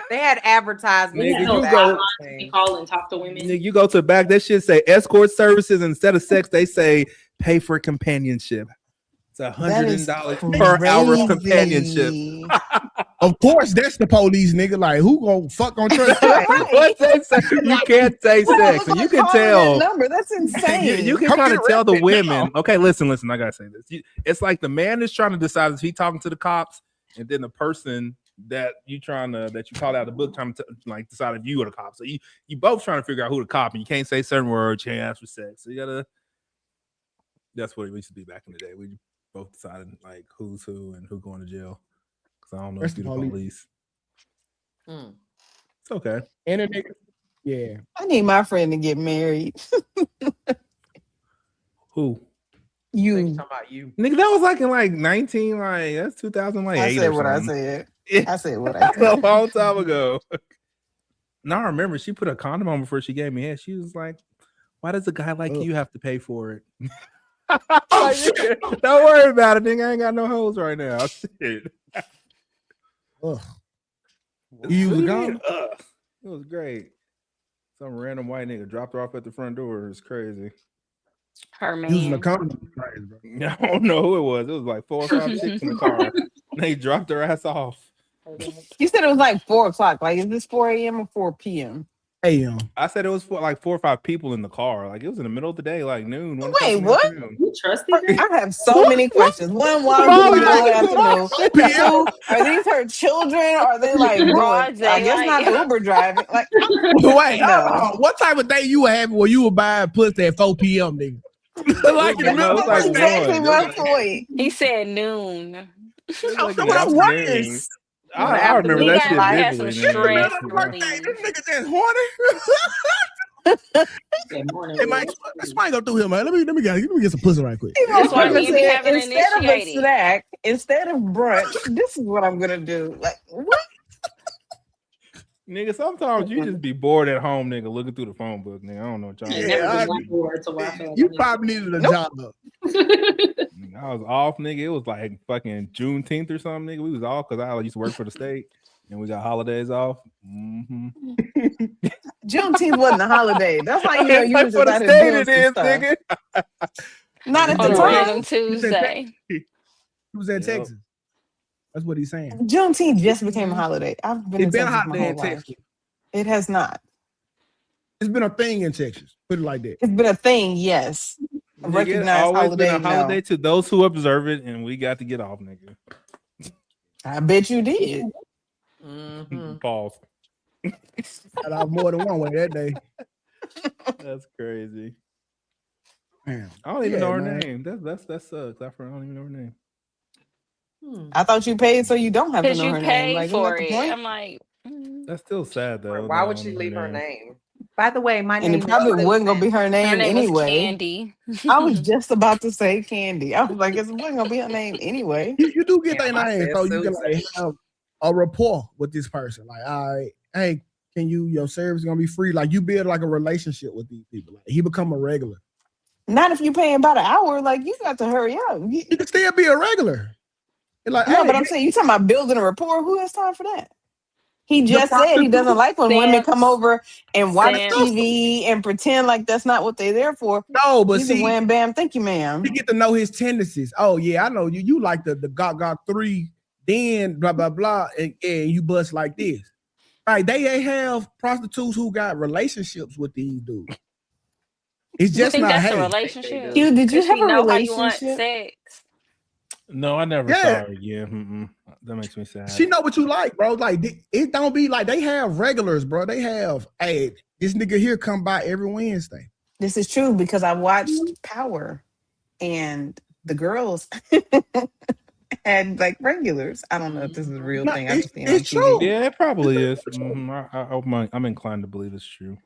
They had advertisements. Nigga, in you the go- back. You call and talk to women. Nigga, you go to the back, that shit say escort services instead of sex. They say pay for companionship. It's $100 per hour of companionship. Of course, that's the police, nigga. Like, who gonna fuck on trust? What they say? You can't say sex, and you can tell. Number. That's insane. You can Come kind get of tell the arrested women. now. Okay, listen. I gotta say this. It's like the man is trying to decide if he talking to the cops, and then the person that you called out the book trying to like decide if you are the cop. So you both trying to figure out who the cop, and you can't say certain words. You can't ask for sex. So you gotta. That's what it used to be back in the day. We both decided like who's who and who going to jail. Because I don't know That's if you're the the police. police. It's okay. And a nigga, yeah. I need my friend to get married. Who? You. Talking about you. Nigga, that was like in like 19, like that's 2008. I said or what I something. said. Yeah. I said what I That's a said. long time ago. Now I remember she put a condom on before she gave me head. She was like, "Why does a guy like you have to pay for it?" Like, don't worry about it, nigga. I ain't got no hoes right now. Shit. Ugh. You use a condom? It was great. Some random white nigga dropped her off at the front door. It's crazy. Her man. Using a condom, crazy, bro. I don't know who it was. It was like 4 or 5 chicks in the car. They dropped her ass off. You said it was like 4 o'clock. Like, is this 4 a.m. or 4 p.m.? AM. I said it was for like 4 or 5 people in the car. Like it was in the middle of the day, like noon. Wait, what? You trust these? I have so many questions. One, why Wrong do with I that? have to know? 2, are these her children? Are they like Broad doing, I guess not daylight. Uber driving? Like, Wait, no. what type of day you were having where you were buying pussy at 4 p.m., nigga? Like in the middle of That's like exactly one. my point. He said noon. It was like So in what the I'm afternoon. worse. I remember He that got shit like had some vividly. stress. Birthday, this nigga just horny. Good morning. Hey, Mike, somebody go through here, man. Let me get some pussy right quick. That's why me and you haven't instead of a initiated. snack, instead of brunch, this is what I'm gonna do. Like what? Nigga, sometimes you just be bored at home, nigga, looking through the phone book, nigga. I don't know what y'all. You probably needed a job. Nigga, I was off, nigga. It was like fucking Juneteenth or something, nigga. We was off because I used to work for the state, and we got holidays off. Mm-hmm. Juneteenth wasn't a holiday. That's how you know you was for just the out here state doing it some is, stuff. nigga. Not at the On a time. random Tuesday. He was in Texas. That's what he's saying. Juneteenth just became a holiday. I've been It's in been a Texas my holiday whole in life. Texas. It has not. It's been a thing in Texas. Put it like that. It's been a thing, yes. A Nigga, it's recognized always holiday, been a holiday no. to those who observe it, and we got to get off, nigga. I bet you did. Pause. Got off more than one way that day. That's crazy. Man. I don't even know her man. name. That sucks. I don't even know her name. I thought you paid so you don't have to Because know you her name. paid Like, isn't that for the it. point? I'm like, That's still sad though. Why that I would don't she know leave her name? By the way, my And name it probably is wasn't gonna be her her name name was anyway. Candy. I was just about to say Candy. I was like, it wasn't gonna be her name anyway. You do get Damn, their I name said so you can Susan. like have a rapport with this person. Like, all right, hey, can your service gonna be free? Like you build like a relationship with these people. Like he become a regular. Not if you paying about an hour. Like you got to hurry up. You can still be a regular. It's like, No, hey, but I'm saying you talking about building a rapport. Who has time for that? He the just said he prostitute, doesn't like when women come over and watch Simps. TV and pretend like that's not what they're there for. no, but He's a see, wham bam. Thank you, ma'am. you get to know his tendencies. Oh yeah, I know you. You like the Gok 3, then blah blah blah, and you bust like this. Right? They have prostitutes who got relationships with these dudes. It's You just think not that's a hey. relationship? Q, did you Because have she a know how you want relationship? sex. No, I never Yeah. saw her again. That makes me sad. She know what you like, bro. Like it don't be like they have regulars, bro. They have, hey, this nigga here come by every Wednesday. This is true because I watched Power and the girls had like regulars. I don't know if this is a real No, thing. I just seen on it's TV. true. Yeah, it probably is. I'm inclined to believe it's true.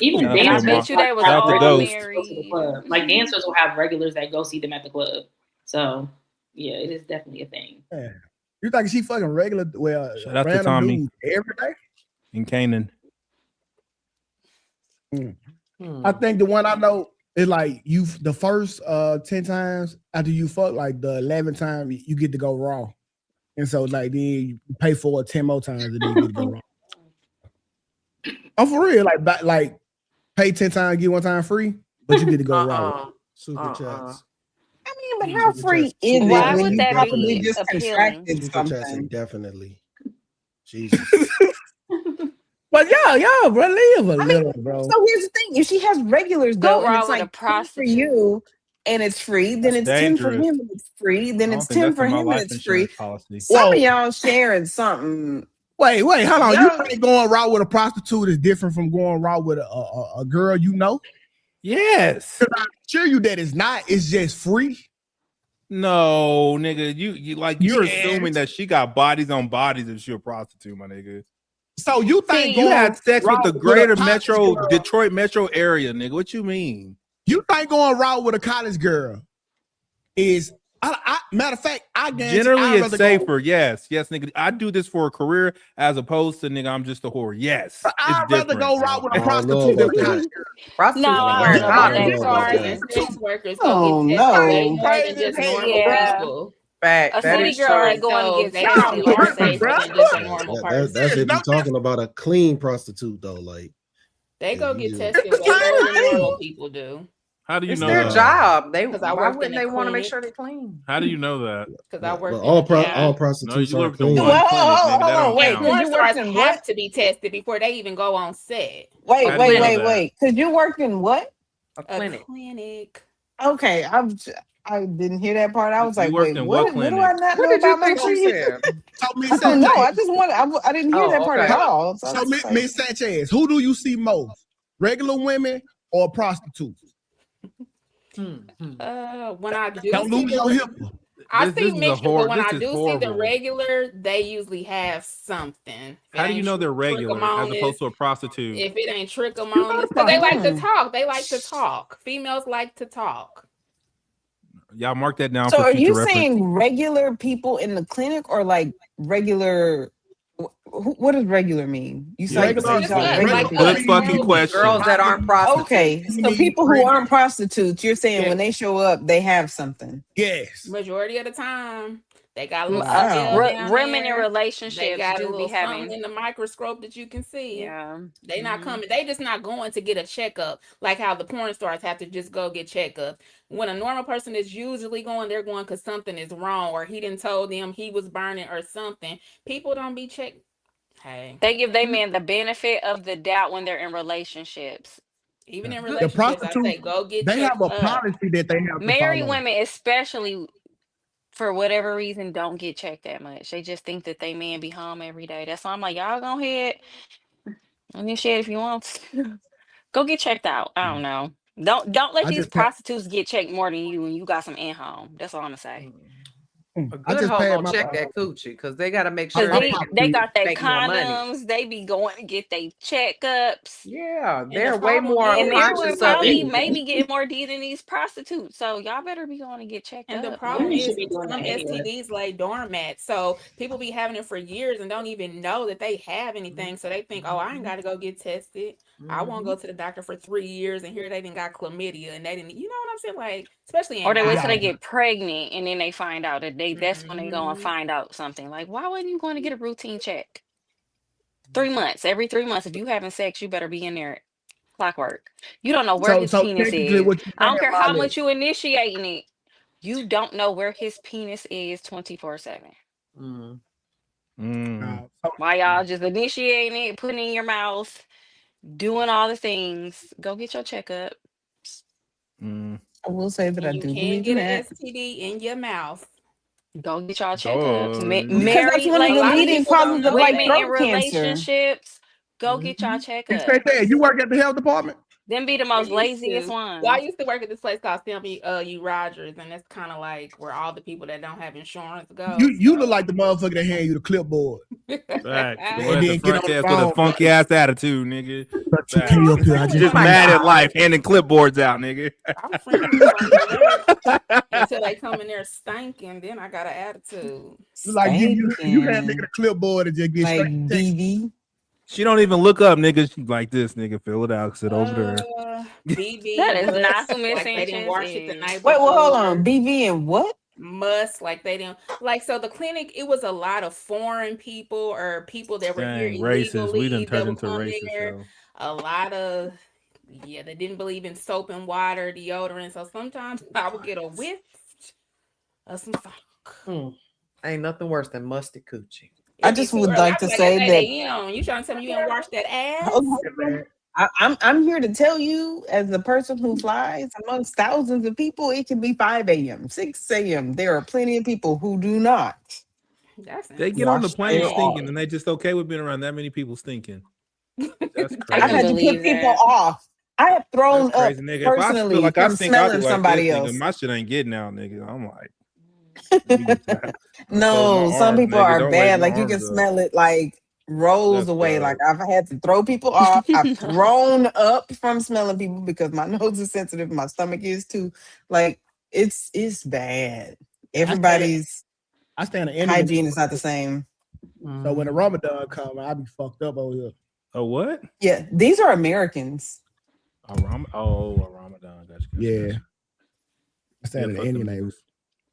Even Shout out And I to bet you Mar- they was shout out to all Ghost. go to the married. club. Like dancers will have regulars that go see them at the club. So yeah, it is definitely a thing. Yeah. You think she fucking regular? Well, Shout out to random Tommy dude every day. in Canaan. I think the one I know is like you. The first 10 times after you fuck, like the 11th time you get to go raw, and so like then you pay for it 10 more times and then you get to go raw. Oh, for real, like pay 10 times, get 1 time free, but you get to go raw. Super chats. I mean, but how free is it Why when would you that probably be just appealing? contracted Super chats are something? definitely. Jesus. But y'all, bro, live a little, bro. So here's the thing: if she has regulars Go though, and raw it's with like a 10 for prostitute. you, and it's free, then That's it's 10 for dangerous. him and it's free, then I it's don't think 10 that's for in my him and life it's free. insurance policy. Some of y'all sharing something. Wait, hold on. Y'all- You think going raw with a prostitute is different from going raw with a girl you know? Yes. I assure you that it's not. It's just free. No, nigga, you like you're Yes. assuming that she got bodies on bodies if she a prostitute, my nigga. So you think You going had sex raw with the a greater college metro, girl- Detroit metro area, nigga. What you mean? You think going raw with a college girl is matter of fact, I guarantee Generally, I'd it's rather safer. go, Yes, nigga. I do this for a career as opposed to nigga, I'm just a whore. Yes, I'd rather go raw with a I don't know prostitute than a about college that. girl. Prostitutes No, is I where don't it's know about hot. that, As far Corey. as sex workers Oh, go get tested no. way more than just normal Yeah. people. Fact. A That city is girl true. ain't going to So get they tested probably like are that. safer than just a normal person. That's if No you're talking about a clean prostitute though. Like They go get you- tested way more than normal people do. How do you It's know their that? job. They 'Cause I why worked wouldn't in a they want to make clinic. sure they're clean? How do you know that? Because I but worked all in all No, prostitutes you are worked in clean. one Well, clinic, hold nigga. That on, don't wait, Wait, count. because porn you stars worked in what? have to be tested before they even go on set. Wait, How do you know that? wait. Because you worked in what? A A clinic. clinic. Okay, I didn't hear that part. I was You like, worked wait, in what what do I clinic? not What know did you about my think she previous? said? So Miss I don't know. I Sanchez, just want. I didn't hear Oh, that part okay. at all. So I so was just like, Miss Sanchez, who do you see most? Regular women or prostitutes? When I do Don't lose see your the, hip. I This see is a mixture, but when this I is do see the horrible. regular, they usually have something. How do you know they're regular as opposed to a prostitute? If it ain't trichomonas, because they like to talk. They like to talk. Females like to talk. Y'all mark that down So for are future you reference. saying regular people in the clinic or like regular? What does regular mean? You said Regular, Good fucking question. Girls that aren't prostitutes. Okay, so people who aren't prostitutes, you're saying when they show up, they have something. Yes. Majority of the time, they got a little Wow. scale down Women in there. They relationships got a do be little something having. in the microscope that you can see. Yeah. They not coming. They just not going to get a checkup like how the porn stars have to just go get checkup. When a normal person is usually going, they're going because something is wrong or he didn't told them he was burning or something. People don't be checked. Hey, They give their man the benefit of the doubt when they're in relationships. even in The relationships, I say prostitutes, go get they have checked a up. policy that they have to Married follow. women, especially for whatever reason, don't get checked that much. They just think that they man be home every day. That's why I'm like, y'all go ahead and then shit if you want. Go get checked out. I don't know. Don't let I these just pa- prostitutes get checked more than you and you got some in home. That's all I'm gonna say. A good hoe gonna check that coochie because they got to make Cause sure they got their make more money. condoms. They be going to get their checkups. Yeah, And they're the way problem more is, And they're conscious of probably it. maybe getting more D than these prostitutes. So y'all better be going to get checked and the up. problem Women is should be doing some that anyway. STDs lay dormant. So people be having it for years and don't even know that they have anything. So they think, oh, I ain't got to go get tested. I won't go to the doctor for 3 years and here they didn't got chlamydia and they didn't, you know what I'm saying? Like, especially in Or they wait till they guys. get pregnant and then they find out that that's when they go and Mhm. find out something. Like, why wouldn't you going to get a routine check? 3 months, every 3 months. If you having sex, you better be in there clockwork. You don't know where his So penis technically, is. what you I don't saying, care how Molly? much you initiating it. You don't know where his penis is 24/7. Why y'all just initiating it, putting it in your mouth, doing all the things? Go get your checkup. I will say that I And you do can believe in get an that. STD in your mouth. Go get y'all checkups. Because that's Married one of A the lot of leading ladies, people don't causes of know like women that. in throat cancer. relationships, go get y'all It's Tay, checkups. you work at the health department? Them be the I most used laziest to. Well, I ones. used to work at this place called U Rogers, and that's kind of like where all the people that don't have insurance go. You look like the motherfucker that hand you the clipboard. Facts. The And one at the then get front on the desk with a phone. funky ass attitude, nigga. But Facts. can you up here? I Just mad at life, handing clipboards out, nigga. I'm friends with some of them until they come in there stinking. Then I got an attitude. Like you hand nigga the clipboard and just get like straight. DV. She don't even look up, nigga. She's like this, nigga. Fill it out. Sit over there. BB That is not must, who Miss like they didn't Sanchez wash it the is. night Wait, before. well, hold on. BV and what? Must, like they didn't, like, so the clinic, it was a lot of foreign people or people that were here Dang, racist. We done illegally that turned would into come racist, there. yo. A lot of, yeah, they didn't believe in soap and water, deodorant. So sometimes I would get a whiff of some funk. Ain't nothing worse than musty coochie. I just would like to say at 8 that. a.m. You trying to tell me you didn't wash that ass? I'm here to tell you, as a person who flies amongst thousands of people, it can be 5 a.m., 6 a.m. There are plenty of people who do not. They get on the wash plane their stinking, ass. and they just okay with being around that many people stinking. That's I I've crazy. had to put people off. I have That's thrown up crazy, nigga. If I feel personally like I from stink, I'll be smelling like this, somebody nigga. else. My shit ain't getting out, nigga. I'm like, I'll No, close my some arms, people nigga. are Don't bad. raise my Like you can arms up. smell it like rolls That's away. bad. Like I've had to throw people off. I've thrown up from smelling people because my nose is sensitive. My stomach is too. Like it's bad. Everybody's I stand an Indian. hygiene is not the same. So when the Ramadan come, I be fucked up over here. Oh, what? Yeah, these are Americans. A Ramadan. Gotcha. Yeah. I stand an fuck Indian them name. niggas.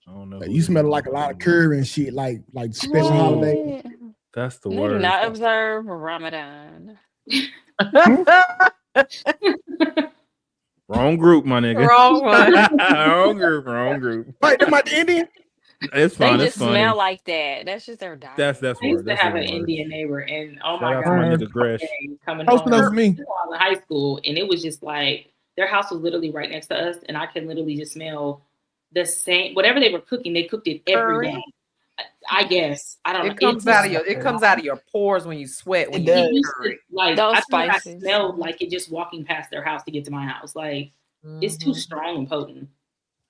I don't know. Like, who you the smell hell like a I'm lot of talking curry and shit, like special What? holiday. That's the They do word. not observe Ramadan. Wrong group, my nigga. Wrong one. Wrong group. Wait, am I the Indian? It's They fine. just It's funny. smell like that. That's just their diet. That's I word. used to That's have even an worse. Indian neighbor, and oh Shout my out god, to my nigga Gresh. coming Close home enough for me. while in high school, and it was just like their house was literally right next to us, and I could literally just smell the same whatever they were cooking. They cooked it every day. I guess I don't know. It comes out of your pores when you sweat. When It you does. eat curry. Like Those I feel like I spices. smelled like it just walking past their house to get to my house. Like it's too strong and potent.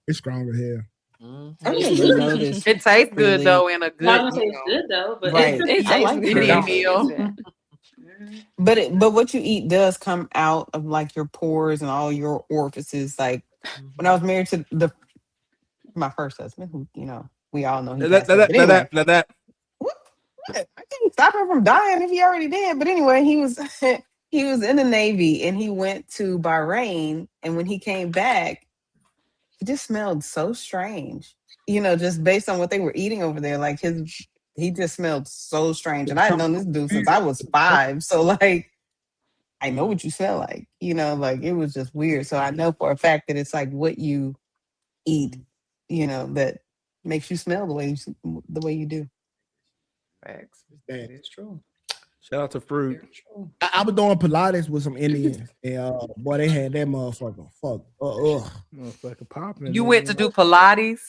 It's strong as hell. I never noticed. It tastes good really. though in a good. No, I was gonna say it's good though, but Right. It I tastes like good. Eating crab. meal. But what you eat does come out of like your pores and all your orifices. Like when I was married to my first husband, who we all know he passed away. But anyway, what? I can't stop him from dying if he already did. But anyway, he was he was in the Navy and he went to Bahrain, and when he came back, he just smelled so strange. Just based on what they were eating over there, like he just smelled so strange. And I had known this dude since I was 5. So like I know what you smell like, like it was just weird. So I know for a fact that it's like what you eat, that makes you smell the way you do. Facts. That is true. Shout out to fruit. I was doing Pilates with some Indians, and boy, they had that motherfucker. Motherfucker popping. You went to do Pilates,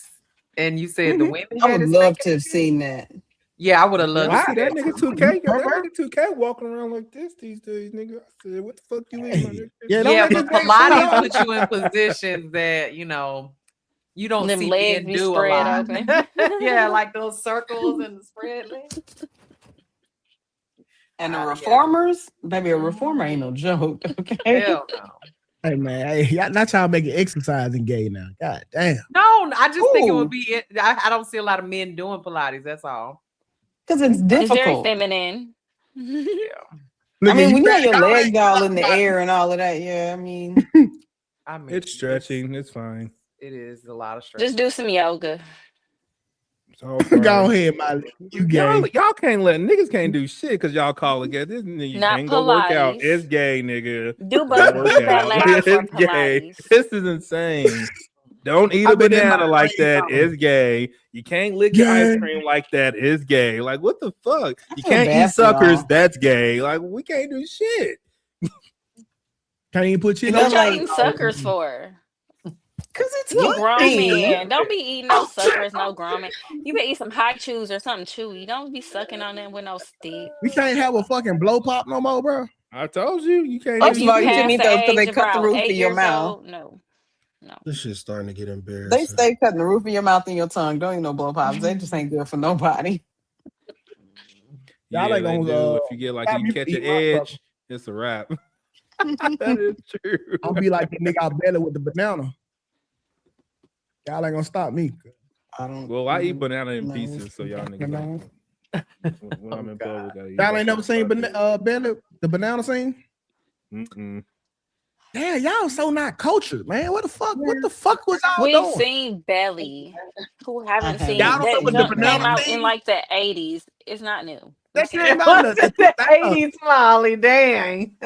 and you said the women. I had would it love to have seen that. Yeah, I would have loved to see that nigga 2K. That Remember? nigga 2K walking around like this these days, nigga. I said, what the fuck you in, my nigga? Yeah, but Pilates puts you in positions that you don't Them see legs men be do a spread lot. open. Yeah, like those circles and the spread legs. And the reformers, baby, a reformer ain't no joke. Okay. Hell no. Hey man, y'all not y'all making exercising gay now. God damn. No, I just think it would be. I don't see a lot of men doing Pilates. That's all. Because it's difficult. It's very feminine. I mean, when you have your legs all in the air and all of that, yeah. I mean, it's stretching. It's fine. It is a lot of stretching. Just do some yoga. Go ahead, Molly. You gay. Y'all can't let niggas can't do shit because y'all call it gay. This nigga Not can't go work out. Pilates. It's gay, nigga. Do ballet for It's gay. Pilates. This is insane. Don't eat a banana like that. It's gay. You can't lick your ice cream like that. It's gay. Like what the fuck? You can't eat suckers. That's gay. Like we can't do shit. Can't even put you. What y'all eating suckers for? Because it's you grown healthy. man. Don't be eating no suckers, no grown man. You better eat some hot chews or something chewy. Don't be sucking on them with no stick. We can't have a fucking blow pop no more, bro. I told you you can't. First of all, you shouldn't eat those because they age cut the about roof 8 of your years mouth. old, no. This shit's starting to get They embarrassing. stay cutting the roof of your mouth and your tongue. Don't eat no blow pops. They just ain't good for nobody. Yeah, Y'all ain't they gonna, do. If you get like have you me catch eat an my edge, it's a wrap. That is true. I'll be like the nigga out belly with the banana. Y'all ain't gonna stop me. I don't. Well, I eat banana in pieces, so y'all niggas. When I'm in public, I eat Y'all ain't never seen belly, the banana scene? Mm-mm. Damn, y'all so not cultured, man. What the fuck? What the fuck was y'all We've doing? seen Belly. Who haven't seen Y'all don't know that what the junk came banana out thing? in like the 80s. It's not new. That came out Was it the 80s, Molly? Dang.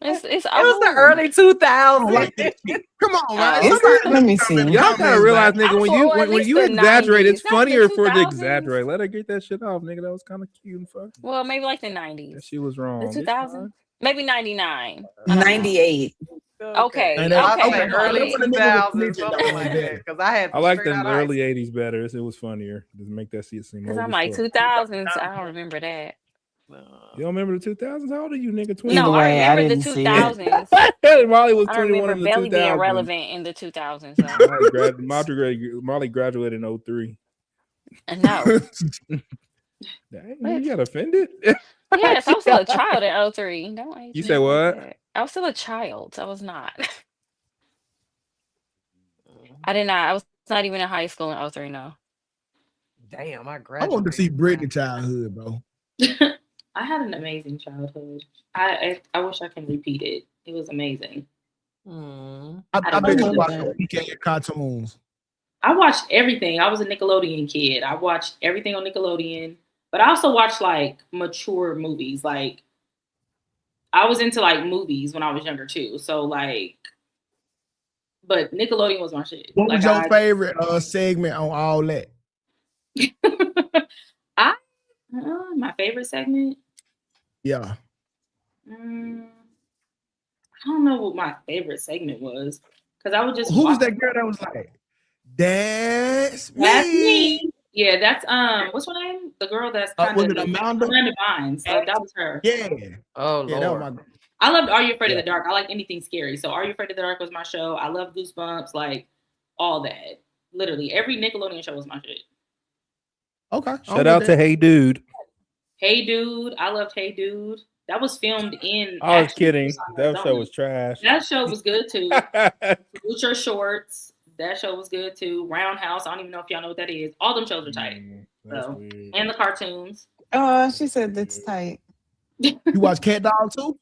It's It was the early 2000s. Come on, man. Is Somebody it? Let me see. Y'all gotta realize, nigga, when you the exaggerate, it's 90s, not the funnier for the 2000s. exaggerate. Let her get that shit off, nigga. That was kind of cute and fucking. Well, maybe like the 90s. That she was wrong. The It's 2000s? Maybe 99. I don't know. 98. Okay. And Okay. Early Okay. 2000s, something like that. Because I had I like straight the out early 80s better. It was funnier. Just make that shit seem Because old I'm as like fuck. 2000s. I don't remember that. You don't remember the 2000s? How old are you, nigga? 20? No, I remember the didn't see it. 2000s. Molly was I 21 remember in the Belly being 2000s. relevant in the 2000s. So. Molly graduated in 03. No. Dang, you got offended? Yes, I was still a child in 03. Don't age You me said like what? that. I was still a child. I was not. I did not. I was not even in high school in 03, no. Damn, I I graduated. want to see Britney childhood, bro. I had an amazing childhood. I wish I can repeat it. It was amazing. I bet you watch the weekend cartoons. I watched everything. I was a Nickelodeon kid. I watched everything on Nickelodeon, but I also watched like mature movies. Like I was into like movies when I was younger too. So like, but Nickelodeon was my shit. What like, was your favorite segment on all that? My favorite segment? Yeah. I don't know what my favorite segment was because I would just. Who was that girl that was like, "That's me"? Yeah, that's what's her name? The girl that's kind was of it Amanda Bynes. That was her. Yeah. Oh yeah, Lord. that was my. I loved Are You Afraid of the Dark? I like anything scary. So Are You Afraid of the Dark was my show. I love Goosebumps, like all that. Literally every Nickelodeon show was my shit. Okay. Shout out to Hey Dude. Hey Dude, I loved Hey Dude. That was filmed in. I was kidding. That show was trash. That show was good too. Future Shorts. That show was good too. Roundhouse. I don't even know if y'all know what that is. All them shows are tight. So, and the cartoons. Oh, she said that's tight. You watch Cat Dog too?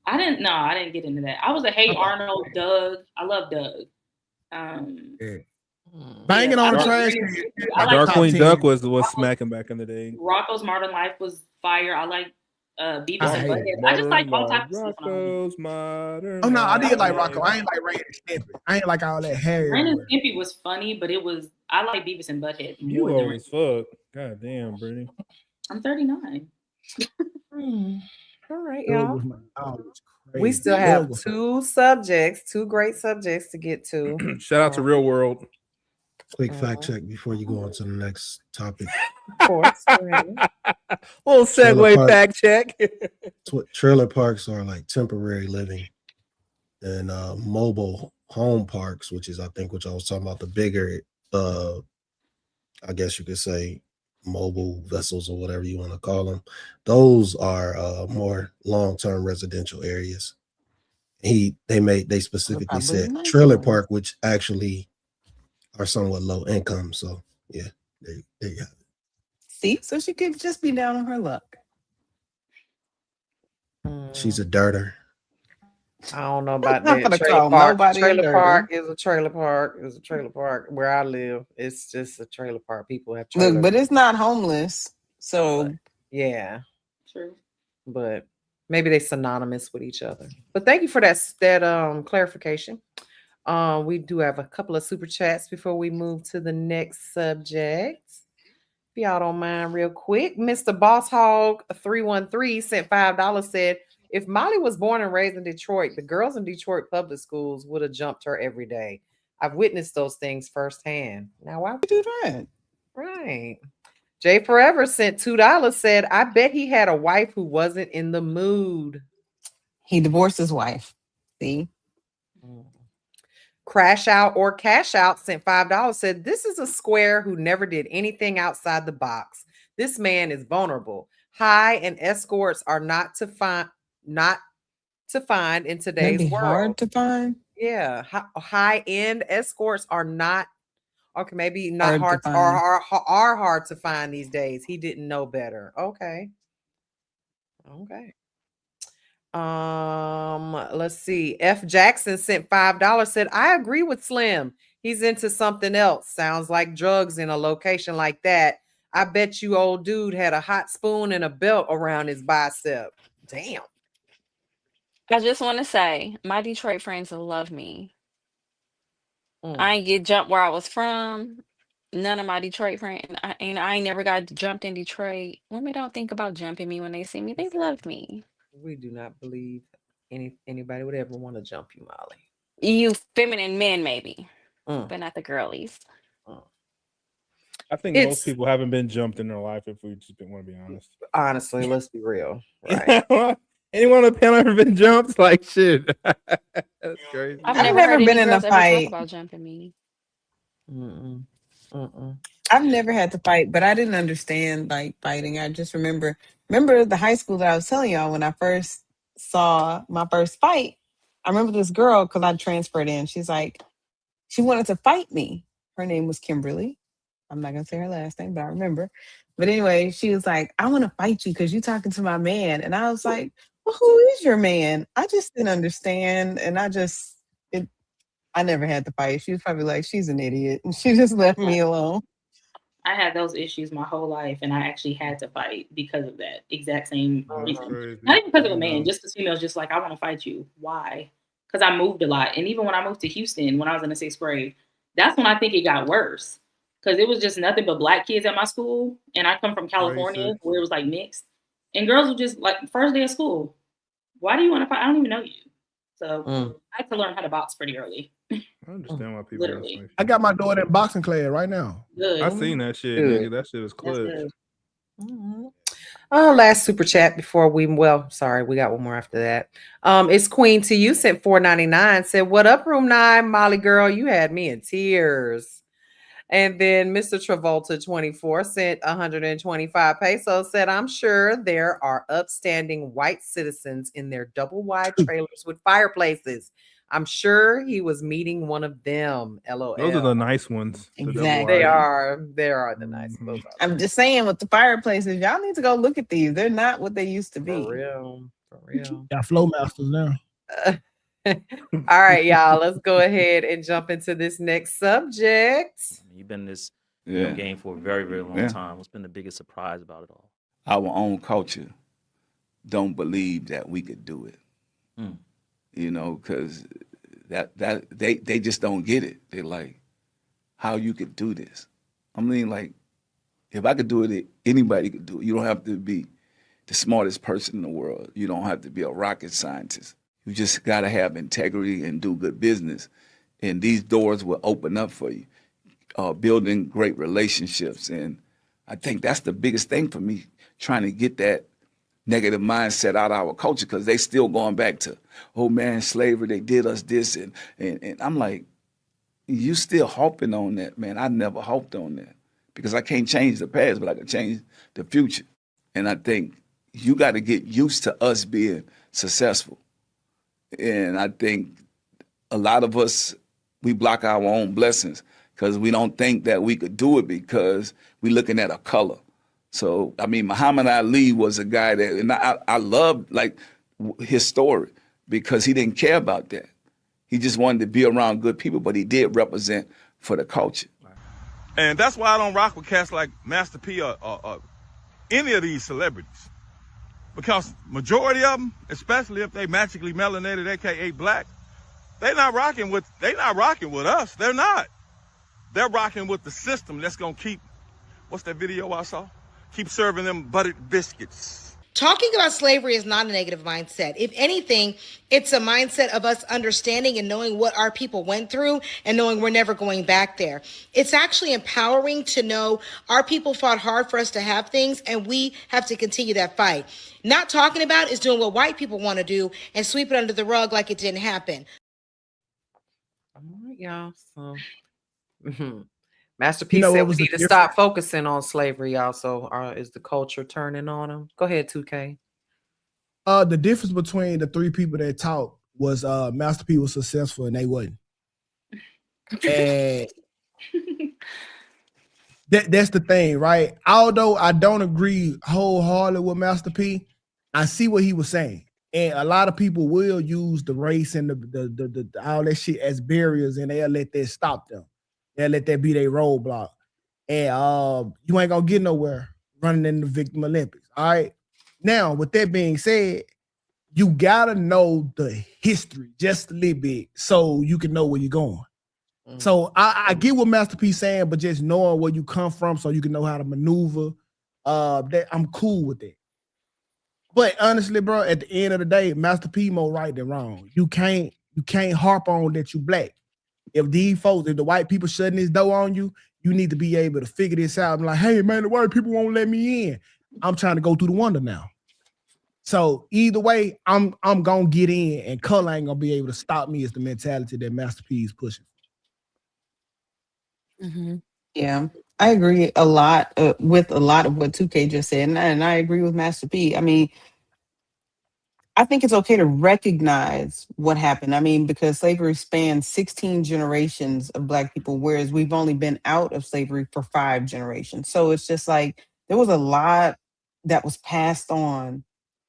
I didn't get into that. I was a Hey Arnold, Doug. I love Doug. Banging on the trash. Dark Queen Duck was smacking back in the day. Rocco's Modern Life was fire. I like Beavis and Butthead. I just like all types of stuff. Rocco's Modern. Oh no, I did like Rocco. I ain't like Ren and Stimpy. I ain't like all that hair. Ren and Stimpy was funny, but I like Beavis and Butthead. You old as fuck. God damn, Brittany. I'm 39. All right, y'all. We still have two great subjects to get to. Shout out to Real World. Quick fact check before you go on to the next topic. Of course. Little segue fact check. Trailer parks are like temporary living, and mobile home parks, which is I think what I was talking about, the bigger, I guess you could say, mobile vessels or whatever you want to call them. Those are more long-term residential areas. They specifically said trailer park, which actually are somewhat low income. So yeah, there you have it. See, so she could just be down on her luck. She's a dirter. I don't know about that. Trailer park is a trailer park. Is a trailer park where I live. It's just a trailer park. People have trailers. Look, but it's not homeless. So but, yeah, true. But maybe they're synonymous with each other. But thank you for that clarification. We do have a couple of super chats before we move to the next subject. If y'all don't mind, real quick, Mr. Boss Hog 313 sent $5. Said, if Molly was born and raised in Detroit, the girls in Detroit public schools would have jumped her every day. I've witnessed those things firsthand. Now, why would you do that? Right. Jay Forever sent $2. Said, I bet he had a wife who wasn't in the mood. He divorced his wife. See? Crash Out or Cash Out sent $5. Said, this is a square who never did anything outside the box. This man is vulnerable. High and escorts are not to find in today's Maybe world. Hard to find. Yeah, high end escorts are not. Okay, maybe not hard are hard to find these days. He didn't know better. Okay. Let's see. F. Jackson sent $5. Said, I agree with Slim. He's into something else. Sounds like drugs in a location like that. I bet you old dude had a hot spoon and a belt around his bicep. Damn. I just want to say, my Detroit friends will love me. I ain't get jumped where I was from. None of my Detroit friends. I ain't never got jumped in Detroit. Women don't think about jumping me when they see me. They love me. We do not believe anybody would ever want to jump you, Molly. You feminine men, maybe, but not the girlies. I think most people haven't been jumped in their life, if we just want to be honest. Honestly, let's be real. Right. Anyone on the panel ever been jumped? Like, shit. That's crazy. I've never been in a fight about jumping me. I've never had to fight, but I didn't understand like fighting. I just remember the high school that I was telling y'all when I first saw my first fight. I remember this girl, because I transferred in. She's like, she wanted to fight me. Her name was Kimberly. I'm not gonna say her last name, but I remember. But anyway, she was like, I want to fight you because you're talking to my man. And I was like, well, who is your man? I just didn't understand. And I never had to fight. She was probably like, she's an idiot. And she just left me alone. I had those issues my whole life, and I actually had to fight because of that exact same reason. Not even because of a man, just because females just like, I want to fight you. Why? Because I moved a lot. And even when I moved to Houston, when I was in the 6th grade, that's when I think it got worse. Because it was just nothing but black kids at my school. And I come from California where it was like mixed. And girls were just like, first day of school, why do you want to fight? I don't even know you. So I had to learn how to box pretty early. I understand why people literally. I got my daughter in boxing class right now. Good. I seen that shit, nigga. That shit was clutch. Last super chat before we we got one more after that. It's Queen to you sent $4.99. Said, what up, Room 9? Molly girl, you had me in tears. And then Mr. Travolta 24 sent 125 pesos, said, I'm sure there are upstanding white citizens in their double wide trailers with fireplaces. I'm sure he was meeting one of them. LOL. Those are the nice ones. Exactly. They are the nice. Those are I'm just saying with the fireplaces, y'all need to go look at these. They're not what they used to be. For real. Got flow masters now. All right, y'all. Let's go ahead and jump into this next subject. You've been in this game for a very, very long time. What's been the biggest surprise about it all? Our own culture don't believe that we could do it. You know, because they just don't get it. They're like, how you could do this? I mean, like, if I could do it, anybody could do it. You don't have to be the smartest person in the world. You don't have to be a rocket scientist. You just got to have integrity and do good business. And these doors will open up for you, building great relationships. And I think that's the biggest thing for me, trying to get that negative mindset out of our culture, because they still going back to, oh man, slavery, they did us this. And I'm like, you still hoping on that, man. I never hoped on that, because I can't change the past, but I can change the future. And I think you got to get used to us being successful. And I think a lot of us, we block our own blessings because we don't think that we could do it because we're looking at a color. So, I mean, Muhammad Ali was a guy that, and I love like his story, because he didn't care about that. He just wanted to be around good people, but he did represent for the culture. And that's why I don't rock with cats like Master P or any of these celebrities. Because majority of them, especially if they magically melanated, aka black, they're not rocking with us. They're not. They're rocking with the system that's gonna keep, what's that video I saw? Keep serving them buttered biscuits. Talking about slavery is not a negative mindset. If anything, it's a mindset of us understanding and knowing what our people went through and knowing we're never going back there. It's actually empowering to know our people fought hard for us to have things, and we have to continue that fight. Not talking about is doing what white people want to do and sweep it under the rug like it didn't happen. All right, y'all. So, Master P said we need to stop focusing on slavery, y'all. So, is the culture turning on them? Go ahead, 2K. The difference between the three people that talked was Master P was successful and they wasn't. And that's the thing, right? Although I don't agree wholeheartedly with Master P, I see what he was saying. And a lot of people will use the race and the all that shit as barriers, and they'll let that stop them. They'll let that be their roadblock. And you ain't gonna get nowhere running in the Victim Olympics. All right. Now, with that being said, you gotta know the history just a little bit so you can know where you're going. So I get what Master P saying, but just knowing where you come from so you can know how to maneuver, that I'm cool with that. But honestly, bro, at the end of the day, Master P more right than wrong. You can't harp on that you black. If the white people shutting this door on you, you need to be able to figure this out. I'm like, hey man, the white people won't let me in. I'm trying to go through the wonder now. So either way, I'm gonna get in, and color ain't gonna be able to stop me. Is the mentality that Master P is pushing. Yeah, I agree a lot with a lot of what 2K just said, and I agree with Master P. I mean, I think it's okay to recognize what happened. I mean, because slavery spanned 16 generations of Black people, whereas we've only been out of slavery for 5 generations. So it's just like there was a lot that was passed on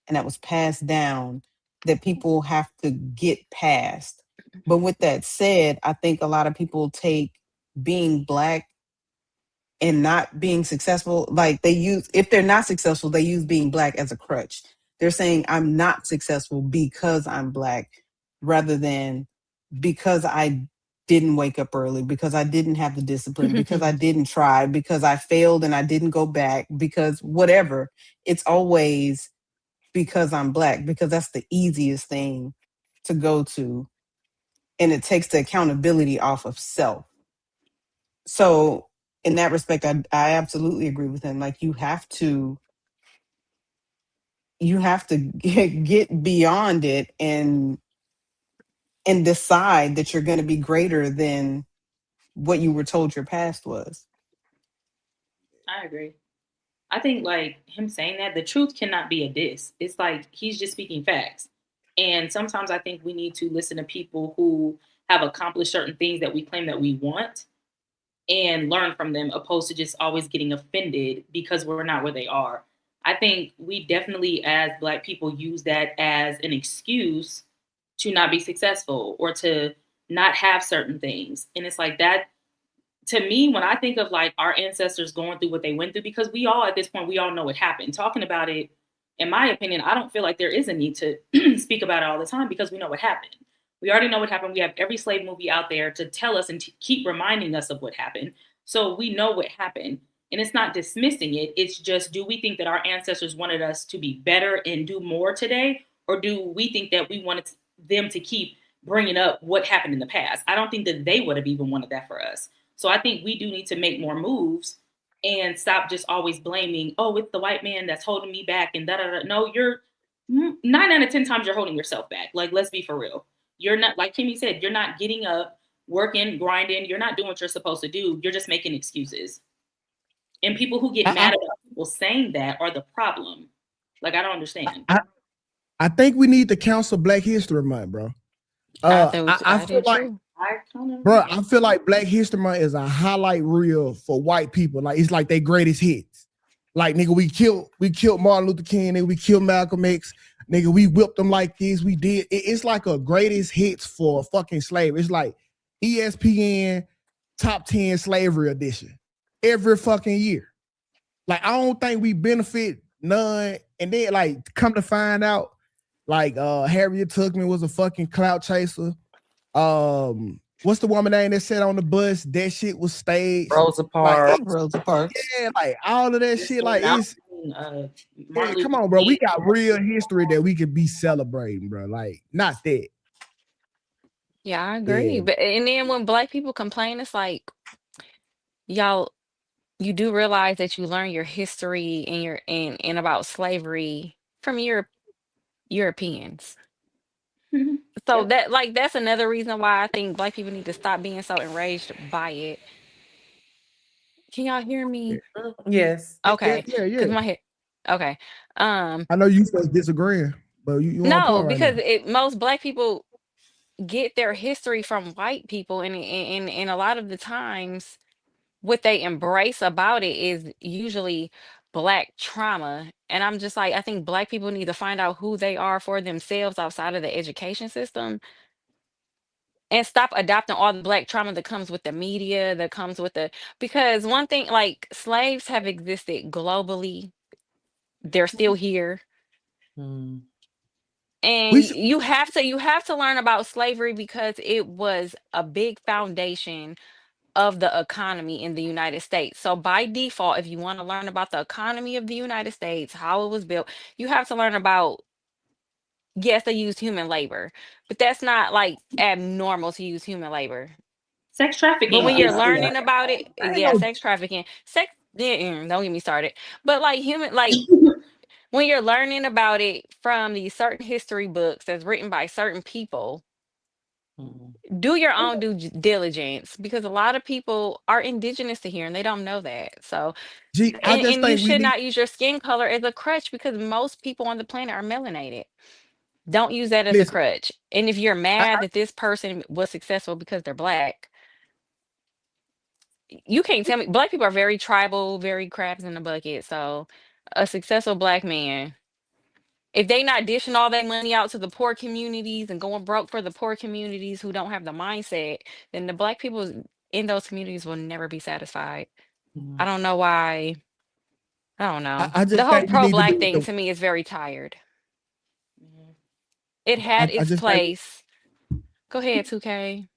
and that was passed down that people have to get past. But with that said, I think a lot of people take being Black and not being successful, like if they're not successful, they use being Black as a crutch. They're saying I'm not successful because I'm Black, rather than because I didn't wake up early, because I didn't have the discipline, because I didn't try, because I failed and I didn't go back, because whatever. It's always because I'm Black, because that's the easiest thing to go to. And it takes the accountability off of self. So in that respect, I absolutely agree with him. Like you have to get beyond it and decide that you're going to be greater than what you were told your past was. I agree. I think like him saying that the truth cannot be a diss. It's like he's just speaking facts. And sometimes I think we need to listen to people who have accomplished certain things that we claim that we want and learn from them, opposed to just always getting offended because we're not where they are. I think we definitely, as Black people, use that as an excuse to not be successful or to not have certain things. And it's like that, to me, when I think of like our ancestors going through what they went through, because we all, at this point, we all know what happened. Talking about it, in my opinion, I don't feel like there is a need to speak about it all the time because we know what happened. We already know what happened. We have every slave movie out there to tell us and to keep reminding us of what happened. So we know what happened. And it's not dismissing it. It's just, do we think that our ancestors wanted us to be better and do more today? Or do we think that we wanted them to keep bringing up what happened in the past? I don't think that they would have even wanted that for us. So I think we do need to make more moves and stop just always blaming, oh, it's the white man that's holding me back and da da da. No, you're 9 out of 10 times you're holding yourself back. Like, let's be for real. You're not, like Kimmy said, you're not getting up, working, grinding. You're not doing what you're supposed to do. You're just making excuses. And people who get mad about people saying that are the problem. Like, I don't understand. I think we need to counsel Black History Month, bro. I feel like, bro, I feel like Black History Month is a highlight reel for white people. Like, it's like their greatest hits. Like, nigga, we killed Martin Luther King, nigga, we killed Malcolm X, nigga, we whipped them like this, we did. It's like a greatest hits for fucking slavery. It's like ESPN top 10 slavery edition every fucking year. Like, I don't think we benefit none. And then, like, come to find out, like, Harriet Tubman was a fucking clout chaser. What's the woman name that sat on the bus? That shit was staged. Rosa Parks. Like, Rosa Parks. Yeah, like all of that shit. Like, it's come on, bro. We got real history that we could be celebrating, bro. Like, not that. Yeah, I agree. Yeah. But and then when Black people complain, it's like, y'all, you do realize that you learn your history and your and about slavery from Europeans. So that, like, that's another reason why I think Black people need to stop being so enraged by it. Can y'all hear me? Yes. Okay. Yeah. Because my head. Okay. I know you supposed to disagreeing, but you on No, point right because now. most Black people get their history from white people, and a lot of the times what they embrace about it is usually Black trauma. And I'm just like, I think Black people need to find out who they are for themselves outside of the education system and stop adopting all the Black trauma that comes with the media, that comes with because one thing, like, slaves have existed globally. They're still here. And you have to learn about slavery because it was a big foundation of the economy in the United States. So by default, if you want to learn about the economy of the United States, how it was built, you have to learn about, yes, they used human labor, but that's not like abnormal to use human labor. Sex trafficking. But when you're is learning about it, sex trafficking, don't get me started. But like when you're learning about it from these certain history books that's written by certain people, do your own due diligence, because a lot of people are indigenous to here and they don't know that. So, I just and you think we should need. not use your skin color as a crutch, because most people on the planet are melanated. Don't use that as a Listen, crutch. And if you're mad that this person was successful because they're Black, you can't tell me. Black people are very tribal, very crabs in the bucket. So a successful Black man, if they not dishing all that money out to the poor communities and going broke for the poor communities who don't have the mindset, then the Black people in those communities will never be satisfied. I don't know why. I don't know. I The just whole think we need to do pro-Black with thing the. to me is very tired. It had I its just think place. Go ahead, 2K.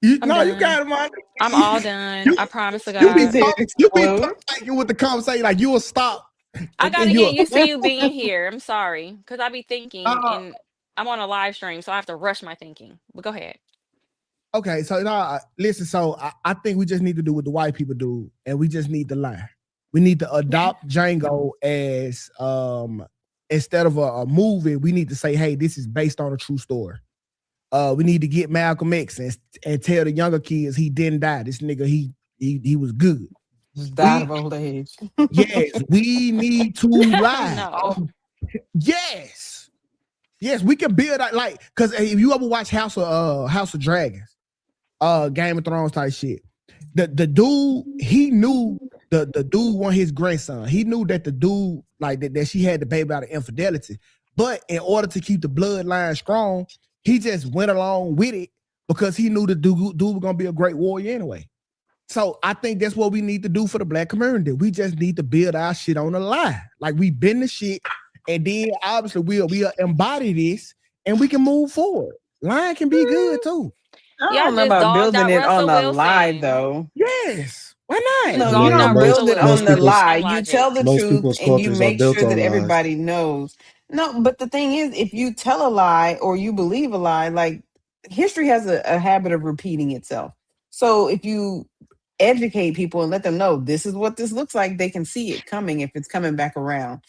you I'm no, you done. got it, man. I'm all done. I promise to You be God. talking with the conversation like you will stop. I And then gotta get you'll. used to you being here. I'm sorry, because I be thinking, and I'm on a live stream, so I have to rush my thinking. But go ahead. Okay, so now listen. So I think we just need to do what the white people do, and we just need to lie. We need to adopt Django as instead of a movie. We need to say, hey, this is based on a true story. We need to get Malcolm X and tell the younger kids he didn't die. This nigga, he was good. Just died of old age. Yes, we need to lie. No. Yes, we can build that, like, because if you ever watch House of Dragons, Game of Thrones type shit, the dude, he knew the dude want his grandson. He knew that the dude, like, that she had the baby out of infidelity. But in order to keep the bloodline strong, he just went along with it because he knew the dude was gonna be a great warrior anyway. So I think that's what we need to do for the Black community. We just need to build our shit on a lie. Like, we've been the shit, and then obviously we'll embody this and we can move forward. Lying can be good too. I Y'all don't know just about dogged building out it on Russell a lie, Wilson. though. Yes. Why not? Just No, dogged you out don't Russell build it on Wilson the and lie. You logic. tell the Most truth people's and you cultures are make built sure that on lies. everybody knows. No, but the thing is, if you tell a lie or you believe a lie, like, history has a habit of repeating itself. So if you educate people and let them know this is what this looks like, they can see it coming if it's coming back around.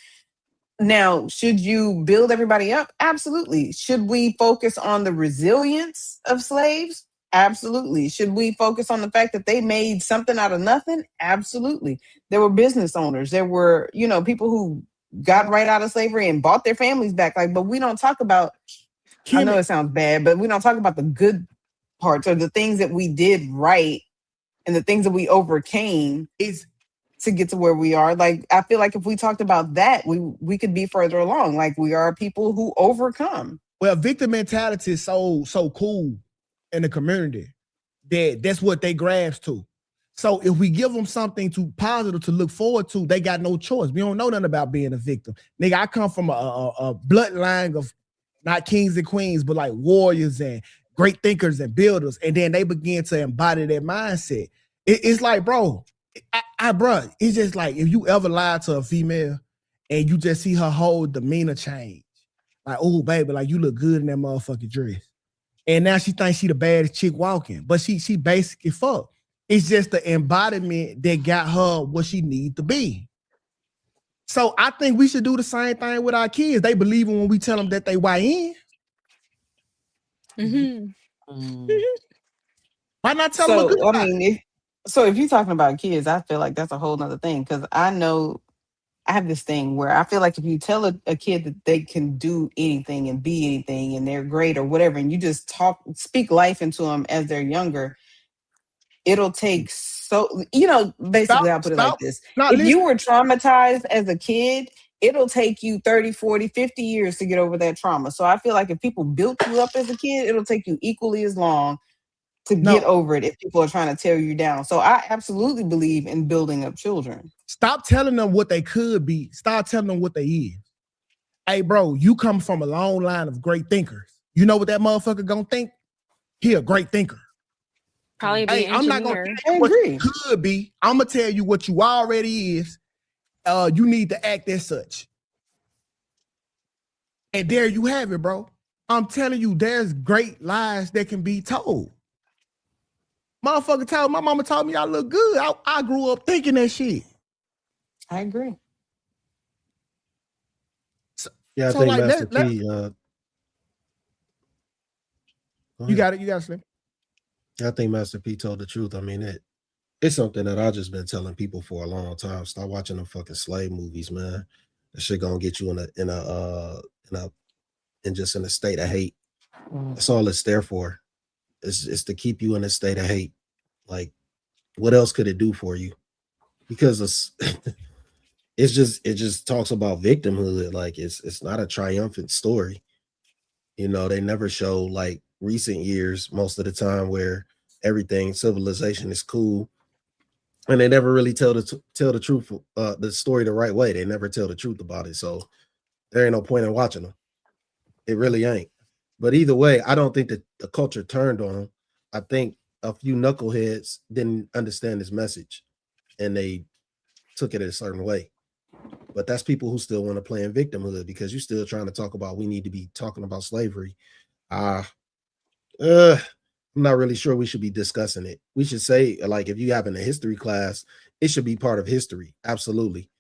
Now, should you build everybody up? Absolutely. Should we focus on the resilience of slaves? Absolutely. Should we focus on the fact that they made something out of nothing? Absolutely. There were business owners. There were, people who got right out of slavery and bought their families back. Like, but we don't talk about, I know it sounds bad, but we don't talk about the good parts or the things that we did right and the things that we overcame to get to where we are. Like, I feel like if we talked about that, we could be further along. Like, we are people who overcome. Well, victim mentality is so cool in the community that's what they grasp to. So if we give them something positive to look forward to, they got no choice. We don't know nothing about being a victim. Nigga, I come from a bloodline of not kings and queens, but like warriors and great thinkers and builders. And then they begin to embody that mindset. It's like, bro, it's just like, if you ever lie to a female and you just see her whole demeanor change, like, oh, baby, like, you look good in that motherfucking dress. And now she thinks she the baddest chick walking, but she basically fucked. It's just the embodiment that got her what she need to be. So I think we should do the same thing with our kids. They believe when we tell them that they YN. Why not tell them a good lie? If you're talking about kids, I feel like that's a whole nother thing. Because I know I have this thing where I feel like if you tell a kid that they can do anything and be anything and they're great or whatever, and you just speak life into them as they're younger, it'll take basically I'll put it like this. If you were traumatized as a kid, it'll take you 30, 40, 50 years to get over that trauma. So I feel like if people built you up as a kid, it'll take you equally as long to get over it if people are trying to tear you down. So I absolutely believe in building up children. Stop telling them what they could be. Start telling them what they is. Hey, bro, you come from a long line of great thinkers. You know what that motherfucker gonna think? He a great thinker. Probably be an engineer. I'm not gonna tell you what you could be. I'm gonna tell you what you already is. You need to act as such. And there you have it, bro. I'm telling you, there's great lies that can be told. My mama told me I look good. I grew up thinking that shit. I agree. I think Master P. You got it, Slim. I think Master P told the truth. I mean, it's something that I've just been telling people for a long time. Stop watching them fucking slave movies, man. That shit gonna get you in a state of hate. That's all it's there for. It's to keep you in a state of hate. Like, what else could it do for you? Because it just talks about victimhood. Like, it's not a triumphant story. They never show, like, recent years most of the time where everything civilization is cool, and they never really tell the truth, the story the right way. They never tell the truth about it. So there ain't no point in watching them. It really ain't. But either way, I don't think that the culture turned on them. I think a few knuckleheads didn't understand this message and they took it a certain way. But that's people who still want to play in victimhood because you're still trying to talk about, we need to be talking about slavery. I'm not really sure we should be discussing it. We should say, like, if you having a history class, it should be part of history. Absolutely.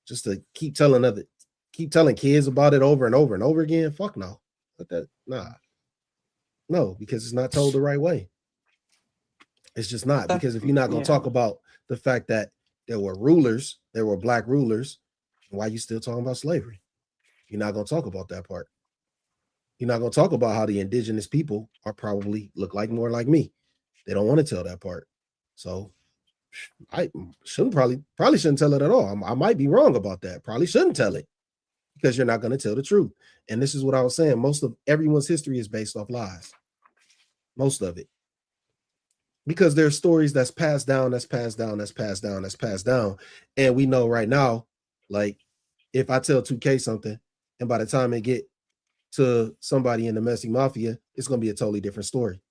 Just to keep telling kids about it over and over and over again. Fuck no. Nah. No, because it's not told the right way. It's just not, because if you're not going to talk about the fact that there were rulers, there were black rulers, why are you still talking about slavery? You're not going to talk about that part. You're not going to talk about how the indigenous people are probably look like more like me. They don't want to tell that part. So I shouldn't probably shouldn't tell it at all. I might be wrong about that. Probably shouldn't tell it, because you're not going to tell the truth. And this is what I was saying. Most of everyone's history is based off lies. Most of it. Because there's stories that's passed down, that's passed down, that's passed down, that's passed down. And we know right now, like, if I tell 2K something, and by the time it get to somebody in the messy mafia, it's going to be a totally different story.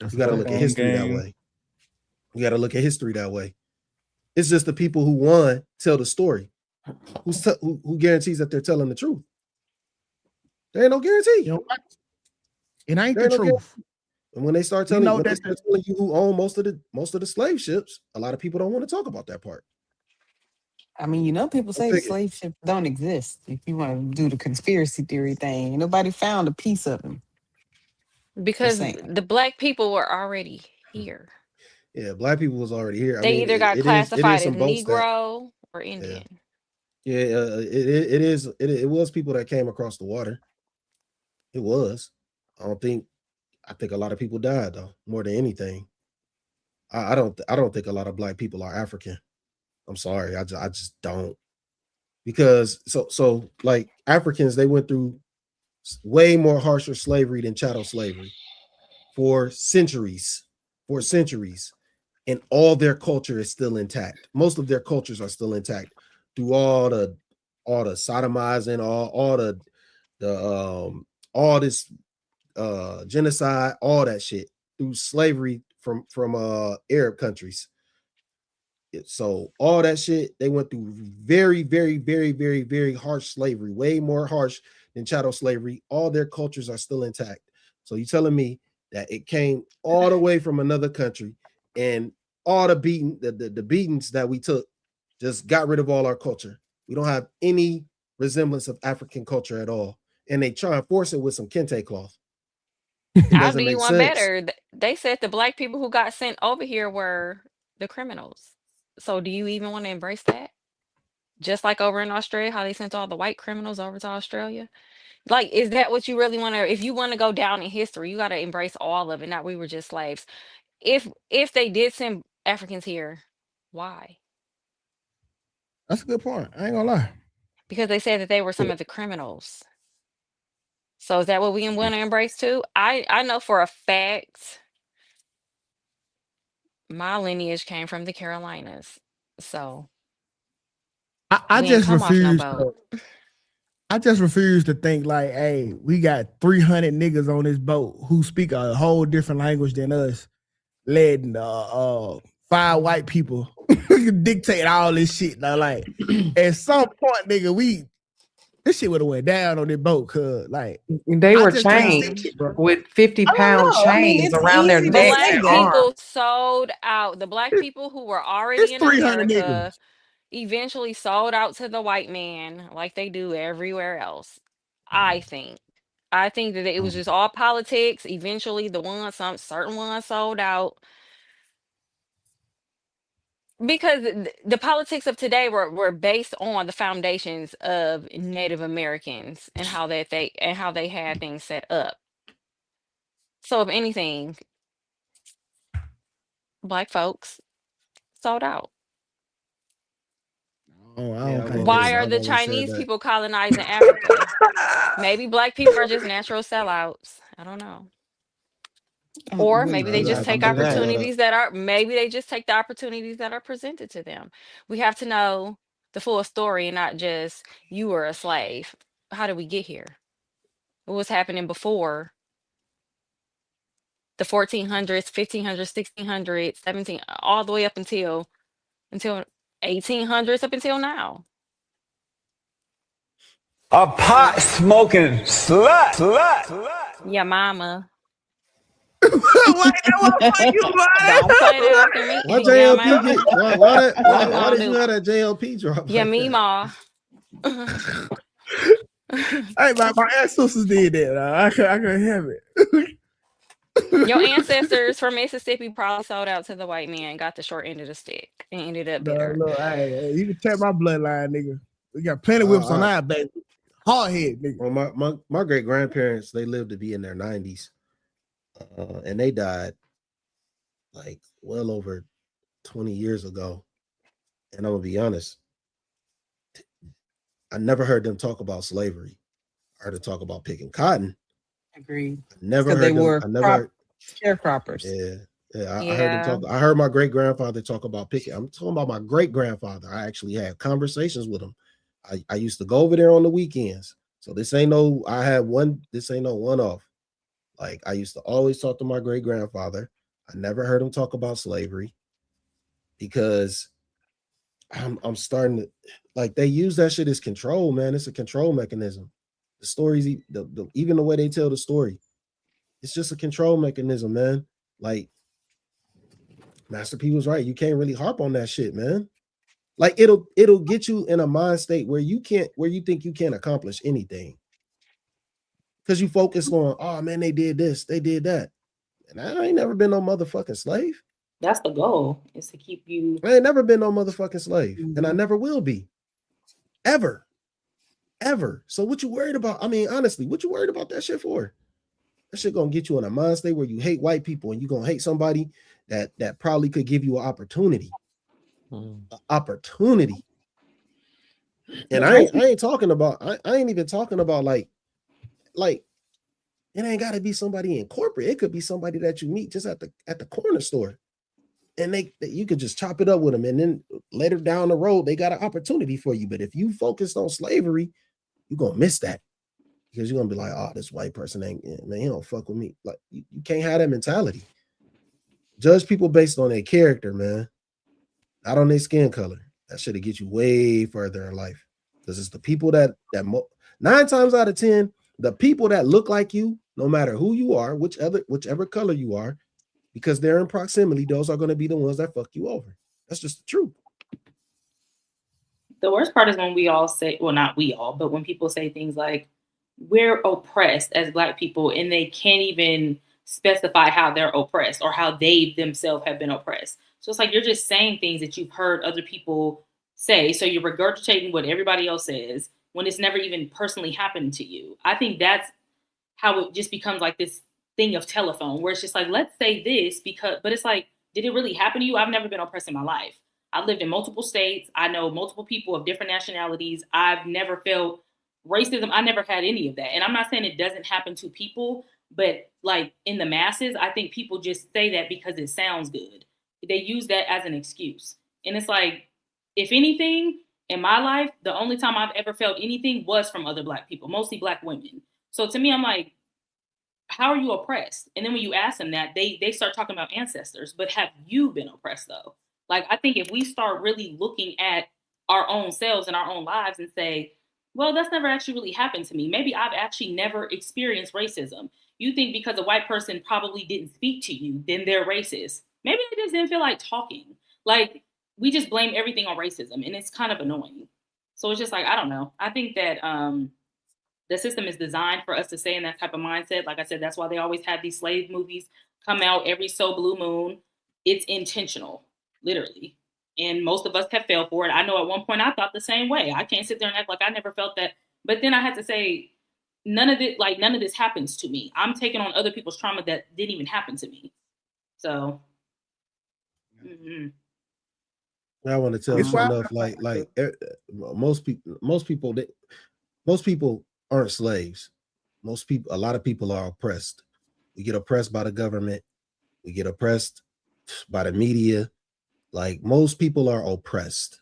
You got to look at history that way. You got to look at history that way. It's just the people who won tell the story. Who guarantees that they're telling the truth? There ain't no guarantee. You know what? It ain't the truth. And when they start telling you who own most of the slave ships, a lot of people don't want to talk about that part. I mean, you know, people say the slave ships don't exist. If you want to do the conspiracy theory thing, nobody found a piece of them. Because the black people were already here. Yeah, black people was already here. They either got classified as Negro or Yeah. Indian. It was people that came across the water. It was. I think a lot of people died though, more than anything. I don't think a lot of black people are African. I'm sorry, I just don't. Because so like Africans, they went through way more harsher slavery than chattel slavery for centuries, and all their culture is still intact. Most of their cultures are still intact through all the sodomizing, all this genocide, all that shit, through slavery from Arab countries. So all that shit, they went through very, very, very, very, very harsh slavery, way more harsh than chattel slavery. All their cultures are still intact. So you telling me that it came all the way from another country, and all the beatings that we took just got rid of all our culture. We don't have any resemblance of African culture at all. And they try and force it with some kente cloth. I'll do you one better. They said the black people who got sent over here were the criminals. So do you even want to embrace that? Just like over in Australia, how they sent all the white criminals over to Australia? Like, is that what you really want to, if you want to go down in history, you got to embrace all of it, not we were just slaves. If they did send Africans here, why? That's a good point. I ain't gonna lie. Because they said that they were some of the criminals. So is that what we want to embrace too? I know for a fact my lineage came from the Carolinas. So I just refuse. I just refuse to think like, hey, we got 300 niggas on this boat who speak a whole different language than us, letting 5 white people dictate all this shit. Now, like, at some point, nigga, this shit would have went down on this boat, cause like they were chained with 50-pound chains around their necks. Black people sold out. The black people who were already in America eventually sold out to the white man, like they do everywhere else. I think that it was just all politics. Eventually, some certain ones sold out. Because the politics of today were based on the foundations of Native Americans and how they had things set up. So if anything, black folks sold out. Why are the Chinese people colonizing Africa? Maybe black people are just natural sellouts. I don't know. Or maybe they just take opportunities maybe they just take the opportunities that are presented to them. We have to know the full story and not just you were a slave. How did we get here? What was happening before the 1400s, 1500s, 1600s, 17, all the way up until 1800s, up until now? A pot smoking slut. Yeah, mama. Why did you have that JLP drop? Yeah, me, ma. Hey, my ancestors did that. I couldn't have it. Your ancestors from Mississippi probably sold out to the white man, got the short end of the stick, and ended up bitter. Look, hey, you can check my bloodline, nigga. We got plenty of whips on our baby. Hard head, nigga. Well, my great grandparents, they lived to be in their 90s, and they died like well over 20 years ago. And I'm gonna be honest, I never heard them talk about slavery. I heard them talk about picking cotton. Agreed. I never heard they them. were I never heard sharecroppers. I heard them talk. I heard my great grandfather talk about picking. I'm talking about my great grandfather. I actually had conversations with him. I used to go over there on the weekends. So this ain't no. This ain't no one off. Like I used to always talk to my great grandfather. I never heard him talk about slavery because I'm starting to like they use that shit as control, man. It's a control mechanism. The stories, even the way they tell the story, it's just a control mechanism, man. Like Master P was right. You can't really harp on that shit, man. Like it'll get you in a mind state where you think you can't accomplish anything. Because you focus on, oh man, they did this, they did that. And I ain't never been no motherfucking slave. That's the goal, is to keep you. I ain't never been no motherfucking slave. And I never will be. Ever. So what you worried about? I mean, honestly, what you worried about that shit for? That shit gonna get you in a mind state where you hate white people and you gonna hate somebody that probably could give you an opportunity. An opportunity. And I ain't talking about, I ain't even talking about like it ain't gotta be somebody in corporate. It could be somebody that you meet just at the corner store. And you could just chop it up with them, and then later down the road, they got an opportunity for you. But if you focused on slavery, you're gonna miss that because you're gonna be like, oh, this white person ain't, man, he don't fuck with me. Like you can't have that mentality. Judge people based on their character, man, not on their skin color. That should get you way further in life because it's the people that 9 times out of 10, the people that look like you, no matter who you are, whichever color you are, because they're in proximity, those are going to be the ones that fuck you over. That's just the truth. The worst part is when we all say, well, not we all, but when people say things like, we're oppressed as Black people, and they can't even specify how they're oppressed or how they themselves have been oppressed. So it's like you're just saying things that you've heard other people say. So you're regurgitating what everybody else says when it's never even personally happened to you. I think that's how it just becomes like this thing of telephone where it's just like, let's say this but it's like, did it really happen to you? I've never been oppressed in my life. I've lived in multiple states. I know multiple people of different nationalities. I've never felt racism. I never had any of that. And I'm not saying it doesn't happen to people, but like in the masses, I think people just say that because it sounds good. They use that as an excuse. And it's like, if anything, in my life, the only time I've ever felt anything was from other Black people, mostly Black women. So to me, I'm like, how are you oppressed? And then when you ask them that, they start talking about ancestors. But have you been oppressed though? Like, I think if we start really looking at our own selves and our own lives and say, well, that's never actually really happened to me. Maybe I've actually never experienced racism. You think because a white person probably didn't speak to you, then they're racist. Maybe they just didn't feel like talking. Like, we just blame everything on racism, and it's kind of annoying. So it's just like, I don't know. I think that the system is designed for us to stay in that type of mindset. Like I said, that's why they always have these slave movies come out every so blue moon. It's intentional, literally. And most of us have failed for it. I know at one point I thought the same way. I can't sit there and act like I never felt that. But then I had to say, none of this happens to me. I'm taking on other people's trauma that didn't even happen to me. So. I want to tell you enough. Like most people aren't slaves. A lot of people are oppressed. We get oppressed by the government. We get oppressed by the media. Like most people are oppressed.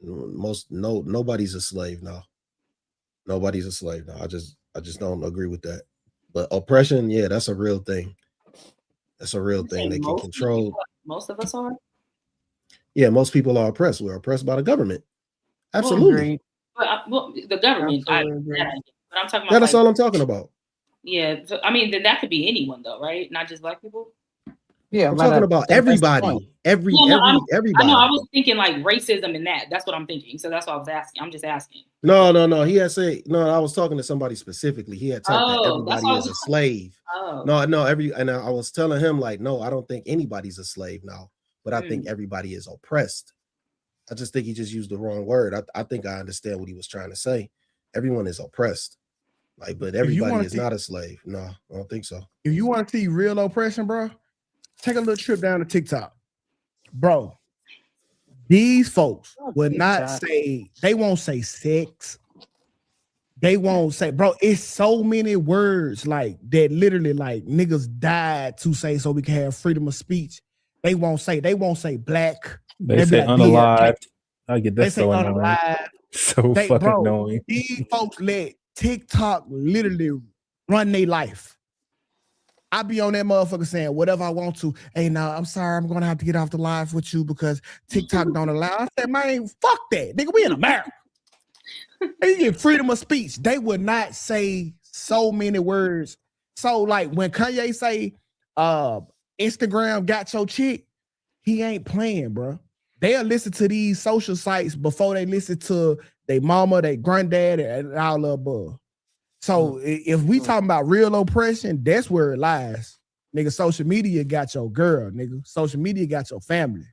Nobody's a slave now. Nobody's a slave now. I just don't agree with that. But oppression, yeah, that's a real thing. That's a real thing. They can control. Most of us are. Yeah, most people are oppressed. We're oppressed by the government. Absolutely. Well, the government. But I'm talking about. That's all I'm talking about. Yeah, I mean, then that could be anyone, though, right? Not just Black people. Yeah, I'm talking about everybody. Everybody. I know. I was thinking like racism and that. That's what I'm thinking. So that's why I was asking. I'm just asking. No. He had said no. I was talking to somebody specifically. He had typed that that's everybody is a slave. Oh. No. And I was telling him like, no, I don't think anybody's a slave now, but I think everybody is oppressed. I just think he just used the wrong word. I think I understand what he was trying to say. Everyone is oppressed. Like, but everybody is not a slave. No, I don't think so. If you want to see real oppression, bro, take a little trip down to TikTok. Bro, these folks would not say, they won't say sex. They won't say, bro, it's so many words like that literally like niggas died to say so we can have freedom of speech. They won't say black. They say unalived. I get that so annoying. So fucking annoying. These folks let TikTok literally run their life. I be on that motherfucker saying whatever I want to. Hey, now I'm sorry, I'm gonna have to get off the live with you because TikTok don't allow. I said, man, fuck that, nigga. We in America. They get freedom of speech. They would not say so many words. So, like when Kanye say, Instagram got your chick, he ain't playing, bro. They'll listen to these social sites before they listen to their mama, their granddad, and all the above. So if we talking about real oppression, that's where it lies. Nigga, social media got your girl, nigga. Social media got your family.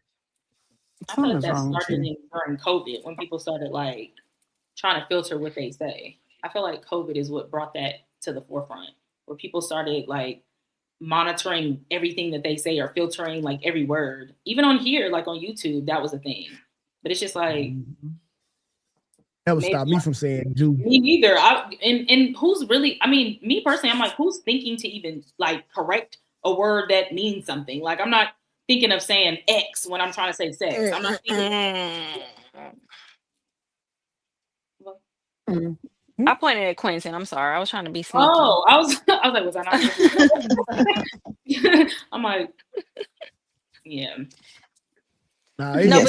I thought that started during COVID when people started like trying to filter what they say. I feel like COVID is what brought that to the forefront, where people started like monitoring everything that they say or filtering like every word. Even on here, like on YouTube, that was a thing. But it's just like that would stop me from saying Jew. Me neither. And who's really, I mean, me personally, I'm like, who's thinking to even like correct a word that means something? Like I'm not thinking of saying X when I'm trying to say sex. I'm not thinking. I pointed at Quentin. I'm sorry. I was trying to be sneaky. Oh, I was like, was I not? I'm like, yeah.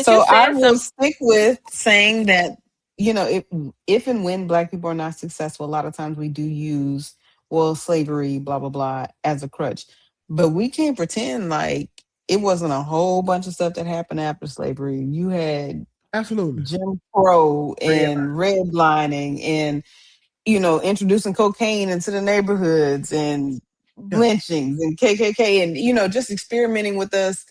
So I will stick with saying that, you know, if and when Black people are not successful, a lot of times we do use, well, slavery, blah, blah, blah, as a crutch. But we can't pretend like it wasn't a whole bunch of stuff that happened after slavery. You had absolutely Jim Crow and redlining and, you know, introducing cocaine into the neighborhoods and lynchings and KKK and, you know, just experimenting with us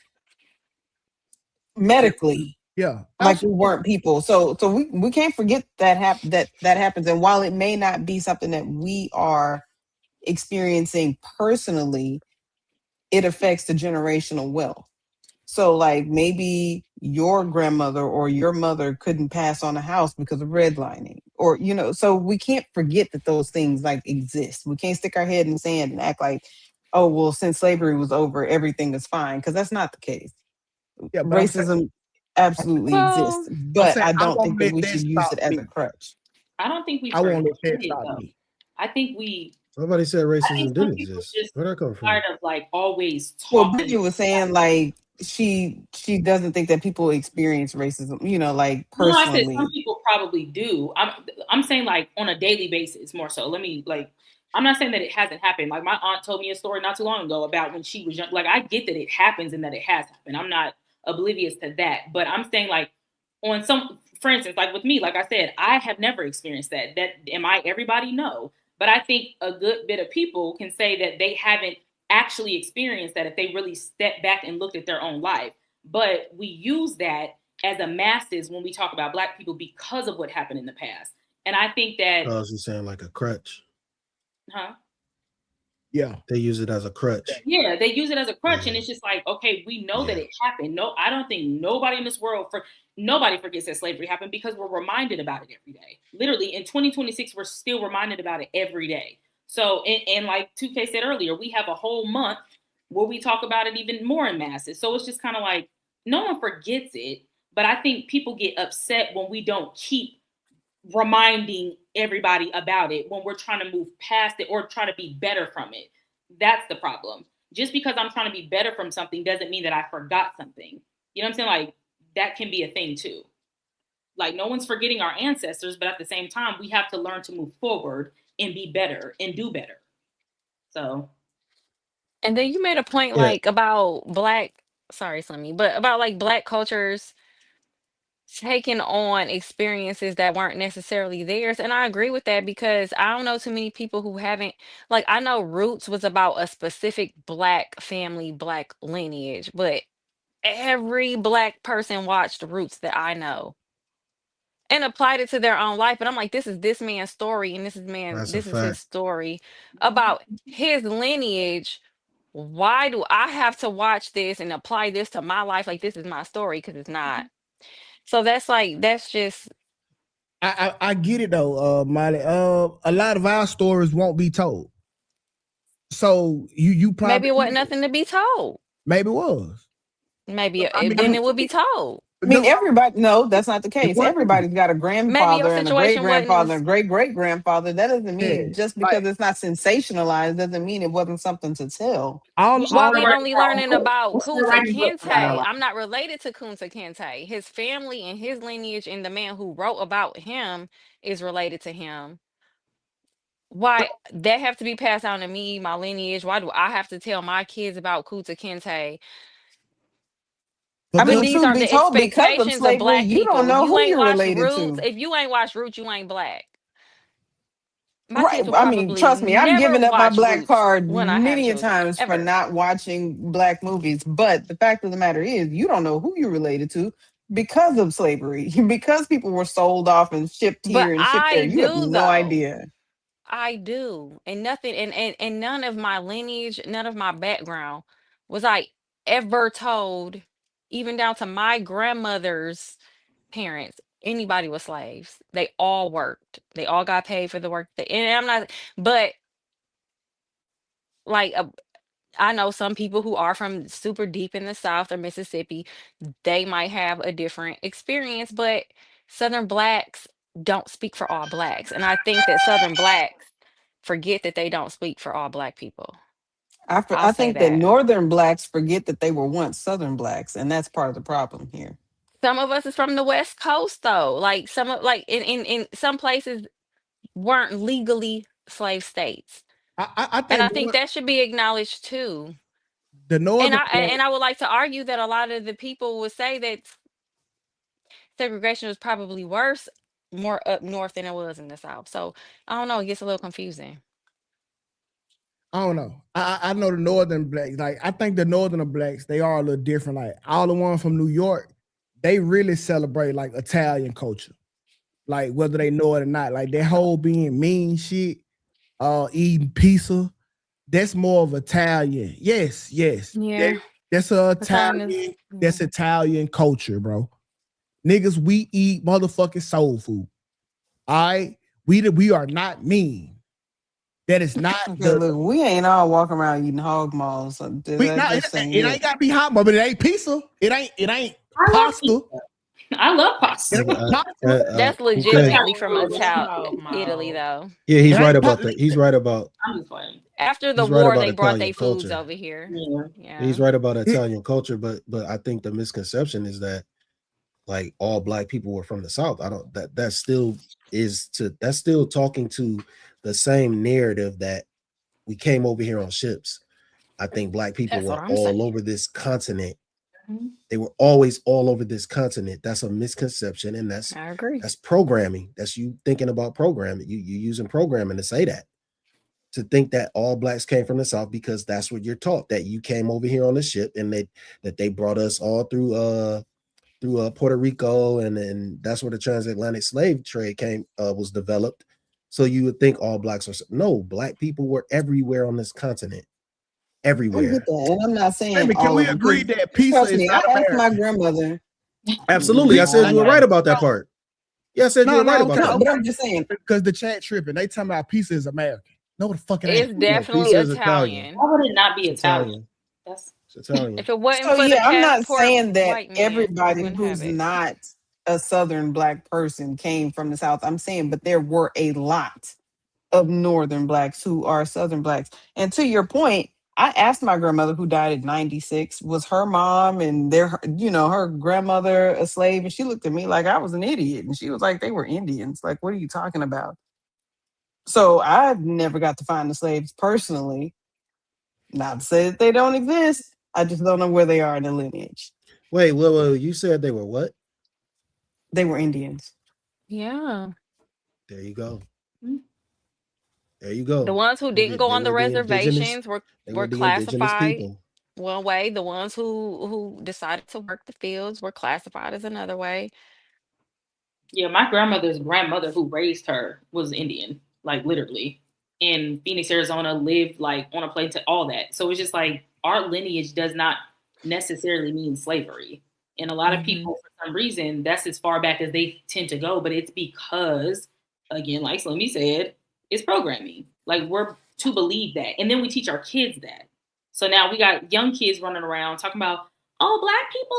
medically. Yeah. Like we weren't people. So we can't forget that happens. And while it may not be something that we are experiencing personally, it affects the generational wealth. So like maybe your grandmother or your mother couldn't pass on a house because of redlining, or, you know, so we can't forget that those things like exist. We can't stick our head in the sand and act like, oh, well, since slavery was over, everything is fine. Because that's not the case. Yeah, racism absolutely exists, but I don't think that we should use it as a crutch. I don't think we. I won't let that stop me. I think we. Somebody said racism didn't exist. Where'd that come from? Tired of like always talking. Well, Bridget was saying like she doesn't think that people experience racism, you know, like personally. No, I said some people probably do. I'm saying like on a daily basis more so. Let me like. I'm not saying that it hasn't happened. Like my aunt told me a story not too long ago about when she was young. Like I get that it happens and that it has happened. I'm not oblivious to that, but I'm saying like on some, for instance, like with me, like I said, I have never experienced that. Am I everybody? No, but I think a good bit of people can say that they haven't actually experienced that if they really step back and looked at their own life. But we use that as a masses when we talk about Black people because of what happened in the past. And I think that I was just saying like a crutch. Huh? Yeah. They use it as a crutch. Yeah, they use it as a crutch, and it's just like, okay, we know that it happened. No, I don't think nobody in this world nobody forgets that slavery happened because we're reminded about it every day. Literally, in 2026, we're still reminded about it every day. So, and like 2K said earlier, we have a whole month where we talk about it even more in masses. So it's just kind of like no one forgets it, but I think people get upset when we don't keep reminding everybody about it when we're trying to move past it or try to be better from it. That's the problem. Just because I'm trying to be better from something doesn't mean that I forgot something. You know what I'm saying? Like that can be a thing too. Like no one's forgetting our ancestors, but at the same time, we have to learn to move forward and be better and do better. So And then you made a point Yeah. like about sorry, Slimmy, but about like black cultures taking on experiences that weren't necessarily theirs. And I agree with that because I don't know too many people who haven't, like, I know Roots was about a specific black family, black lineage, but every black person watched Roots that I know and applied it to their own life. But I'm like, this is this man's story, and That's a this is his fact. story about his lineage. Why do I have to watch this and apply this to my life? Like, this is my story because it's not. So that's like, that's just I get it though, Molly. A lot of our stories won't be told. So you maybe probably it wasn't nothing to be told. maybe it was. Maybe I mean, then it would be told. I mean, everybody. No, that's not the it case. wasn't. Everybody's got a Maybe your grandfather and a great situation grandfather wasn't and great great grandfather. That doesn't mean Yeah. just because it's not sensationalized doesn't mean it wasn't something to tell. while we All only learning about What's the Kunta writing book about? Kinte. I'm not related to Kunta Kinte. His family and his lineage and the man who wrote about him is related to him. Why that have to be passed down to me, my lineage? Why do I have to tell my kids about Kunta Kinte? I But mean, these truth are be the told, because of expectations of slavery, black you don't people. know You who ain't you're watched related Roots. to. If you ain't watched Roots, you ain't black. My Right. kids will I mean, probably trust me, I've never given up my watch black Roots card when I have many a children. times for Ever. not watching black movies. But the fact of the matter is, you don't know who you're related to because of slavery, because people were sold off and shipped But here and shipped there. I You have do no though. idea. I do. And nothing and none of my lineage, none of my background was I ever told, even down to my grandmother's parents, anybody was slaves. They all worked. They all got paid for the work. And I'm not, but like I know some people who are from super deep in the South or Mississippi, they might have a different experience, but Southern blacks don't speak for all blacks. And I think that Southern blacks forget that they don't speak for all black people. I'll I say think that that. Northern blacks forget that they were once Southern blacks, and that's part of the problem here. Some of us is from the West Coast though. Like some of like in some places weren't legally slave states. I And I think think that should be acknowledged too. the And northern I would like to argue that a lot of the people would say that segregation was probably worse more up north than it was in the South. So I don't know, it gets a little confusing. I don't know. I know the northern blacks. Like I think the northern blacks, they are a little different. Like all the ones from New York, they really celebrate like Italian culture. Like whether they know it or not. Like their whole being mean shit, eating pizza. That's more of Italian. Yes. Yeah. That's a Italian Italian. is That's Italian culture, bro. Niggas, we eat motherfucking soul food. All right, we are not mean. That is not Okay, look, we ain't all walking around eating hog maws. So it ain't gotta be hot, but it ain't pizza. It ain't pasta. I love pasta. that's Okay. legitimately from Italy though. Yeah, he's It right ain't about that. He's right about I'm just playing. After the he's right war about they brought Italian their foods culture. over here. Yeah. He's right about Italian culture, but I think the misconception is that like all black people were from the South. I don't that still that's still talking to the same narrative that we came over here on ships. I think black people That's what were I'm all saying. over this continent. They were always all over this continent. That's a misconception, and I agree. that's programming. That's you thinking about programming. You using programming to say that. To think that all blacks came from the South because that's what you're taught, that you came over here on the ship and that they brought us all through Puerto Rico, and then that's where the transatlantic slave trade was developed. So you would think all blacks are no, black people were everywhere on this continent. I Everywhere. get that, and I'm not saying Can all we of them. agree that pizza Trust is me, I not asked my American? grandmother. Absolutely. I said you were right about that part. Yeah, I said you were right about that. But I'm just saying, because the chat tripping. They talking about pizza is American. No, the fuck it ain't. It's definitely pizza is Italian. Why would it not be It's Italian? It's Italian. If it wasn't so for the yeah, I'm not passport saying that white man, we everybody wouldn't have who's it. not a Southern black person came from the South. I'm saying, but there were a lot of Northern blacks who are Southern blacks. And to your point, I asked my grandmother, who died at 96, was her mom and her grandmother a slave? And she looked at me like I was an idiot. And she was like, they were Indians. Like, what are you talking about? So I never got to find the slaves personally. Not to say that they don't exist. I just don't know where they are in the lineage. Wait, you said they were what? They were Indians. Yeah. There you go. Mm. There you go. The ones who didn't go on the reservations They were were the indigenous classified people. one way. The ones who decided to work the fields were classified as another way. Yeah, my grandmother's grandmother who raised her was Indian, like literally in Phoenix, Arizona, lived like on a plane to all that. So it's just like our lineage does not necessarily mean slavery. And a lot of people, for some reason, that's as far back as they tend to go, but it's because, again, like Slimmy said, it's programming. Like we're to believe that. And then we teach our kids that. So now we got young kids running around talking about, oh, Black people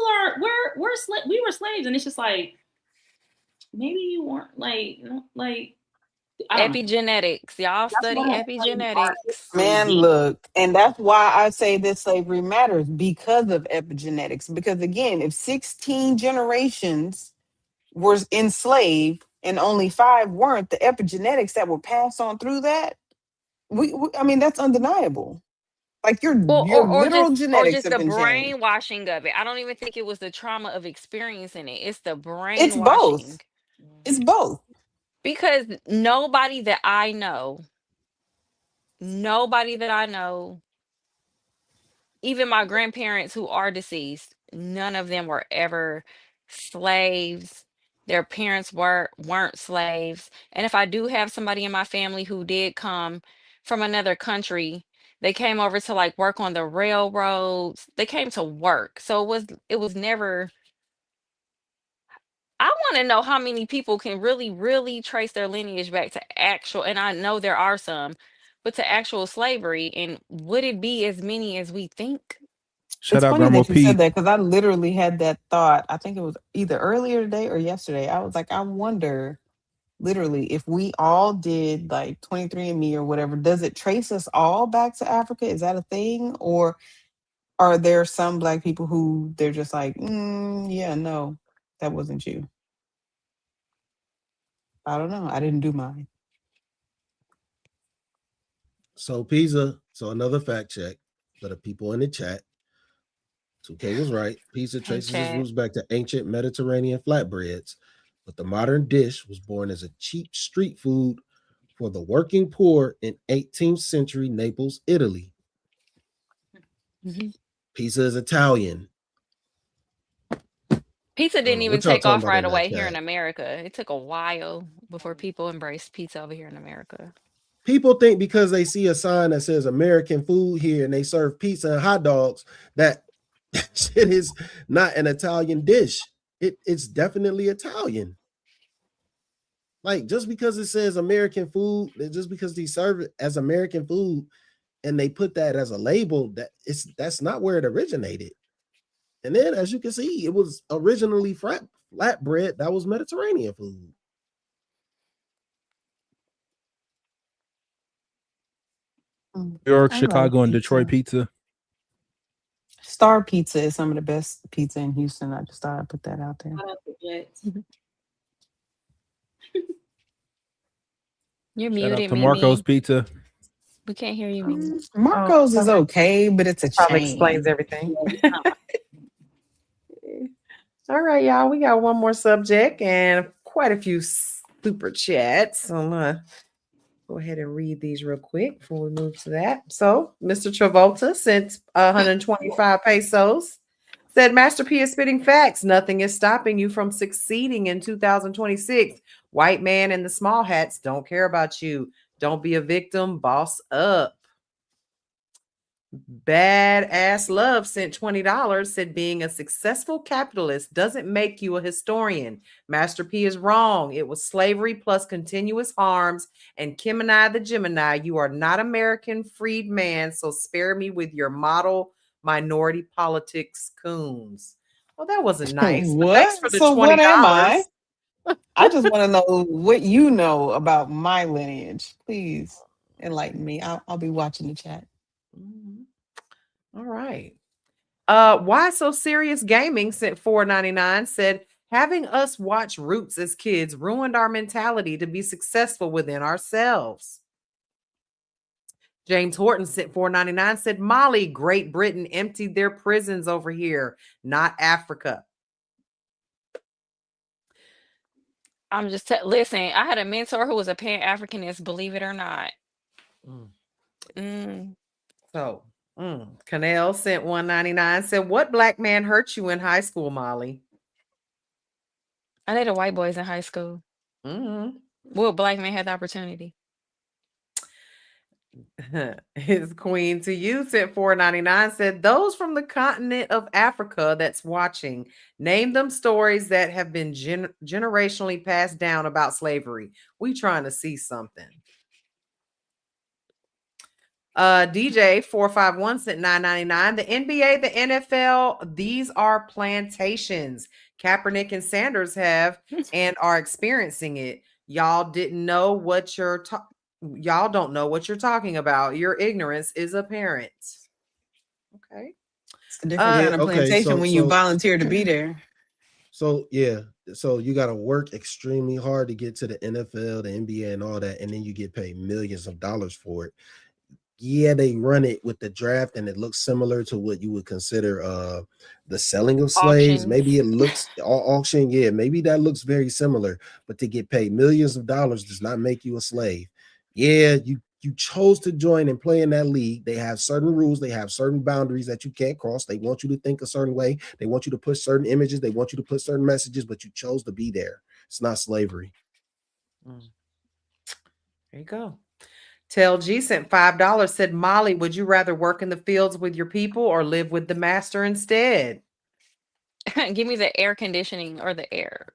we were slaves. And it's just like, maybe you weren't like I don't know. Epigenetics. Y'all study epigenetics. Man, look, and that's why I say that slavery matters, because of epigenetics. Because again, if 16 generations were enslaved and only 5 weren't, the epigenetics that were passed on through that, I mean, that's undeniable. Like your Well, literal or genetics just have the been changed. brainwashing of it. I don't even think it was the trauma of experiencing it. It's the It's brainwashing. both. It's both. Because nobody that I know, even my grandparents who are deceased, none of them were ever slaves. Their parents weren't slaves. And if I do have somebody in my family who did come from another country, they came over to like work on the railroads. They came to work. So it was never. I want to know how many people can really, really trace their lineage back to actual, and I know there are some, but to actual slavery. And would it be as many as we think? Shout It's out funny Grandma that you said Pete. that, because I literally had that thought. I think it was either earlier today or yesterday. I was like, I wonder, literally, if we all did like 23andMe or whatever, does it trace us all back to Africa? Is that a thing? Or are there some Black people who they're just like, yeah, no, that wasn't you? I don't know. I didn't do mine. So Pizza, so another fact check for the people in the chat. 2K was right. Pizza traces its roots back to ancient Mediterranean flatbreads, but the modern dish was born as a cheap street food for the working poor in 18th century Naples, Italy. Pizza is Italian. Pizza didn't even What y'all take talking off about right in that away here in chat? America. It took a while before people embraced pizza over here in America. People think because they see a sign that says American food here and they serve pizza and hot dogs, that shit is not an Italian dish. It's definitely Italian. Like, just because it says American food, just because they serve it as American food and they put that as a label, that's not where it originated. And then, as you can see, it was originally flatbread that was Mediterranean food. New York, I like Chicago, and Detroit pizza. Star Pizza is some of the best pizza in Houston. I just thought I'd put that out there. You're Shout out muted, to Marco's Mimi. Pizza. We can't hear you, Mimi. Marco's is okay, but it's a Probably explains chain. everything. All right, y'all. We got one more subject and quite a few super chats. So I'm gonna go ahead and read these real quick before we move to that. So, Mr. Travolta sent 125 pesos. Said, Master P is spitting facts. Nothing is stopping you from succeeding in 2026. White man in the small hats don't care about you. Don't be a victim. Boss up. Badass Love sent $20. Said, being a successful capitalist doesn't make you a historian. Master P is wrong. It was slavery plus continuous harms. And Gemini the Gemini, you are not American freed man, so spare me with your model minority politics coons. Well, that wasn't nice. But thanks for What? the So $20. what am I? I just want to know what you know about my lineage. Please enlighten me. I'll be watching the chat. All right. Why So Serious Gaming sent $4.99. Said, having us watch Roots as kids ruined our mentality to be successful within ourselves. James Horton sent $4.99, said Molly, Great Britain emptied their prisons over here, not Africa. I'm just listen. I had a mentor who was a Pan-Africanist, believe it or not. So, Canel sent $1.99, said, what black man hurt you in high school, Molly? I dated white boys in high school. What black man had the opportunity? His queen to you sent $4.99, said, those from the continent of Africa that's watching, name them stories that have been generationally passed down about slavery. We trying to see something. DJ 451 sent $9.99. The NBA, the NFL, these are plantations. Kaepernick and Sanders have and are experiencing it. Y'all didn't know what y'all don't know what you're talking about. Your ignorance is apparent. Okay. It's a different kind of plantation when you volunteer to be there. So yeah, so you got to work extremely hard to get to the NFL, the NBA, and all that, and then you get paid millions of dollars for it. Yeah, they run it with the draft, and it looks similar to what you would consider the selling of slaves. Auctions. Maybe it looks auction. Yeah, maybe that looks very similar. But to get paid millions of dollars does not make you a slave. Yeah, you chose to join and play in that league. They have certain rules. They have certain boundaries that you can't cross. They want you to think a certain way. They want you to push certain images. They want you to put certain messages, but you chose to be there. It's not slavery. There you go. Tell G sent $5, said, Molly, would you rather work in the fields with your people or live with the master instead? Give me the air conditioning or the air.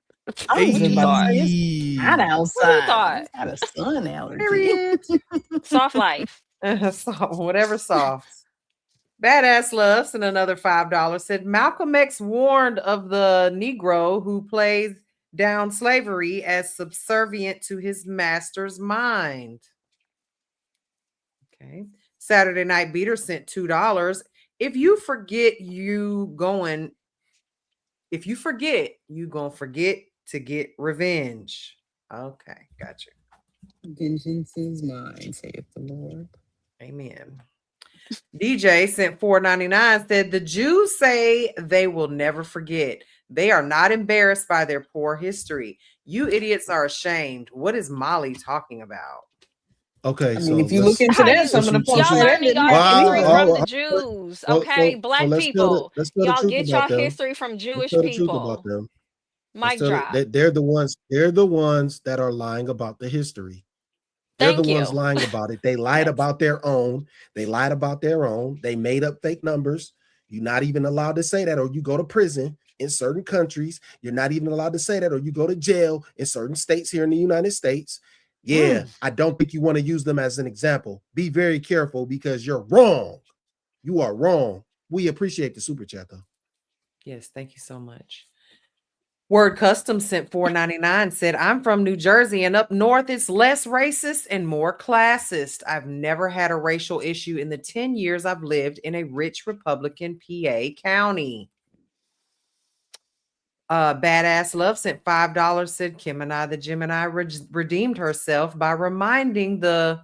I was just about to say it's hot outside. What you thought? It's got a sun allergy. Soft life. Whatever soft. Badass Love sent another $5, said Malcolm X warned of the Negro who plays down slavery as subservient to his master's mind. Okay. Saturday Night Beater sent $2. If you forget, you gonna forget to get revenge. Okay, gotcha. Vengeance is mine, saith the Lord. Amen. DJ sent $4.99, said the Jews say they will never forget. They are not embarrassed by their poor history. You idiots are ashamed. What is Molly talking about? Okay, I mean, if you look into that, some of the folks Y'all that learning didn't y'all have history from anything. the Jews, okay? Black let's people. let's tell the Y'all truth get about y'all them. history from Jewish Let's tell the truth about people. them. Mic drop. They're the ones. They're the ones that are lying about the history. They're Thank the ones you. lying about it. They lied about their own. They lied about their own. They made up fake numbers. You're not even allowed to say that, or you go to prison in certain countries. You're not even allowed to say that, or you go to jail in certain states here in the United States. Yeah, I don't think you want to use them as an example. Be very careful because you're wrong. You are wrong. We appreciate the super chat though. Yes, thank you so much. Word Custom sent $4.99, said, I'm from New Jersey and up north it's less racist and more classist. I've never had a racial issue in the 10 years I've lived in a rich Republican PA county. Badass Love sent $5, said Gemini the Gemini redeemed herself by reminding I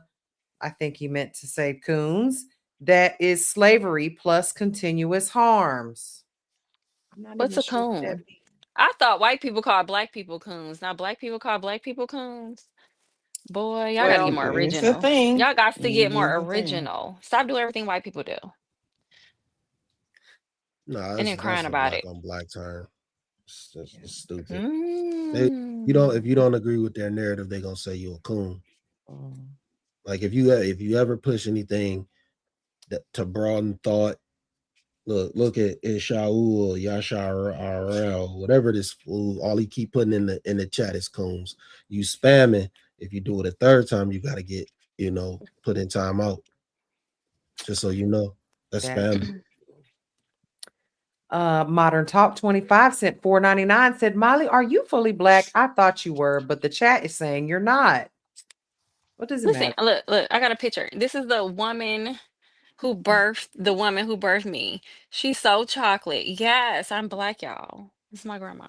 think he meant to say coons, that is slavery plus continuous harms. I'm not What's even a sure what that coon? means. I thought white people called black people coons. Now black people call black people coons. Boy, y'all gotta get more It's a original. thing. Y'all got to get It more is a thing. original. Stop doing everything white people do. No, And then crying that's a about black it. on black term. It's stupid. Mm. If you don't agree with their narrative, they're gonna say you're a coon. Like if you ever push anything that to broaden thought, look at Shaul or Yashar RL, whatever this fool, all he keep putting in the chat is coons. You spamming. If you do it a third time, you gotta get put in time out. Just so you know, that's spamming. Modern Talk 25 sent $4.99, said, Molly, are you fully black? I thought you were, but the chat is saying you're not. What does it Listen, matter? look, I got a picture. This is the woman who birthed me. She's so chocolate. Yes, I'm black, y'all. It's my grandma.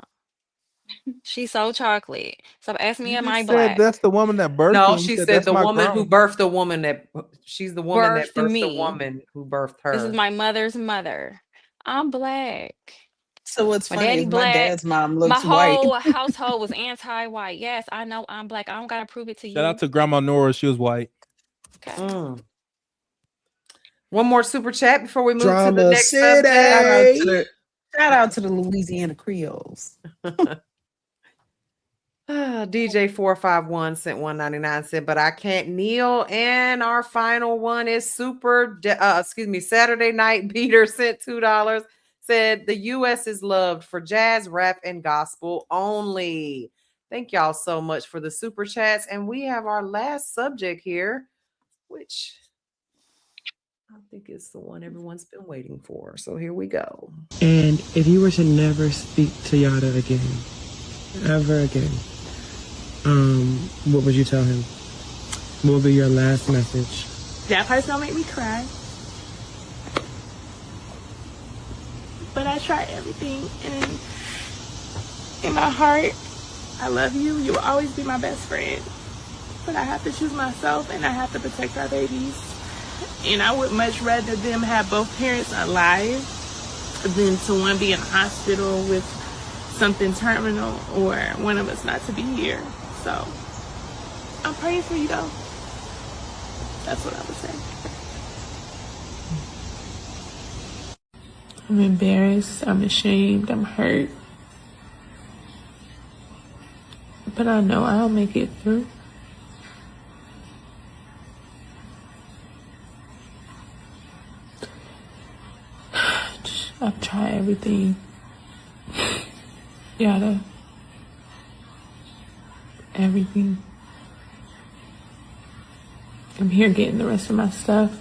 She's so chocolate. Stop asking me, You am I just said black? that's the woman that birthed No, you. You she said said that's the my woman who grandma. birthed the woman that she's the woman that Birthed birthed the me. woman who birthed This is her. my mother's mother. I'm black. So what's My funny daddy is my black. dad's mom My looks white. whole household was anti-white. Yes, I know I'm black. I don't gotta prove it to Shout out you. to Grandma Nora. She was white. Okay. One more super chat before we move to the Drama next City. subject. Shout out to the Louisiana Creoles. DJ 451 sent 199, said, but I can't kneel. And our final one is Saturday Night Beater sent $2. Said the U.S. is loved for jazz, rap, and gospel only. Thank y'all so much for the super chats. And we have our last subject here, which I think is the one everyone's been waiting for. So here we go. And if you were to never speak to Yada again, ever again, what would you tell him? What would be your last message? That part's gonna make me cry. But I try everything, and in my heart, I love you. You will always be my best friend. But I have to choose myself, and I have to protect our babies. And I would much rather them have both parents alive than to one be in a hospital with something terminal or one of us not to be here. So I'm praying for you though. That's what I would say. I'm embarrassed, I'm ashamed, I'm hurt. But I know I'll make it through. I've tried everything. Yada. Everything. I'm here getting the rest of my stuff.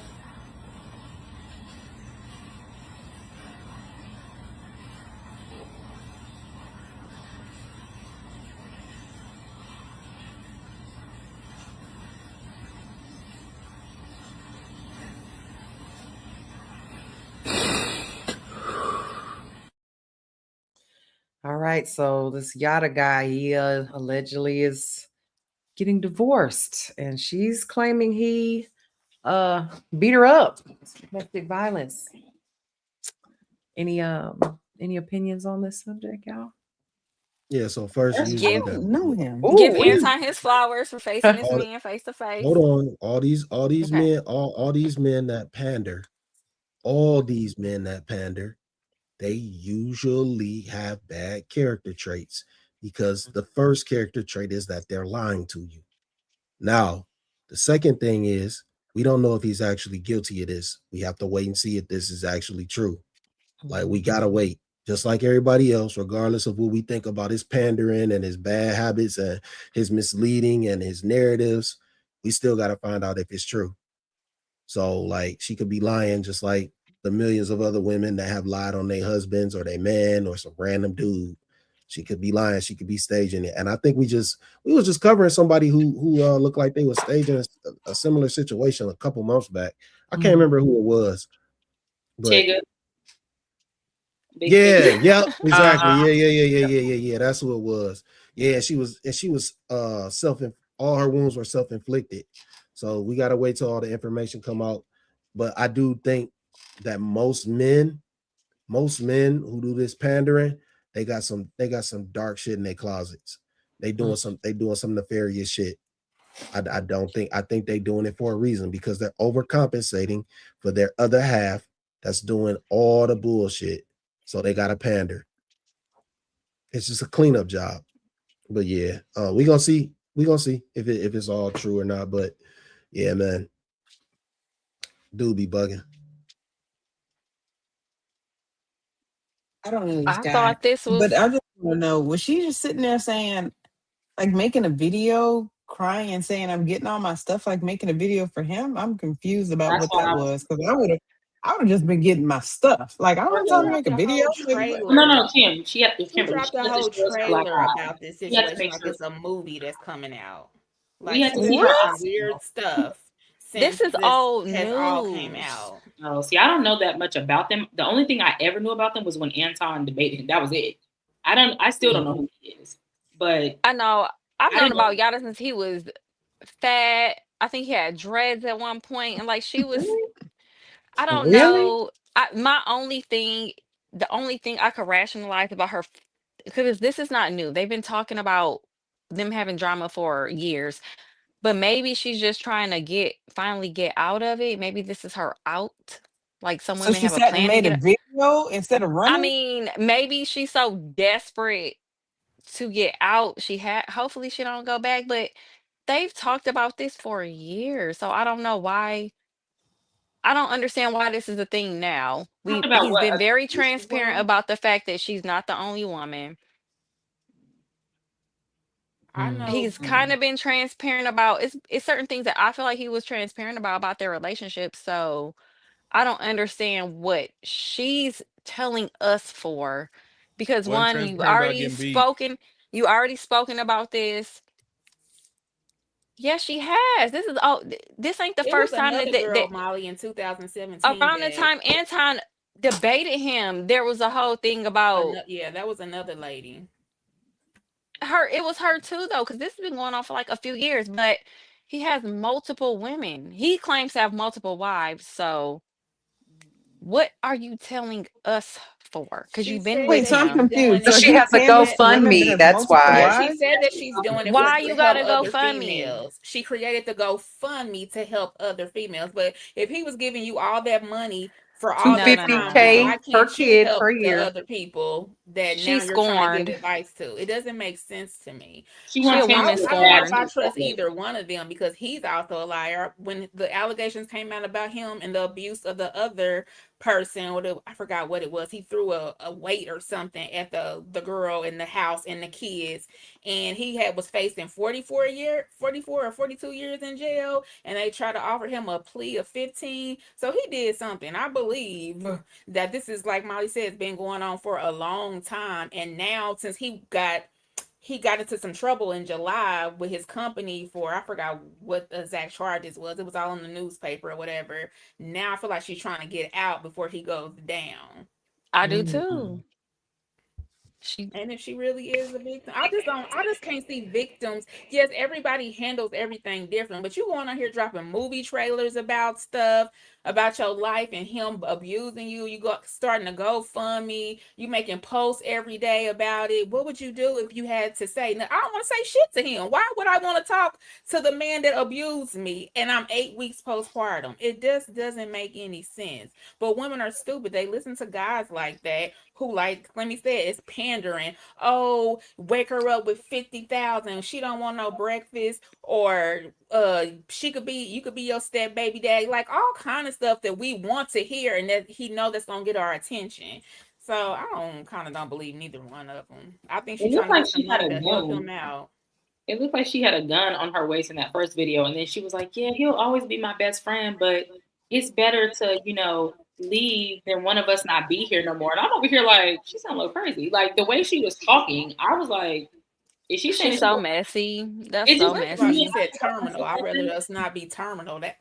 All right, so this Yada guy, he allegedly is getting divorced, and she's claiming he beat her up. Domestic violence. Any opinions on this subject, y'all? Yeah, so first That's usually I don't know him. Give Ooh, Anton his flowers for facing this All- man face to face. hold on. All these Okay. men, all these men that pander, they usually have bad character traits because the first character trait is that they're lying to you. Now, the second thing is we don't know if he's actually guilty of this. We have to wait and see if this is actually true. Like, we gotta wait, just like everybody else, regardless of what we think about his pandering and his bad habits and his misleading and his narratives. We still gotta find out if it's true. So, like, she could be lying just like the millions of other women that have lied on their husbands or their man or some random dude. She could be lying. She could be staging it. And I think we was just covering somebody who looked like they were staging a similar situation a couple months back. I can't remember who it was, but Tigger. yeah, exactly. Yeah. That's who it was. Yeah, she was all her wounds were self-inflicted. So we gotta wait till all the information come out. But I do think that most men who do this pandering, they got some dark shit in their closets. They doing some nefarious shit. I think they doing it for a reason because they're overcompensating for their other half that's doing all the bullshit. So they got to pander. It's just a cleanup job. But yeah, we gonna see if it's all true or not. But yeah, man, dude be bugging. I don't know this I guy, thought this was but I just want to know: was she just sitting there saying, like, making a video, crying and saying, "I'm getting all my stuff," like making a video for him? I'm confused about That's what why that was because I would have just been getting my stuff. Like, I'm not Who trying to dropped make a the video. whole Like, trailer? Kim. Who Kimberly. dropped She the had to whole show us her black trailer eye. about this We had to situation make like sure. it's a movie that's coming out? We Like had to she's see did her some eyes. weird stuff this since is this old has all came news. out. Oh, see, I don't know that much about them. The only thing I ever knew about them was when Anton debated him. That was it. I still don't know who he is, but I know. I've I known didn't know. about Yada since he was fat. I think he had dreads at one point, and like she was, I don't Really? know. The only thing I could rationalize about her, because this is not new. They've been talking about them having drama for years, but maybe she's just trying to finally get out of it. Maybe this is her out. Like some So women she have a sat and plan to made a get. video instead of I running. mean, maybe she's so desperate to get out. Hopefully she don't go back, but they've talked about this for years. So I don't know why. I don't understand why this is a thing now. Talked about He's what been very abuse as transparent well. about the fact that she's not the only woman. I know. He's kind of been transparent about it's certain things that I feel like he was transparent about their relationship. So I don't understand what she's telling us for. Because Wasn't one, transparent about getting beat. you already spoken about this. Yes, she has. This ain't the It was first time another girl, that Molly, in 2017 around the that time Anton debated him, there was a whole thing about yeah, that was another lady. her. It was her too, though, because this has been going on for like a few years. But he has multiple women. He claims to have multiple wives. So what are you telling us for? Because She you've been said with Wait, that so I'm she's him. doing confused. it. So She he has a She panders said, to women that GoFundMe. has That's multiple yeah, why. she wives? said that she's doing it Why to you help gotta go other fund me? females. She created the GoFundMe to help other females. But if he was giving you all that money for Two all No, that no, fifty time, no. then k why per can't you kid help per the year. other people that now She's you're trying to give scorned. advice to? It doesn't make sense to me. She She a wants him to woman look I don't know bad if scorned. I to the trust public. either one of them because he's also a liar. When the allegations came out about him and the abuse of the other person, I forgot what it was. He threw a weight or something at the girl in the house and the kids, and he was facing 44 or 42 years in jail, and they tried to offer him a plea of 15. So he did something. I believe that this is, like Molly said, it's been going on for a long time, and now since he got into some trouble in July with his company for, I forgot what the exact charges was. It was all in the newspaper or whatever. Now I feel like she's trying to get out before he goes down. I do too. She And if she really is a victim, I just can't see victims. Yes, everybody handles everything different, but you going on here dropping movie trailers about stuff, about your life and him abusing you. You go starting to GoFundMe, you making posts every day about it. What would you do if you had to say, now, I don't want to say shit to him. Why would I want to talk to the man that abused me and I'm 8 weeks postpartum? It just doesn't make any sense. But women are stupid. They listen to guys like that who, like let me say, is pandering. Oh, wake her up with 50,000. She don't want no breakfast, or you could be your step baby daddy. Like all kind of stuff that we want to hear, and that he know that's gonna get our attention. So I don't believe neither one of them. I think It she's looked trying to like get she some had money a to help gun. him out. It looked like she had a gun on her waist in that first video, and then she was like, "Yeah, he'll always be my best friend, but it's better to, leave than one of us not be here no more." And I'm over here like, she sound a little crazy. Like the way she was talking, I was like, "Is she saying she's that she?" so messy. That's It so just First of all, she messy. said terminal. I'd rather us not be terminal. That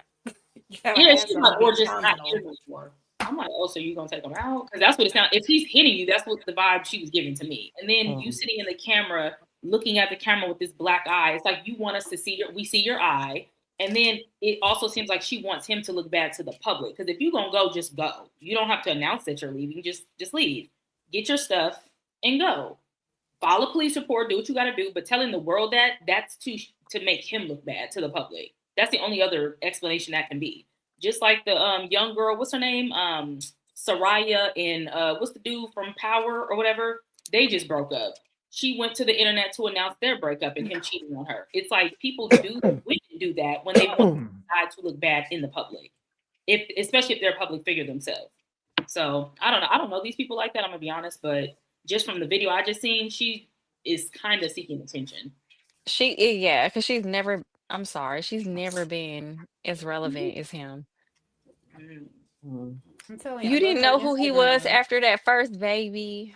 you gotta Yeah, have she's something to like, be or just not terminal. here anymore. I'm like, oh, so you gonna take him out? Because that's what it sounds. If he's hitting you, that's what the vibe she was giving to me. And then you sitting in the camera, looking at the camera with this black eye. It's like you want us to see we see your eye. And then it also seems like she wants him to look bad to the public. Because if you're gonna go, just go. You don't have to announce that you're leaving. Just leave. Get your stuff and go. File a police report, do what you gotta do, but telling the world that's to make him look bad to the public. That's the only other explanation that can be. Just like the young girl, what's her name? Soraya and what's the dude from Power or whatever? They just broke up. She went to the internet to announce their breakup and him cheating on her. It's like women do that when they want guy to look bad in the public. Especially if they're a public figure themselves. So I don't know. I don't know these people like that, I'm gonna be honest, but just from the video I just seen, she is kind of seeking attention. Yeah, because I'm sorry, she's never been as relevant as him. I'm telling you, You go to didn't her know who he was Instagram. after that first baby.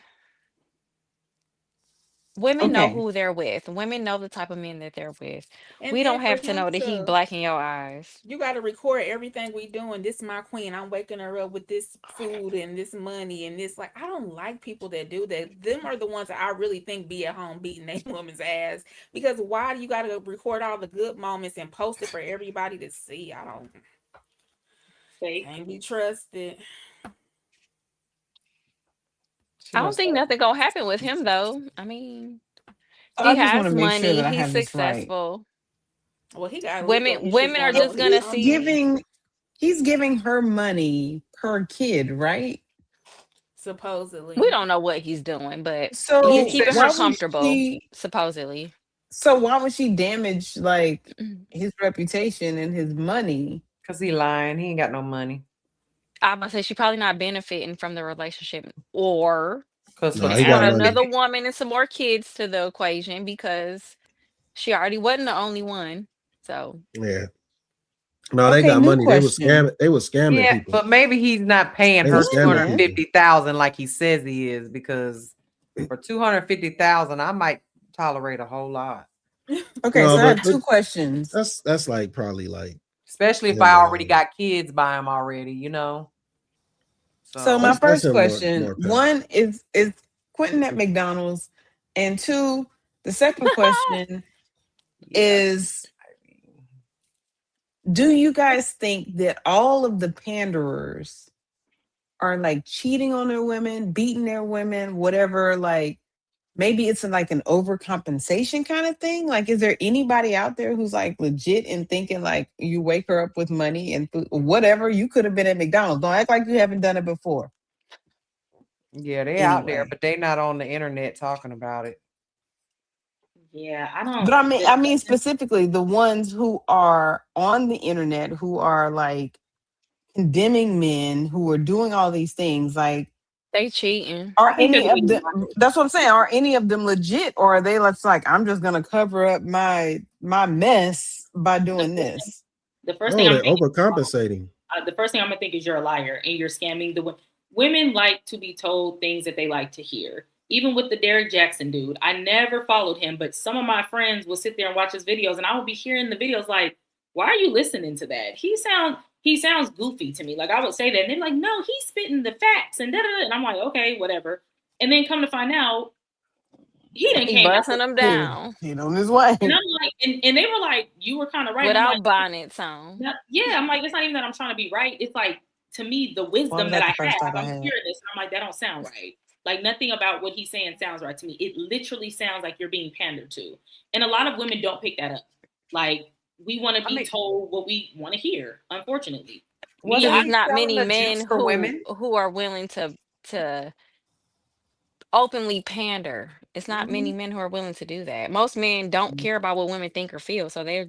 Women know Okay. who they're with. Women know the type of men that they're with. And We then don't for have to him know that he to, black in your eyes. you got to record everything we doing. This my queen. I'm waking her up with this food and this money and this. Like, I don't like people that do that. Them are the ones that I really think be at home beating their woman's ass. Because why do you got to record all the good moments and post it for everybody to see? I don't. Can't be trusted. I don't think nothing gonna happen with him though. I mean, I he just want has to make sure money. that I He's have this right. successful. Well, he got legal issues Women are going on just with his gonna He's see. company. giving her money per kid, right? Supposedly. We don't know what he's doing, but he's So keeping her why would comfortable, she? supposedly. So why would she damage like his reputation and his money? Cause he lying. He ain't got no money. I'm gonna say she probably not benefiting from the relationship, or Cause you for can No, he got add money. another woman and some more kids to the equation because she already wasn't the only one. So Yeah. No, they Okay, got new money. They was question. scamming. They was scamming yeah, people. but maybe he's not paying They her was two scamming hundred Scamming. people. 50,000 like he says he is. Because for 250,000, I might tolerate a whole lot. Okay, No, so I but have two questions. that's like probably like Especially if in I the already got kids by him already, you know. So my that's first in question, more pay. one is Quentin at McDonald's, and two, the second question is, do you guys think that all of the panderers are like cheating on their women, beating their women, whatever? Like maybe it's like an overcompensation kind of thing. Like, is there anybody out there who's like legit and thinking like you wake her up with money and whatever? You could have been at McDonald's. Don't act like you haven't done it before. Yeah, they out there, Anyway. but they not on the internet talking about it. Yeah, But I mean specifically the ones who are on the internet who are like condemning men who are doing all these things. Like, they cheating. are I think they're any of doing them? That's what I'm saying. Are any of them legit, or are they like I'm just gonna cover up my mess by doing this? the first thing Oh, I'm they're thinking. overcompensating. The first thing I'm gonna think is you're a liar and you're scamming the women. Like to be told things that they like to hear. Even with the Derek Jackson dude, I never followed him, but some of my friends will sit there and watch his videos, and I will be hearing the videos like, "Why are you listening to that? He sounds goofy to me." Like I would say that, and they're like, "No, he's spitting the facts," and da da. And I'm like, "Okay, whatever." And then come to find out, he didn't He came out busting them down He on his way. and I'm like, and they were like, "You were kind of right." And I'm without like, bonnets on. yeah, I'm like, it's not even that I'm trying to be right. It's like, to me, the Well, wisdom that that's I the first have, thought I I'm had. hearing this, and I'm like, that don't sound right. Like nothing about what he's saying sounds right to me. It literally sounds like you're being pandered to, and a lot of women don't pick that up. Like we want to be told what we want to hear. Unfortunately, Because me, there's not selling many the juice men for women? who are willing to openly pander. It's not many men who are willing to do that. Most men don't care about what women think or feel, so they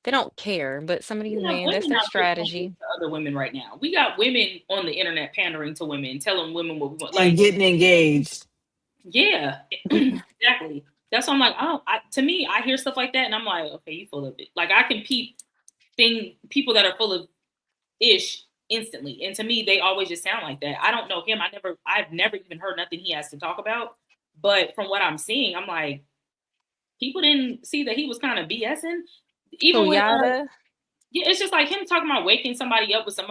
don't care. But some of these we have men, that's women their out here pandering strategy. to other women right now. We got women on the internet pandering to women, telling women what we want. And Like getting engaged. yeah, exactly. That's why I'm like, oh, to me, I hear stuff like that, and I'm like, okay, you full of it. Like I can peep people that are full of ish instantly, and to me, they always just sound like that. I don't know him. I've never even heard nothing he has to talk about. But from what I'm seeing, I'm like, people didn't see that he was kind of BSing. Even when, Yada. yeah, it's just like him talking about waking somebody up with some.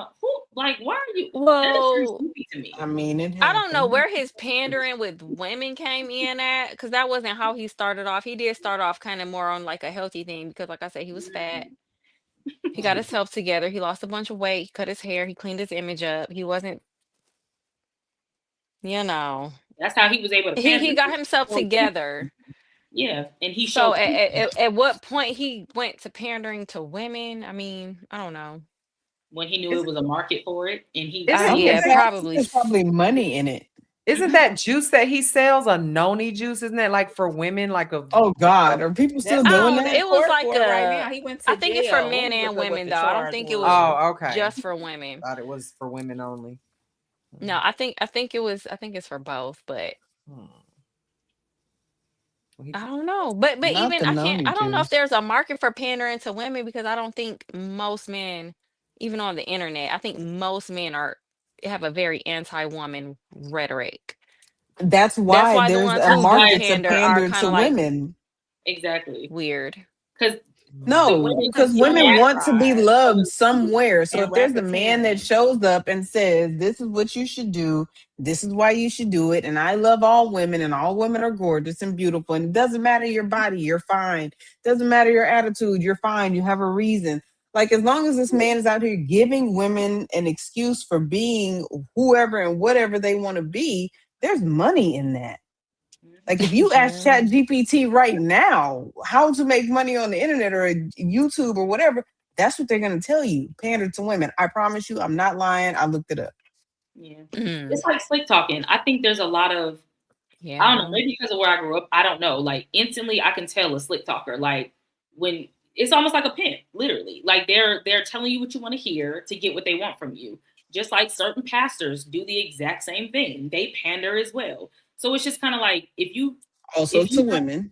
Like, why are you? That is Well, goofy to me. I mean, it I don't know happened. where his pandering with women came in at, because that wasn't how he started off. He did start off kind of more on like a healthy thing because, like I said, he was fat. He got himself together. He lost a bunch of weight. He cut his hair. He cleaned his image up. He wasn't, you know, That's how he was able to he pander. got himself together. Yeah, and he So showed. at what point he went to pandering to women? I mean, I don't know. When he knew it was a market for it, and he Yeah, probably. There's probably money in it. Isn't that juice that he sells a noni juice? Isn't that like for women? Like a Oh God, are people still doing that? It was like right now. He went to I think it's for jail. men Let me and look up what women the though. I don't charge think it was. was Oh, okay. just for women. Thought it was for women only. No, I think it's for both, but I don't know. But Not even the noni I don't know if juice. there's a market for pandering to women because I don't think most men, even on the internet, I think most men have a very anti-woman rhetoric. That's That's why why the there's ones a who do market to pander are pander kind to of like women. Exactly. weird. Because No, because women want to be loved somewhere. So And if there's a man that racketeering. shows up and says, "This is what you should do, this is why you should do it," and I love all women and all women are gorgeous and beautiful, and it doesn't matter your body, you're fine. Doesn't matter your attitude, you're fine. You have a reason. Like as long as this man is out here giving women an excuse for being whoever and whatever they want to be, there's money in that. Like if you ask Chat GPT right now how to make money on the internet or YouTube or whatever, that's what they're going to tell you. Pander to women. I promise you, I'm not lying. I looked it up. Yeah. It's like slick talking. I think there's a lot of, I don't know, maybe because of where I grew up, I don't know. Like instantly I can tell a slick talker. Like when it's almost like a pimp, literally. Like they're telling you what you want to hear to get what they want from you. Just like certain pastors do the exact same thing. They pander as well. So it's just kind of like Also to women.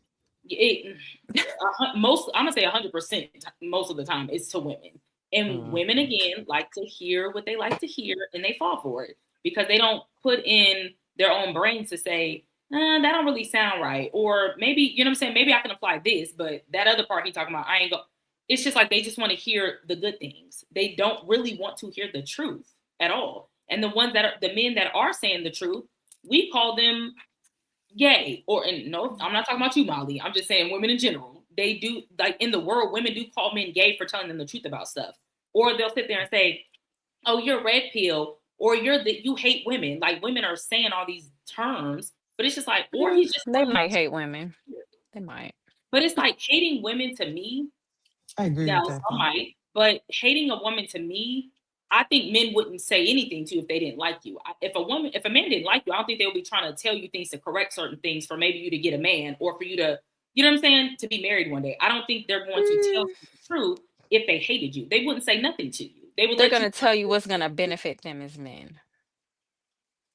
Most, I'm gonna say 100% most of the time it's to women. And women again like to hear what they like to hear and they fall for it because they don't put in their own brains to say, that don't really sound right. Or maybe, you know what I'm saying? Maybe I can apply this, but that other part he talking about, I ain't go. It's just like they just want to hear the good things. They don't really want to hear the truth at all. And the ones that are the men that are saying the truth, we call them gay. And no, I'm not talking about you, Molly. I'm just saying women in general. They do, like in the world, women do call men gay for telling them the truth about stuff. Or they'll sit there and say, oh, you're red pill, or you hate women. Like women are saying all these terms, but it's just like, or he's just They might hate women. They might. But it's like hating women to me. I agree Now, with that. some might, but hating a woman to me, I think men wouldn't say anything to you if they didn't like you. If a man didn't like you, I don't think they would be trying to tell you things to correct certain things for maybe you to get a man or for you to, you know what I'm saying, to be married one day. I don't think they're going to tell you the truth if they hated you. They wouldn't say nothing to you. They're going to tell you what's going to benefit them as men.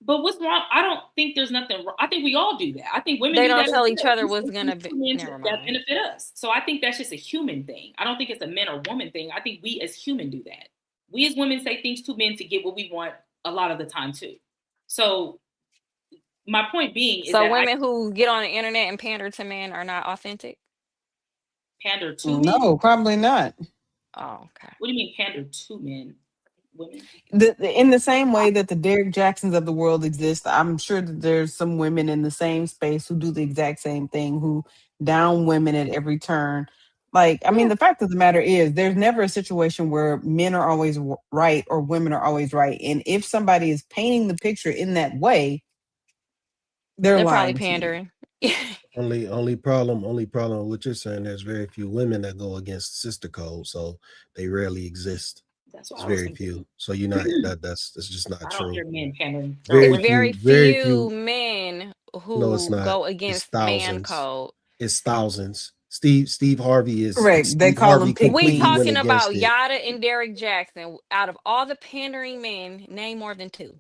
But what's wrong? I don't think there's nothing wrong. I think we all do that. I think women they do don't that tell each other what's going to that benefit us. So I think that's just a human thing. I don't think it's a men or woman thing. I think we as human do that. We as women say things to men to get what we want a lot of the time too. So my point being is so that women who get on the internet and pander to men are not authentic. Pander to men? No, probably not. Oh, okay. What do you mean pander to men? Women? In the same way that the Derek Jacksons of the world exist, I'm sure that there's some women in the same space who do the exact same thing, who down women at every turn. Like, I mean, the fact of the matter is, there's never a situation where men are always right or women are always right. And if somebody is painting the picture in that way, they're probably lying pandering. Only problem with what you're saying, there's very few women that go against sister code, so they rarely exist. That's what it's I was very thinking. few. So you're not that's just not I true. don't hear men pandering. It's very few men who No, it's not. go It's against man thousands. code. It's thousands. Steve Harvey is correct. They Steve call Harvey them pick We completely went talking about against it. Yada and Derek Jackson. Out of all the pandering men, name more than two.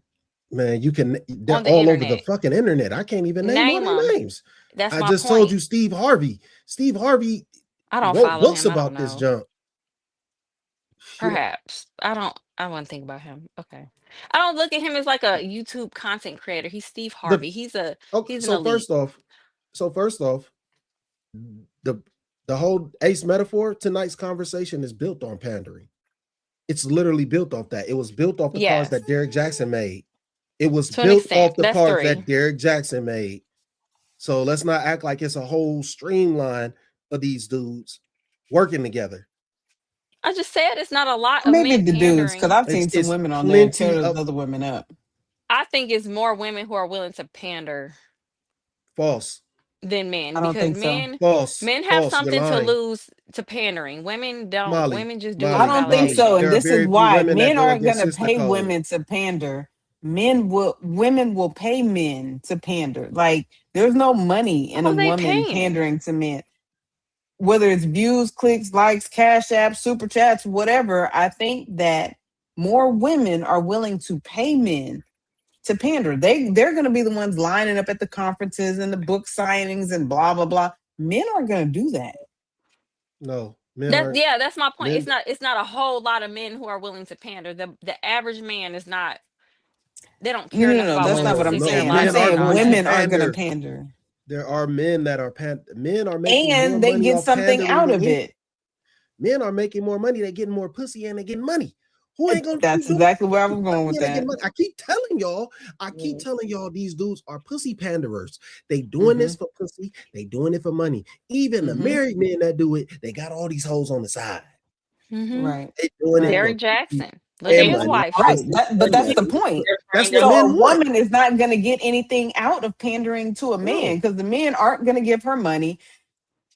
Man, they're on the all internet. over the fucking internet. I can't even name all their names. That's I my just point. told you Steve Harvey. Steve Harvey I don't wrote follow books him. I about don't this know. junk. Perhaps. I want to think about him. Okay. I don't look at him as like a YouTube content creator. He's Steve Harvey. He's an elite. First off, the whole Ace metaphor, tonight's conversation is built on pandering. It's literally built off that. It was built off the cards that Derek Jackson made. It was built off the cards that Derek Jackson made. So let's not act like it's a whole streamline of these dudes working together. I just said it's not a lot of Maybe men the dudes, because pandering. I've seen some women on there tear those other women up. I think it's more women who are willing to pander False. than men. I don't Because think so. men have something to lying. lose to pandering. Women don't. Molly, women just do I it for don't think so. validation. And There are this is very few why women that men go aren't going against to sister pay code. women to pander. Women will pay men to pander. Like there's no money in a Who they woman paying? pandering to men. Whether it's views, clicks, likes, cash apps, super chats, whatever, I think that more women are willing to pay men to pander. They're going to be the ones lining up at the conferences and the book signings and blah blah blah. Men aren't going to do that. No, men aren't. That's my point. Men, It's not a whole lot of men who are willing to pander. The average man is not they don't care enough No. about That's women not to what I'm sit there and saying. lie I'm to their saying women are gonna conscience. pander. There are men that are men are making more And they money get off something pandering out than of any. it. Men are making more money. They're getting more pussy and they're getting money. Who ain't gonna That's do exactly where I was going with and they get that. money? I keep telling y'all, these dudes are pussy panderers. They doing this for pussy. They doing it for money. Even the married men that do it, they got all these hoes on the side. Right. They doing it for Derek Jackson. Look at and his money. wife. Right. But that's the point. That's what So a men want. woman is not going to get anything out of pandering to a man because the men aren't going to give her money.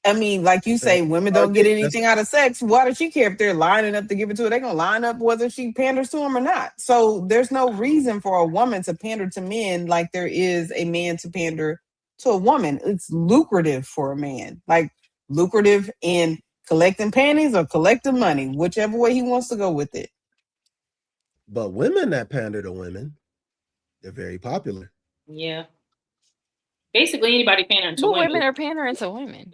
I mean, like you say, women don't get anything out of sex. Why does she care if they're lining up to give it to her? They're going to line up whether she panders to them or not. So there's no reason for a woman to pander to men like there is a man to pander to a woman. It's lucrative for a man, like lucrative in collecting panties or collecting money, whichever way he wants to go with it. But women that pander to women, they're very popular. Yeah. Basically, anybody pandering to But women. women are pandering to women.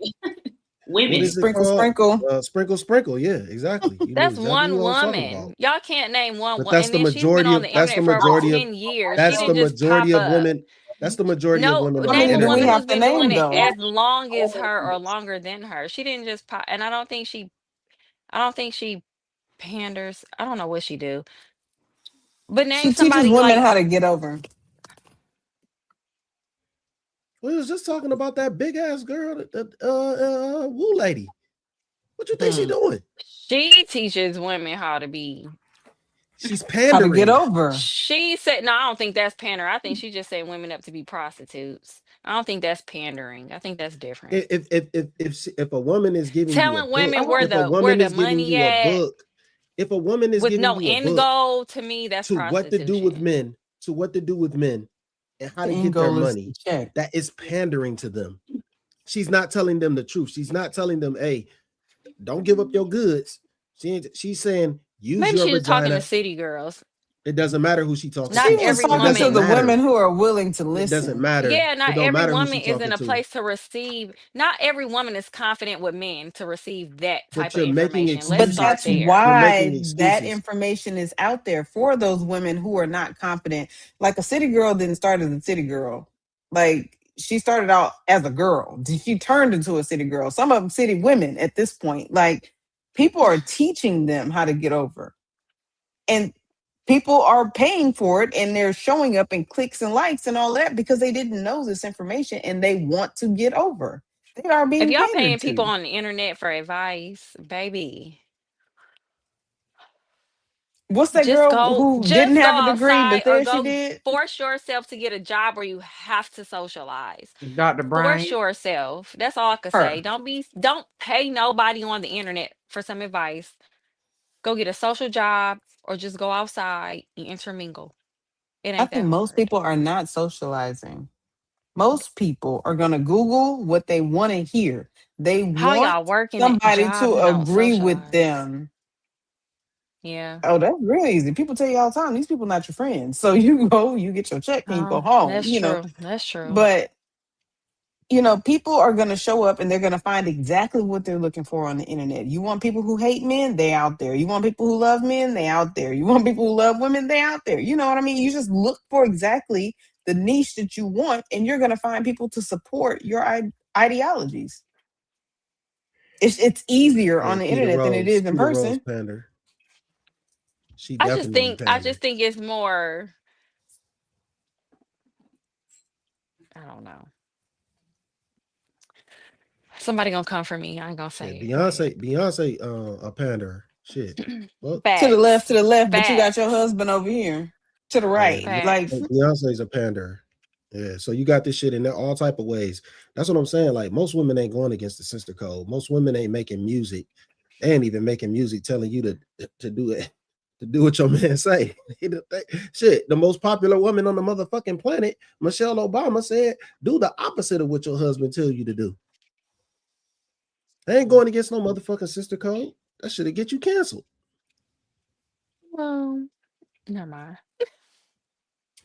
Women. What is it called? Sprinkle. Yeah, exactly. You That's know exactly one what I'm talking about. woman. Y'all can't name one But woman. that's And the then she's been majority on of the internet for over 10 years. She that's the didn't just pop majority of up. women. That's the majority of No, women on How the many name a do we woman internet. have who's to been doing name it though? as long as her or longer than her. She didn't just pop, and I don't think she panders. I don't know what she do. But name She teaches somebody women like how to get over. We was just talking about that big ass girl, that woo lady. What you think she doing? she teaches women how to be. She's How pandering. to get over. She said, no, I don't think that's pandering. I think she just set women up to be prostitutes. I don't think that's pandering. I think that's different. If a woman is giving you a Telling book, women where if a the woman is giving money you a at book, if a woman is with giving no you a end book goal, to me, that's to what to do with prostitution. men, and how The to end get their goal is money, to check. that is pandering to them. She's not telling them the truth. She's not telling them, hey, don't give up your goods. She's saying use Maybe your she's just talking to vagina. city girls. It doesn't matter who she talking Not She to. was every talking to It the woman. women who are willing to It doesn't listen. matter. Yeah, It not don't every matter who woman she is in talking a to. place to receive. Not every woman is confident with men to receive that type But of you're making information. Let's But excuses. start that's there. You're making why that excuses. information is out there for those women who are not confident. Like a city girl didn't start as a city girl. Like she started out as a girl. She turned into a city girl. Some of them city women at this point. Like people are teaching them how to get over. And people are paying for it and they're showing up in clicks and likes and all that because they didn't know this information and they want to get over. They are If being y'all pandered paying people to. on the internet for advice, baby, What's that girl who didn't just go have a degree outside but or said she go did? force yourself to get a job where you have to socialize. Dr. Force Brian. yourself. That's all I could Her. say. Don't pay nobody on the internet for some advice. Go get a social job or just go outside and intermingle. It I ain't that think most hard. people are not socializing. Most people are going to Google what they want to hear. They How want y'all working at somebody jobs to and don't agree with socialize? them. Yeah. Oh, that's real easy. People tell you all the time, these people not your friends. So you go, you get your check and you go Oh, home, that's true. That's true. But people are going to show up and they're going to find exactly what they're looking for on the internet. You want people who hate men? They out there. You want people who love men? They out there. You want people who love women? They out there. You know what I mean? You just look for exactly the niche that you want and you're going to find people to support your ideologies. It's easier on Hey, the internet than it is in Peter Rose person. pander. She I just definitely think I pander. just think it's more, I don't know. Somebody gonna come for me. I ain't gonna say it. Go ahead. Beyonce, a panderer. Shit. Well, To the Facts. left, but you got your Facts. husband over here to the yeah, right. Like, Facts. Beyonce's a panderer. Yeah, so you got this shit in there all type of ways. That's what I'm saying. Like most women ain't going against the sister code. Most women ain't making music. They ain't even making music telling you to do it, to do what your man say. Shit, the most popular woman on the motherfucking planet, Michelle Obama, said, do the opposite of what your husband tell you to do. They ain't going against no motherfucking sister code. That should get you canceled. Well, never mind.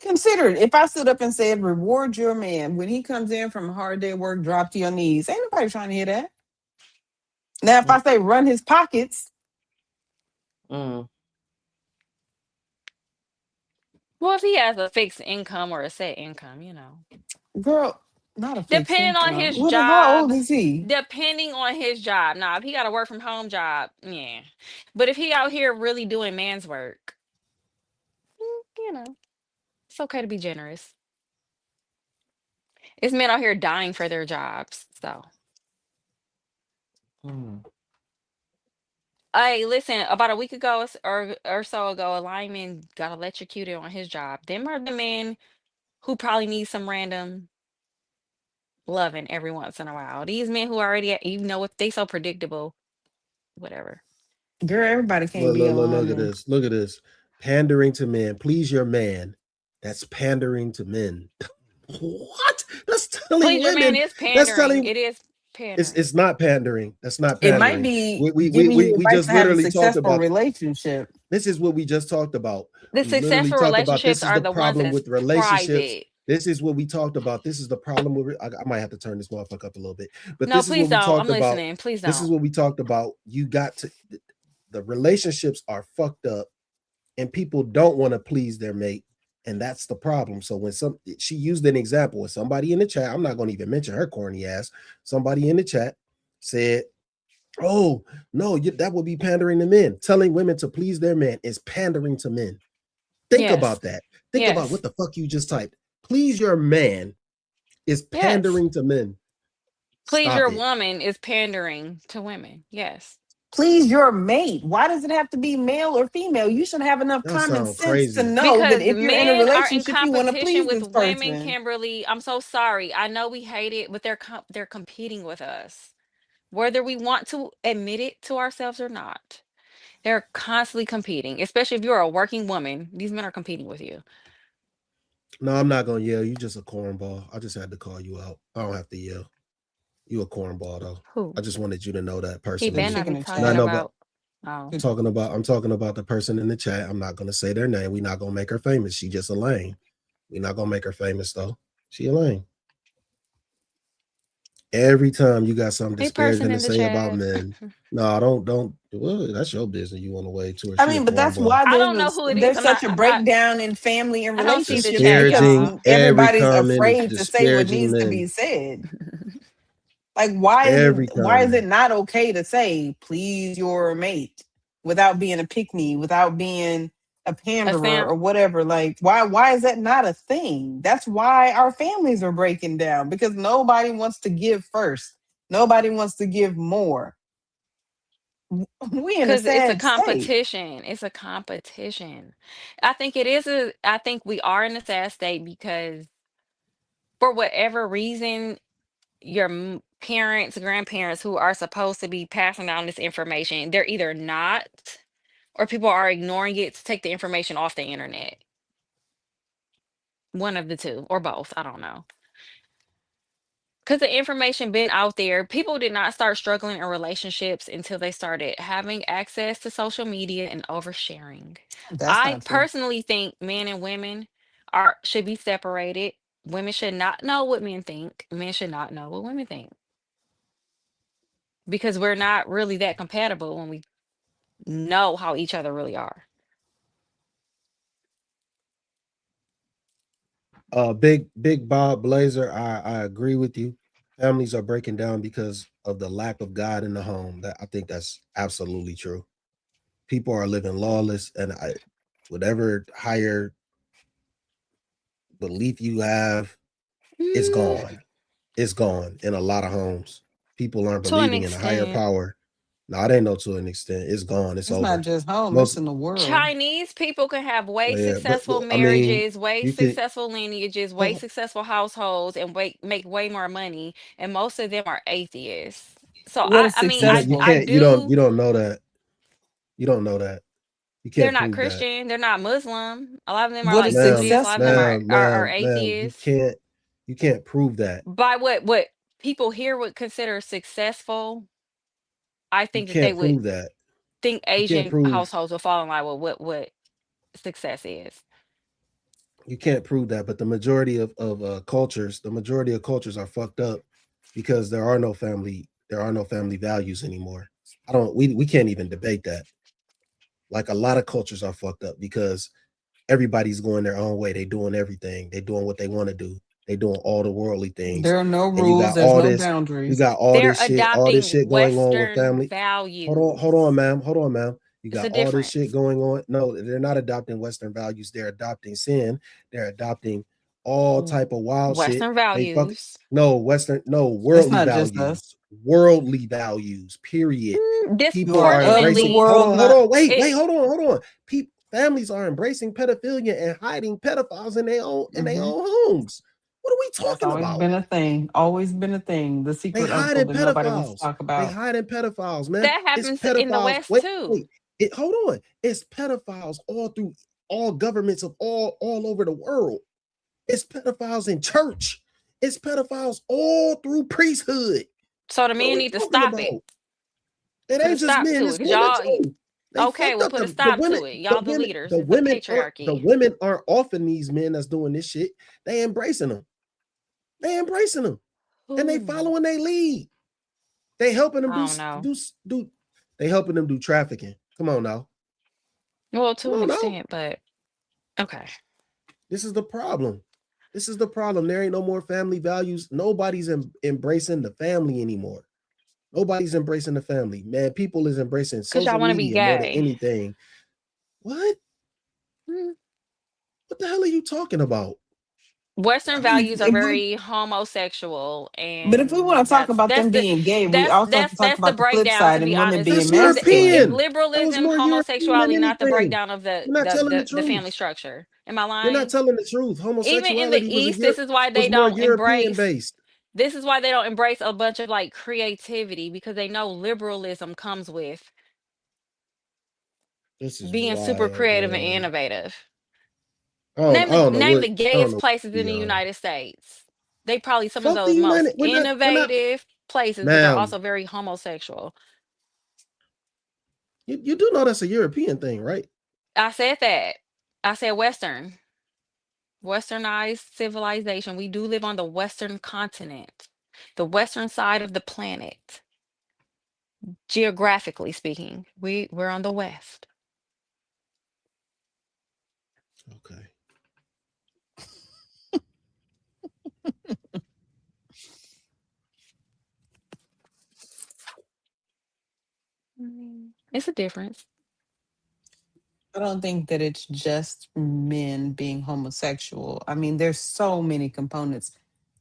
consider it. If I stood up and said, reward your man when he comes in from a hard day of work, drop to your knees. Ain't nobody trying to hear that. Now, if I say run his pockets, Well, if he has a fixed income or a set income, you know. Girl, not a fixed Depending on income. his How old job, is he? depending on his job. Now, if he got a work from home job, yeah. But if he out here really doing man's work, you know, it's okay to be generous. It's men out here dying for their jobs. So, hey, listen, about a week ago or so ago, a lineman got electrocuted on his job. Them are the men who probably need some random loving every once in a while. These men who already, you know, if they so predictable, whatever. Girl, everybody can't be a Look at lineman. this. Look at this. Pandering to men. Please your man. That's pandering to men. What? That's telling Please, your man women. is That's pandering. telling. It is pandering. It's not pandering. That's not It might pandering. be giving you We advice just to have a literally talked successful about. relationship. This is what we just talked about. The We literally successful talked about relationships this is are the the ones problem that's with relationships. private. This is what we talked about. This is the problem with. I might have to turn this motherfucker up a little bit, but No, this is please what we don't. I'm talked about. listening. Please This is don't. what we talked about. You got to. The relationships are fucked up, and people don't want to please their mate, and that's the problem. So when she used an example with somebody in the chat, I'm not going to even mention her corny ass. Somebody in the chat said, "Oh no, that would be pandering to men. Telling women to please their man is pandering to men." Think about that. Think about what the fuck you just typed. Please your man is pandering to men. Please, Stop your it. woman is pandering to women. Yes. Please your mate. Why does it have to be male or female? You should have enough That common sounds sense to crazy. know that Because if you're in a men are in relationship, you want to competition please with this women, person. Kimberly. I'm so sorry. I know we hate it, but they're competing with us. Whether we want to admit it to ourselves or not. They're constantly competing, especially if you're a working woman. These men are competing with you. No, I'm not gonna yell. You just a cornball. I just had to call you out. I don't have to yell. You a cornball though. Who? I just wanted you to know that He personally. better not be talking No, but about. Oh. I'm talking about the person in the chat. I'm not gonna say their name. We're not gonna make her famous. She just a lame. We're not gonna make her famous though. She a lame. Every time you got something Hey, person disparaging to in the say about chat. men, no, don't. Well, that's your business. You want to wade to her. I She a mean, but that's cornball. why I don't know who it is. there's such a I'm not. breakdown in family and I don't see the relationships chat, because y'all. Disparaging. Every everybody's comment is afraid to say what disparaging needs to men. be said. Like, why Every is it comment. not okay to say please your mate without being a pick-me, without being a panderer or whatever? Like, why is that not a thing? That's why our families are breaking down, because nobody wants to give first. Nobody wants to give more. We in a Because it's a sad state. competition. It's a competition. I think it is I think we are in a sad state because for whatever reason, your parents, grandparents who are supposed to be passing down this information, they're either not or people are ignoring it to take the information off the internet. One of the two or both. I don't know. Because the information been out there, people did not start struggling in relationships until they started having access to social media and oversharing. That's I not true. personally think men and women should be separated. Women should not know what men think. Men should not know what women think. Because we're not really that compatible when we know how each other really are. Big Bob Blazer, I agree with you. Families are breaking down because of the lack of God in the home. That I think that's absolutely true. People are living lawless, and whatever higher belief you have, it's gone. It's gone in a lot of homes. People aren't To an believing in a higher extent. power. No, it ain't no to an extent. It's gone. It's over. not just home, it's in the world. Chinese people can have way Yeah, successful I mean, marriages, way you can. successful lineages, way successful households, and make way more money. And most of them are atheists. So What is I mean, You successful? I can't. do. You don't know that. You don't know that. You They're can't not prove that. Christian. They're not Muslim. A lot of them are What like is Ma'am, Buddhists. A lot of them successful? are you atheists. can't prove that. By what people here would consider successful, I You think that they can't would prove that. think You can't Asian prove households will fall in line with what success is. you can't prove that, but the majority of cultures, are fucked up because there are no family values anymore. We can't even debate that. Like a lot of cultures are fucked up because everybody's going their own way. They doing everything. They doing what they want to do. They doing all the worldly things. There are no And you rules. got There's all no this. You boundaries. got all They're this shit adopting going on with Western family. values. Hold on, ma'am. Hold on, ma'am. You It's got a all this difference. shit going on. No, they're not adopting Western values. They're adopting sin. They're adopting all type of wild shit. Western They fuck values. worldly not just values. us. Worldly values. Period. People are embracing. Disproportionately. Hold on. Wait, It- hold on. Families are embracing pedophilia and hiding pedophiles in their own homes. What are we That's talking always about? been a thing. Always been a thing. The They secret uncle hiding that nobody wants to pedophiles. talk They about. hiding pedophiles, man. That It's happens in the pedophiles. West Wait. too. Hold on. It's pedophiles all through all governments of all over the world. It's pedophiles in church. It's pedophiles all through priesthood. So the What are men we need to talking stop about? it. It Put a ain't just stop men, to it. it's Cause women y'all too. They okay, fucked well up. put a The stop women, to it. Y'all the leaders. It's the patriarchy. The women aren't offing these men that's doing this shit. They embracing them. And they following their lead. They helping them do they helping them do trafficking. Come on now. Well, to an Come on now. extent, but okay. This is the problem. There ain't no more family values. Nobody's embracing the family anymore. Nobody's embracing the family. Man, people is embracing Cause y'all social want to be media more than gay. anything. What? What the hell are you talking about? Western values are if we- very homosexual, and But if we want to talk about them being gay, we also have to talk that's the about the flip breakdown. side To be and women honest, being That's is European. liberalism, More European homosexuality, than not the anything. breakdown of You're not telling the the truth. family structure. Am I lying? You're not telling the truth. Even in the Homosexuality East, this is why they was more don't European embrace. based. This is why they don't embrace a bunch of like creativity, because they know liberalism comes with This is being super wild, creative and man. innovative. I don't know Name what the gayest places in the United States. They probably some of Fuck the those most United. We're not, innovative places, but they're ma'am. also very homosexual. You do know that's a European thing, right? I said that. I said Western. Westernized civilization. We do live on the Western continent, the Western side of the planet. Geographically speaking, we're on the West. Okay. It's a difference. I don't think that it's just men being homosexual. I mean, there's so many components.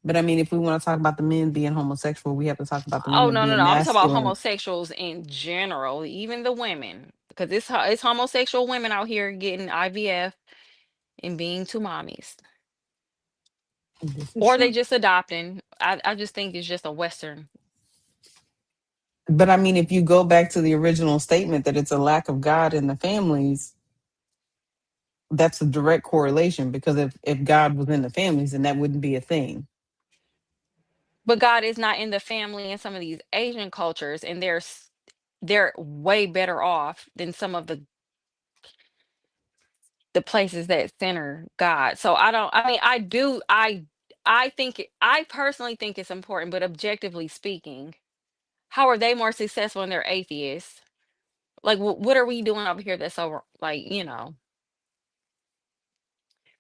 But I mean, if we want to talk about the men being homosexual, we have to talk about the Oh women no, being I'm talking about masculine. homosexuals in general, even the women, because it's homosexual women out here getting IVF and being two mommies, or they just adopting. I just think it's just a Western. But I mean, if you go back to the original statement that it's a lack of God in the families, that's a direct correlation, because if God was in the families, then that wouldn't be a thing. But God is not in the family in some of these Asian cultures, and they're way better off than some of the places that center God. So I personally think it's important, but objectively speaking, how are they more successful when they're atheists? Like, what are we doing over here that's so like,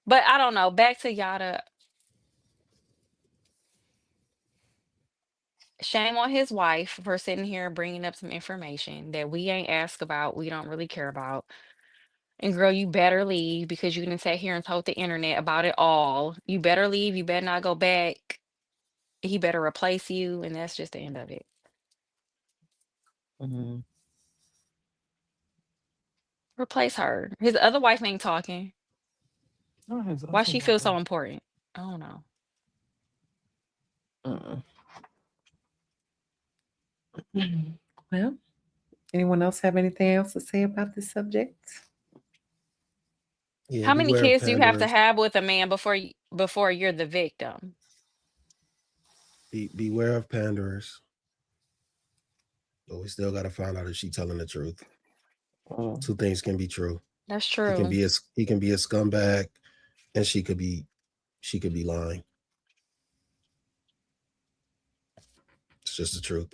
But I don't know. Back to Yada. Shame on his wife for sitting here bringing up some information that we ain't asked about, we don't really care about. And girl, you better leave, because you didn't sit here and told the internet about it all. You better leave. You better not go back. He better replace you, and that's just the end of it. Replace her. His other wife ain't talking. Why she feel so important? I don't know. Well, anyone else have anything else to say about this subject? Yeah, How many beware of kids do you have to panderers. have with a man before you're the victim? Beware of panderers. But we still gotta find out if she's telling the truth. Two things can be true. That's He true. can be a scumbag, and she could be lying. It's just the truth.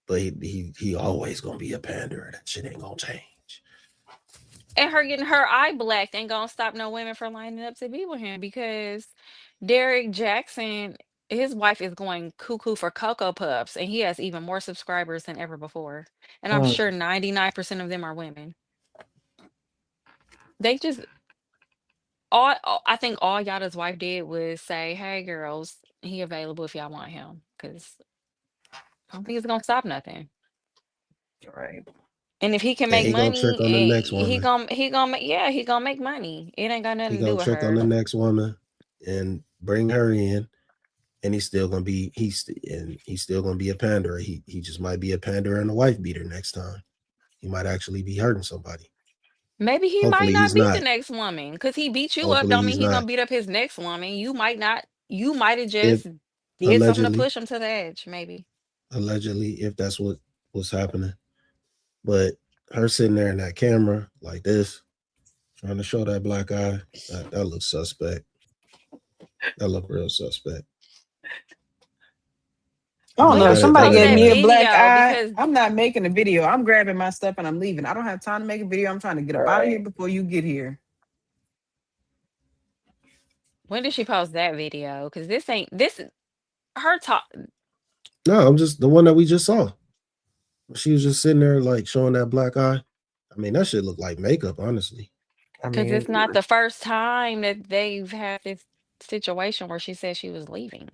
But he always gonna be a panderer. That shit ain't gonna change. And her getting her eye blacked ain't gonna stop no women from lining up to be with him because Derek Jackson, his wife is going cuckoo for Cocoa Puffs, and he has even more subscribers than ever before. And I'm sure 99% of them are women. They just I think all Yada's wife did was say, "Hey girls, he available if y'all want him," because I don't think it's gonna stop nothing. Right. And if he can And make he gonna trick money, on the next he woman. gonna make he gonna make money. It ain't got He nothing to gonna do with trick on the her. next woman and bring her in, and he's still gonna be he's still gonna be a panderer. He just might be a panderer and a wife beater next time. He might actually be hurting somebody. Maybe he might Hopefully not he's beat the not. next woman because he beat you up. Hopefully Don't mean he's he gonna not. beat up his next woman. You might not. You might have If just did something to allegedly, push him to the edge. Maybe. if that's what was happening. But her sitting there in that camera like this, trying to show that black eye, that looks suspect. That look real suspect. I don't We know. need to Somebody post gave that me a black video eye. because I'm not making a video. I'm grabbing my stuff and I'm leaving. I don't have time to make a video. I'm trying to get up out of here before you get here. when did she post that video? Because this is her talk. No, I'm just the one that we just saw. She was just sitting there like showing that black eye. I mean, that shit looked like makeup, honestly. Because it's not the first time that they've had this situation where she said she was leaving.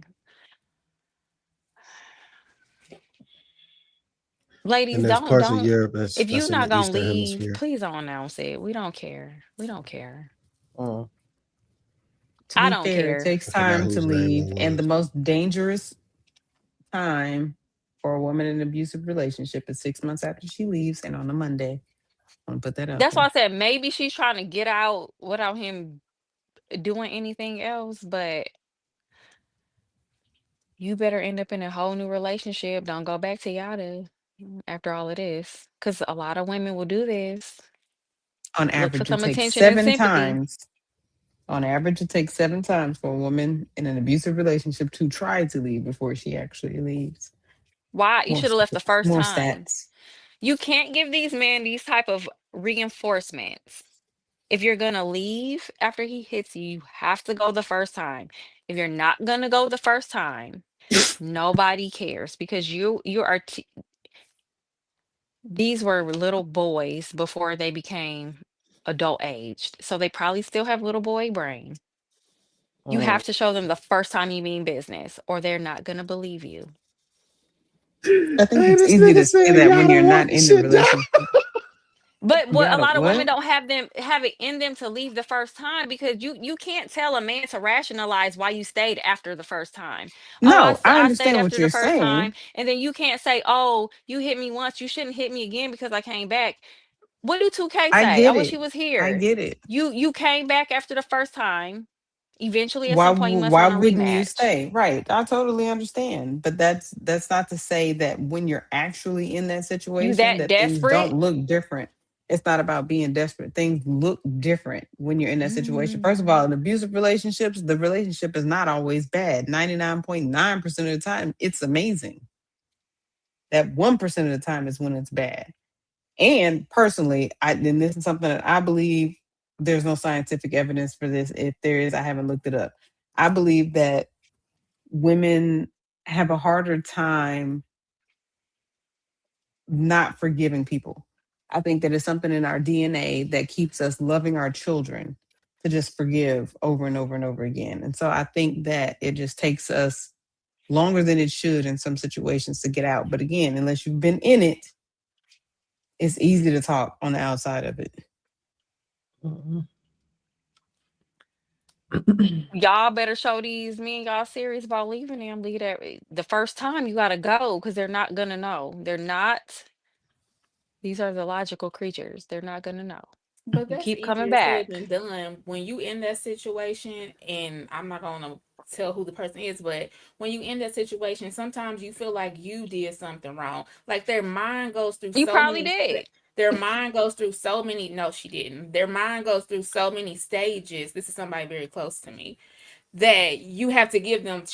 Ladies, And there's parts of don't. Europe If that's you're in not the gonna Eastern leave, Hemisphere. please don't announce it. We don't care. We don't care. To I be don't fair, it care. takes I forgot time to whose name leave, it and the was. most dangerous time for a woman in an abusive relationship is 6 months after she leaves and on a Monday. I'm gonna put that out That's why there. I said maybe she's trying to get out without him doing anything else, but you better end up in a whole new relationship. Don't go back to Yada after all of this. Because a lot of women will do this. On Look for average, it some takes attention and 7 sympathy. times. On average, it takes 7 times for a woman in an abusive relationship to try to leave before she actually leaves. Why? You should have left the first More time. stats. You can't give these men these type of reinforcements. If you're gonna leave after he hits you, you have to go the first time. If you're not gonna go the first time, nobody cares because you are these were little boys before they became adult aged. So they probably still have little boy brain. You have to show them the first time you mean business or they're not gonna believe you. I think Hey, it's this easy nigga to say said that y'all when you're don't walk not the in the shit down. relationship. But what a Yada lot of women what? don't have it in them to leave the first time because you can't tell a man to rationalize why you stayed after the first time. Oh, No, I I stayed understand what after the you're first time, saying. and then you can't say, "Oh, you hit me once, you shouldn't hit me again because I came back." What do 2K I say? I get wish he it. was I here. get it. You came back after the first time. Eventually, at Why some point, you must why want a wouldn't you rematch. stay? Right. I totally understand. But that's not to say that when you're actually in that You situation that that things don't desperate? look different. It's not about being desperate. Things look different when you're in that situation. First of all, Mm. in abusive relationships, the relationship is not always bad. 99.9% of the time, it's amazing. That 1% of the time is when it's bad. And personally, and this is something that I believe there's no scientific evidence for this. If there is, I haven't looked it up. I believe that women have a harder time not forgiving people. I think that it's something in our DNA that keeps us loving our children to just forgive over and over and over again. And so I think that it just takes us longer than it should in some situations to get out. But again, unless you've been in it, it's easy to talk on the outside of it. Y'all better show these men y'all serious about leaving them. Leave that the first time you gotta go because they're not gonna know. They're not. These are the logical creatures. They're not gonna know. But You that's keep coming easier said than back. done. When you in that situation, and I'm not gonna tell who the person is, but when you in that situation, sometimes you feel like you did something wrong. Like their mind goes through You so probably many. did. Their mind goes through so many. No, she didn't. Their mind goes through so many stages. This is somebody very close to me that you have to give them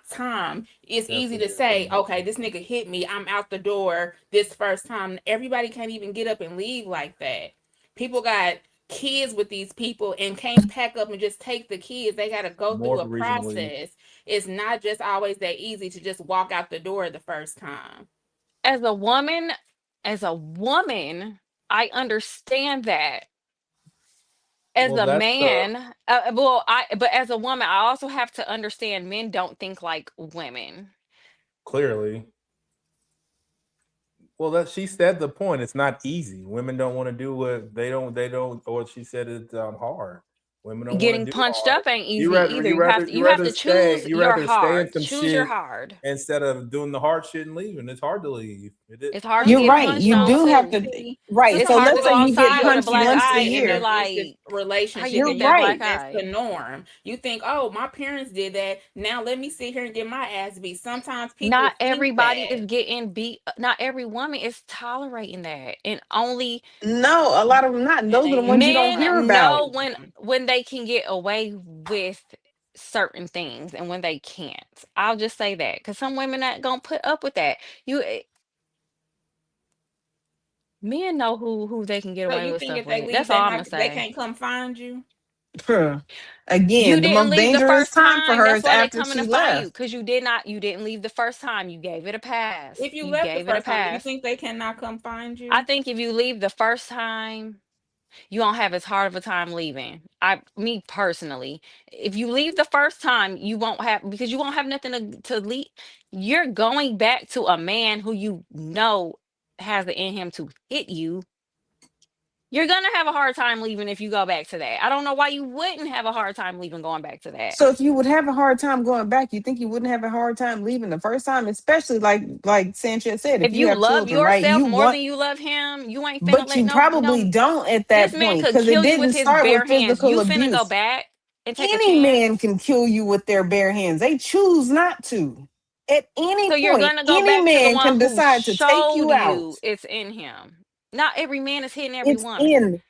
time. It's easy to say, okay, this nigga hit me. I'm out the door this first time. Everybody can't even get up and leave like that. People got kids with these people and can't pack up and just take the kids. They got to go More through of a a reason to leave. process. It's not just always that easy to just walk out the door the first time. As a woman, I understand that. As Well, a that's the man, but as a woman, I also have to understand men don't think like women. clearly. Well, that she said the point. It's not easy. Women don't want to do what they don't. Or she said it's hard. Women don't want Getting to do punched hard. up ain't You easy rather either. you rather you You have rather to stay choose you your rather stay in hard. some Choose your shit hard. instead of doing the hard shit and leaving. It's hard to leave. It's hard to You're get right. punched You on do have too. to. See, Right. It's So hard to let's go say you get outside with a punched in black an once a eye and be year. abusive like, "How you relationship You're get and you that right. black think that's the eye?" norm. You think, oh, my parents did that. Now let me sit here and get my ass beat. Sometimes people Not think everybody that. is getting beat. Not every woman is tolerating that, and only No, a lot of them not. And That those are the ain't ones you don't hear men about. know when they can get away with certain things and when they can't. I'll just say that because some women not gonna put up with that. Men know who they can get so away you with think stuff if they with. leave, That's all I'm gonna they say. can't come find you? Huh. You Again, the didn't most leave the dangerous first time for time. her That's is why they after coming to she find you left. because you didn't leave the first time. You gave it a pass. If you You left the gave it a first time, do you pass. think they cannot come find I you? think if you leave the first time, you won't have as hard of a time leaving. Me personally, if you leave the first time, you won't have because you won't have nothing to leave. You're going back to a man who you know has it in him to hit you. You're gonna have a hard time leaving if you go back to that. I don't know why you wouldn't have a hard time leaving going back to that. So if you would have a hard time going back, you think you wouldn't have a hard time leaving the first time, especially like Sanchez said, if If you you have love children, right? yourself You more want, than you love him, you ain't finna but let you probably don't at this that man point could because it kill you with didn't his start with bare hands. physical You finna go abuse. back and take a Any man chance? can kill you with their bare hands. They choose not to. At any So you're point, gonna go any back to the man one can who decide to take showed you out. you it's in him. Not every man is hitting every It's woman. in,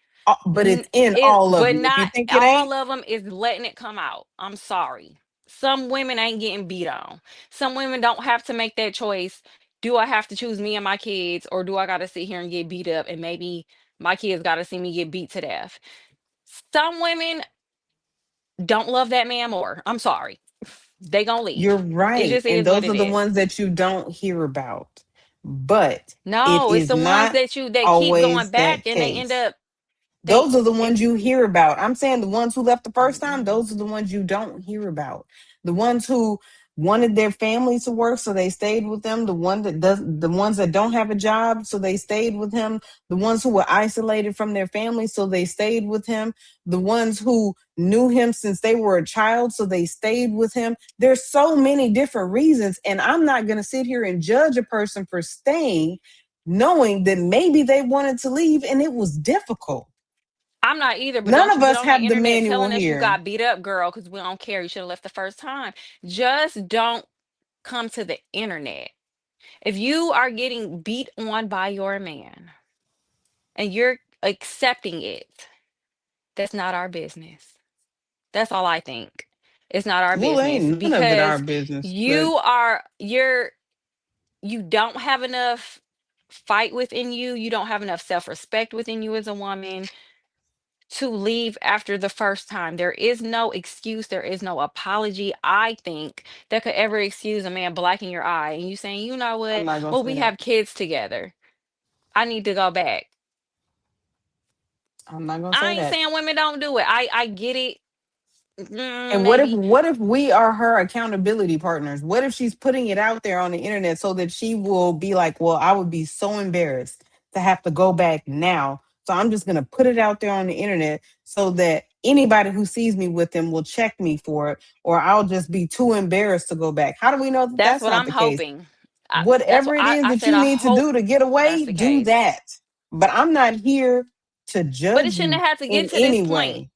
but it's in all of But them. If you not think it ain't, all of them is letting it come out. I'm sorry. Some women ain't getting beat on. Some women don't have to make that choice. Do I have to choose me and my kids, or do I got to sit here and get beat up? And maybe my kids got to see me get beat to death. Some women don't love that man more. I'm sorry. They gonna you're leave. It right. just And is what those it are the is. ones that you don't hear about. But it No, it's is the ones not that keep going always back that and they end case. up they Those are the it, ones you hear about. I'm saying the ones who left the first time, those are the ones you don't hear about. The ones who wanted their families to work, so they stayed with them. The ones that don't have a job, so they stayed with him. The ones who were isolated from their families, so they stayed with him. The ones who knew him since they were a child, so they stayed with him. There's so many different reasons, and I'm not going to sit here and judge a person for staying, knowing that maybe they wanted to leave and it was difficult. I'm not either, but None don't you of get us on the have the internet manual telling us you here. got beat up, girl, because we don't care. You should have left the first time. Just don't come to the internet. If you are getting beat on by your man and you're accepting it, that's not our business. That's all I think. It's not our Well, business ain't none of it our because business, but you don't have enough fight within you. You don't have enough self-respect within you as a woman to leave after the first time. There is no excuse, there is no apology, I think, that could ever excuse a man blacking your eye and you saying, you know I'm what? not gonna Well, say we that. have kids together. I need to go back. I'm not gonna I say ain't that. saying women don't do it. I get it. And Maybe. what if we are her accountability partners? What if she's putting it out there on the internet so that she will be like, well, I would be so embarrassed to have to go back now. So I'm just gonna put it out there on the internet so that anybody who sees me with him will check me for it, or I'll just be too embarrassed to go back. How do we know that That's that's what not I'm the case? hoping. That's Whatever what it is I that said. you I need to hope do to get that's away, the do case. that. But I'm not here to But it judge shouldn't you have had to in get to this any point. way.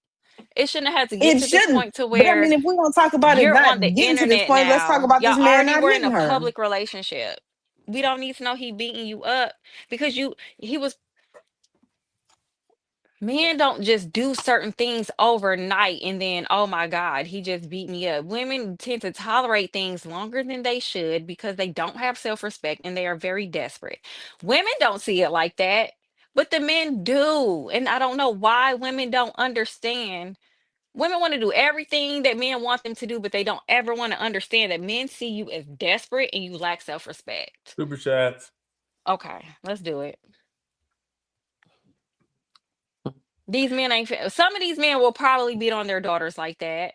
It shouldn't have had to get It to this shouldn't. point to But I where mean, if we're gonna talk about it you're not on the getting to this internet point, let's talk now. about this Y'all man already not were in hitting a her. public relationship. We don't need to know he beating you up because he was men don't just do certain things overnight and then, oh my God, he just beat me up. Women tend to tolerate things longer than they should because they don't have self-respect and they are very desperate. Women don't see it like that. But the men do. And I don't know why women don't understand. Women want to do everything that men want them to do, but they don't ever want to understand that men see you as desperate and you lack self-respect. Super chats. Okay, let's do it. These men ain't some of these men will probably beat on their daughters like that.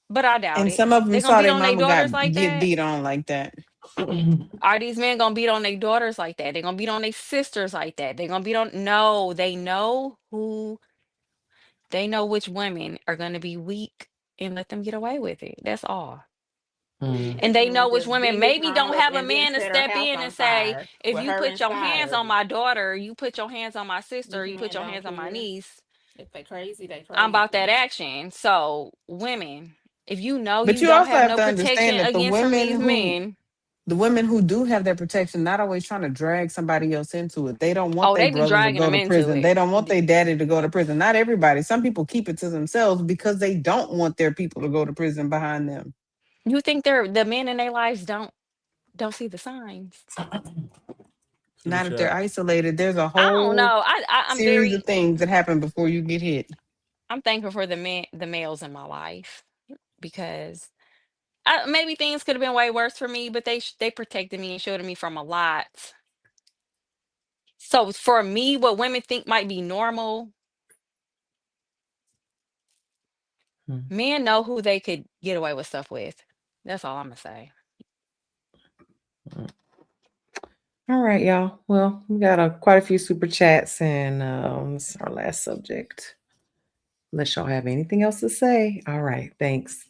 But I doubt And it. some of them They gonna saw beat their on their mama daughters like get that? beat on like that. Are these men gonna beat on their daughters like that? They gonna beat on their sisters like that? They gonna beat on no, they know which women are gonna be weak and let them get away with it. That's all. And This they man know which just women beat his maybe mama don't up have a and then man to set her step house in on and say, fire if with you her put your inside hands of on it. my daughter, you put your hands on my sister, These you put men your don't hands on my care. niece, If they crazy, they I'm about that crazy. action. So women, if you know But you you don't also have have no to protection understand that against from these men, the women who do have their protection, not always trying to drag somebody else into it. They don't want oh, their they be brothers to dragging go them to into prison. They it. don't want their daddy to go to prison. Not everybody. Some people keep it to themselves because they don't want their people to go to prison behind them. You think the men in their lives don't see the signs? Not if they're isolated. There's a I don't whole know. I'm series very of things that happen before you get hit. I'm thankful for the males in my life because maybe things could have been way worse for me, but they protected me and shielded me from a lot. So for me, what women think might be normal, men know who they could get away with stuff with. That's all I'm gonna say. All right, y'all. Well, we got quite a few super chats, and this is our last subject. Unless y'all have anything else to say. All right, thanks.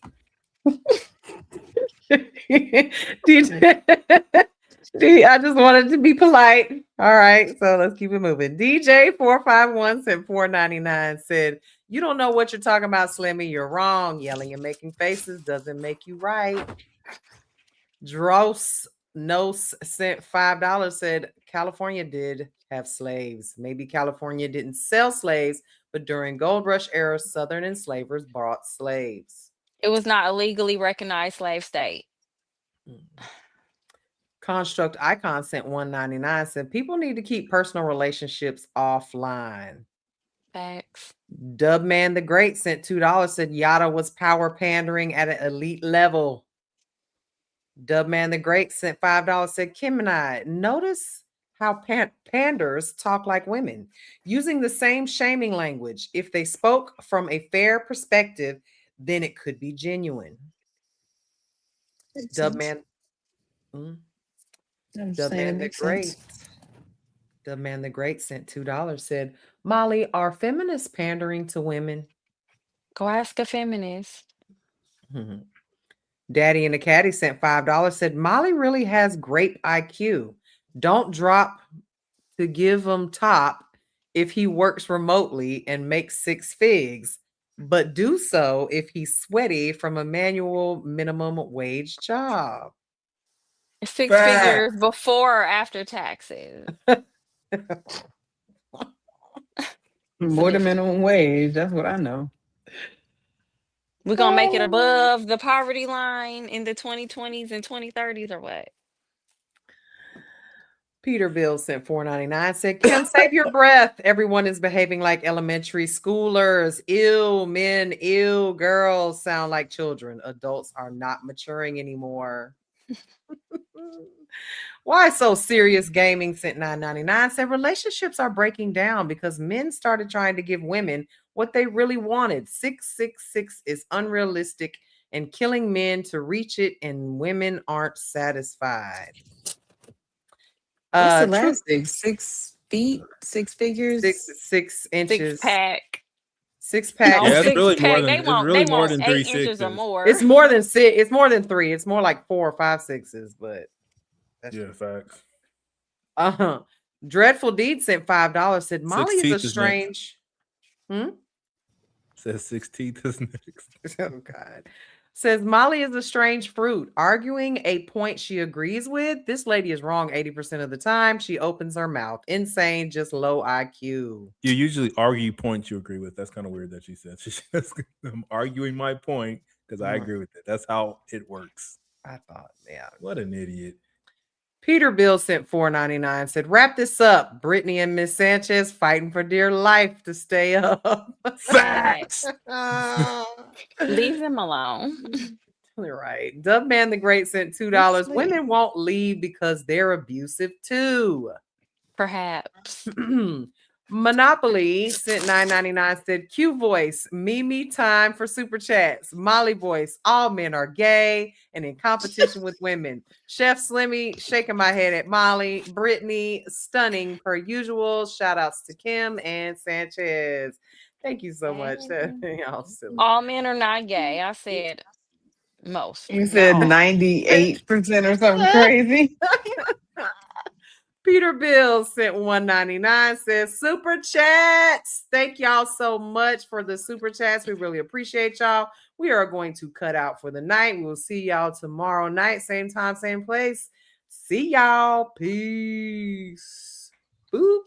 DJ, I just wanted to be polite. All right, so let's keep it moving. DJ451 said $4.99 said, "You don't know what you're talking about, Slimmy. You're wrong. Yelling and making faces doesn't make you right." Dros Nos sent $5 said, "California did have slaves. Maybe California didn't sell slaves, but during Gold Rush era, Southern enslavers bought slaves." It was not a legally recognized slave state. Construct Icon sent $1.99 said, "People need to keep personal relationships offline." Facts. Dubman the Great sent $2 said, "Yada was power pandering at an elite level." Dubman the Great sent $5 said, "Kim and I notice how panders talk like women, using the same shaming language. If they spoke from a fair perspective, then it could be genuine." Dubman, Dubman the Great. Dubman the Great sent $2 said, "Molly, are feminists pandering to women?" Go ask a feminist. Daddy and the Caddy sent $5 said, "Molly really has great IQ. Don't drop to give him top if he works remotely and makes 6 figs, but do so if he's sweaty from a manual minimum wage job." 6 figures before or after taxes. More than minimum wage. That's what I know. We're gonna make it above the poverty line in the 2020s and 2030s or what? Peterville sent $4.99 said, "Kim, save your breath. Everyone is behaving like elementary schoolers. Ill men, ill girls sound like children. Adults are not maturing anymore." Why So Serious Gaming sent $9.99 said, "Relationships are breaking down because men started trying to give women what they really wanted. 666 is unrealistic and killing men to reach it, and women aren't satisfied." What's the last 6 feet, 6 figures, 6 inches, 6-pack. 6-pack. No, Yeah, it's really more 6-pack. than They want 3 8 inches or sixes. more. It's more than 6. It's more than 3. It's more like 4 or 5 sixes, but Yeah, facts. Dreadful Deed sent $5 said, "Molly is a teeth is next. strange." Says 6 teeth is next. Oh God. Says, "Molly is a strange fruit, arguing a point she agrees with. This lady is wrong 80% of the time. She opens her mouth. Insane, just low IQ." You usually argue points you agree with. That's kind of weird that she said. She says, "I'm arguing my point because I agree with it." That's how it works. I thought, yeah. What an idiot. Peter Bill sent $4.99, said, wrap this up. Brittany and Miss Sanchez fighting for dear life to stay up. Facts. Leave them alone. Right. Dubman the Great sent $2. Women won't leave because they're abusive too. Perhaps. Monopoly sent $9.99, said Q Voice, Mimi time for super chats. Molly Voice, all men are gay and in competition with women. Chef Slimmy, shaking my head at Molly. Brittany, stunning per usual. Shout outs to Kim and Sanchez. Thank you so much. Y'all silly. All men are not gay. I said most. You said 98% or something crazy. Peter Bill sent $1.99, says super chats. Thank y'all so much for the super chats. We really appreciate y'all. We are going to cut out for the night. We will see y'all tomorrow night, same time, same place. See y'all. Peace. Boop.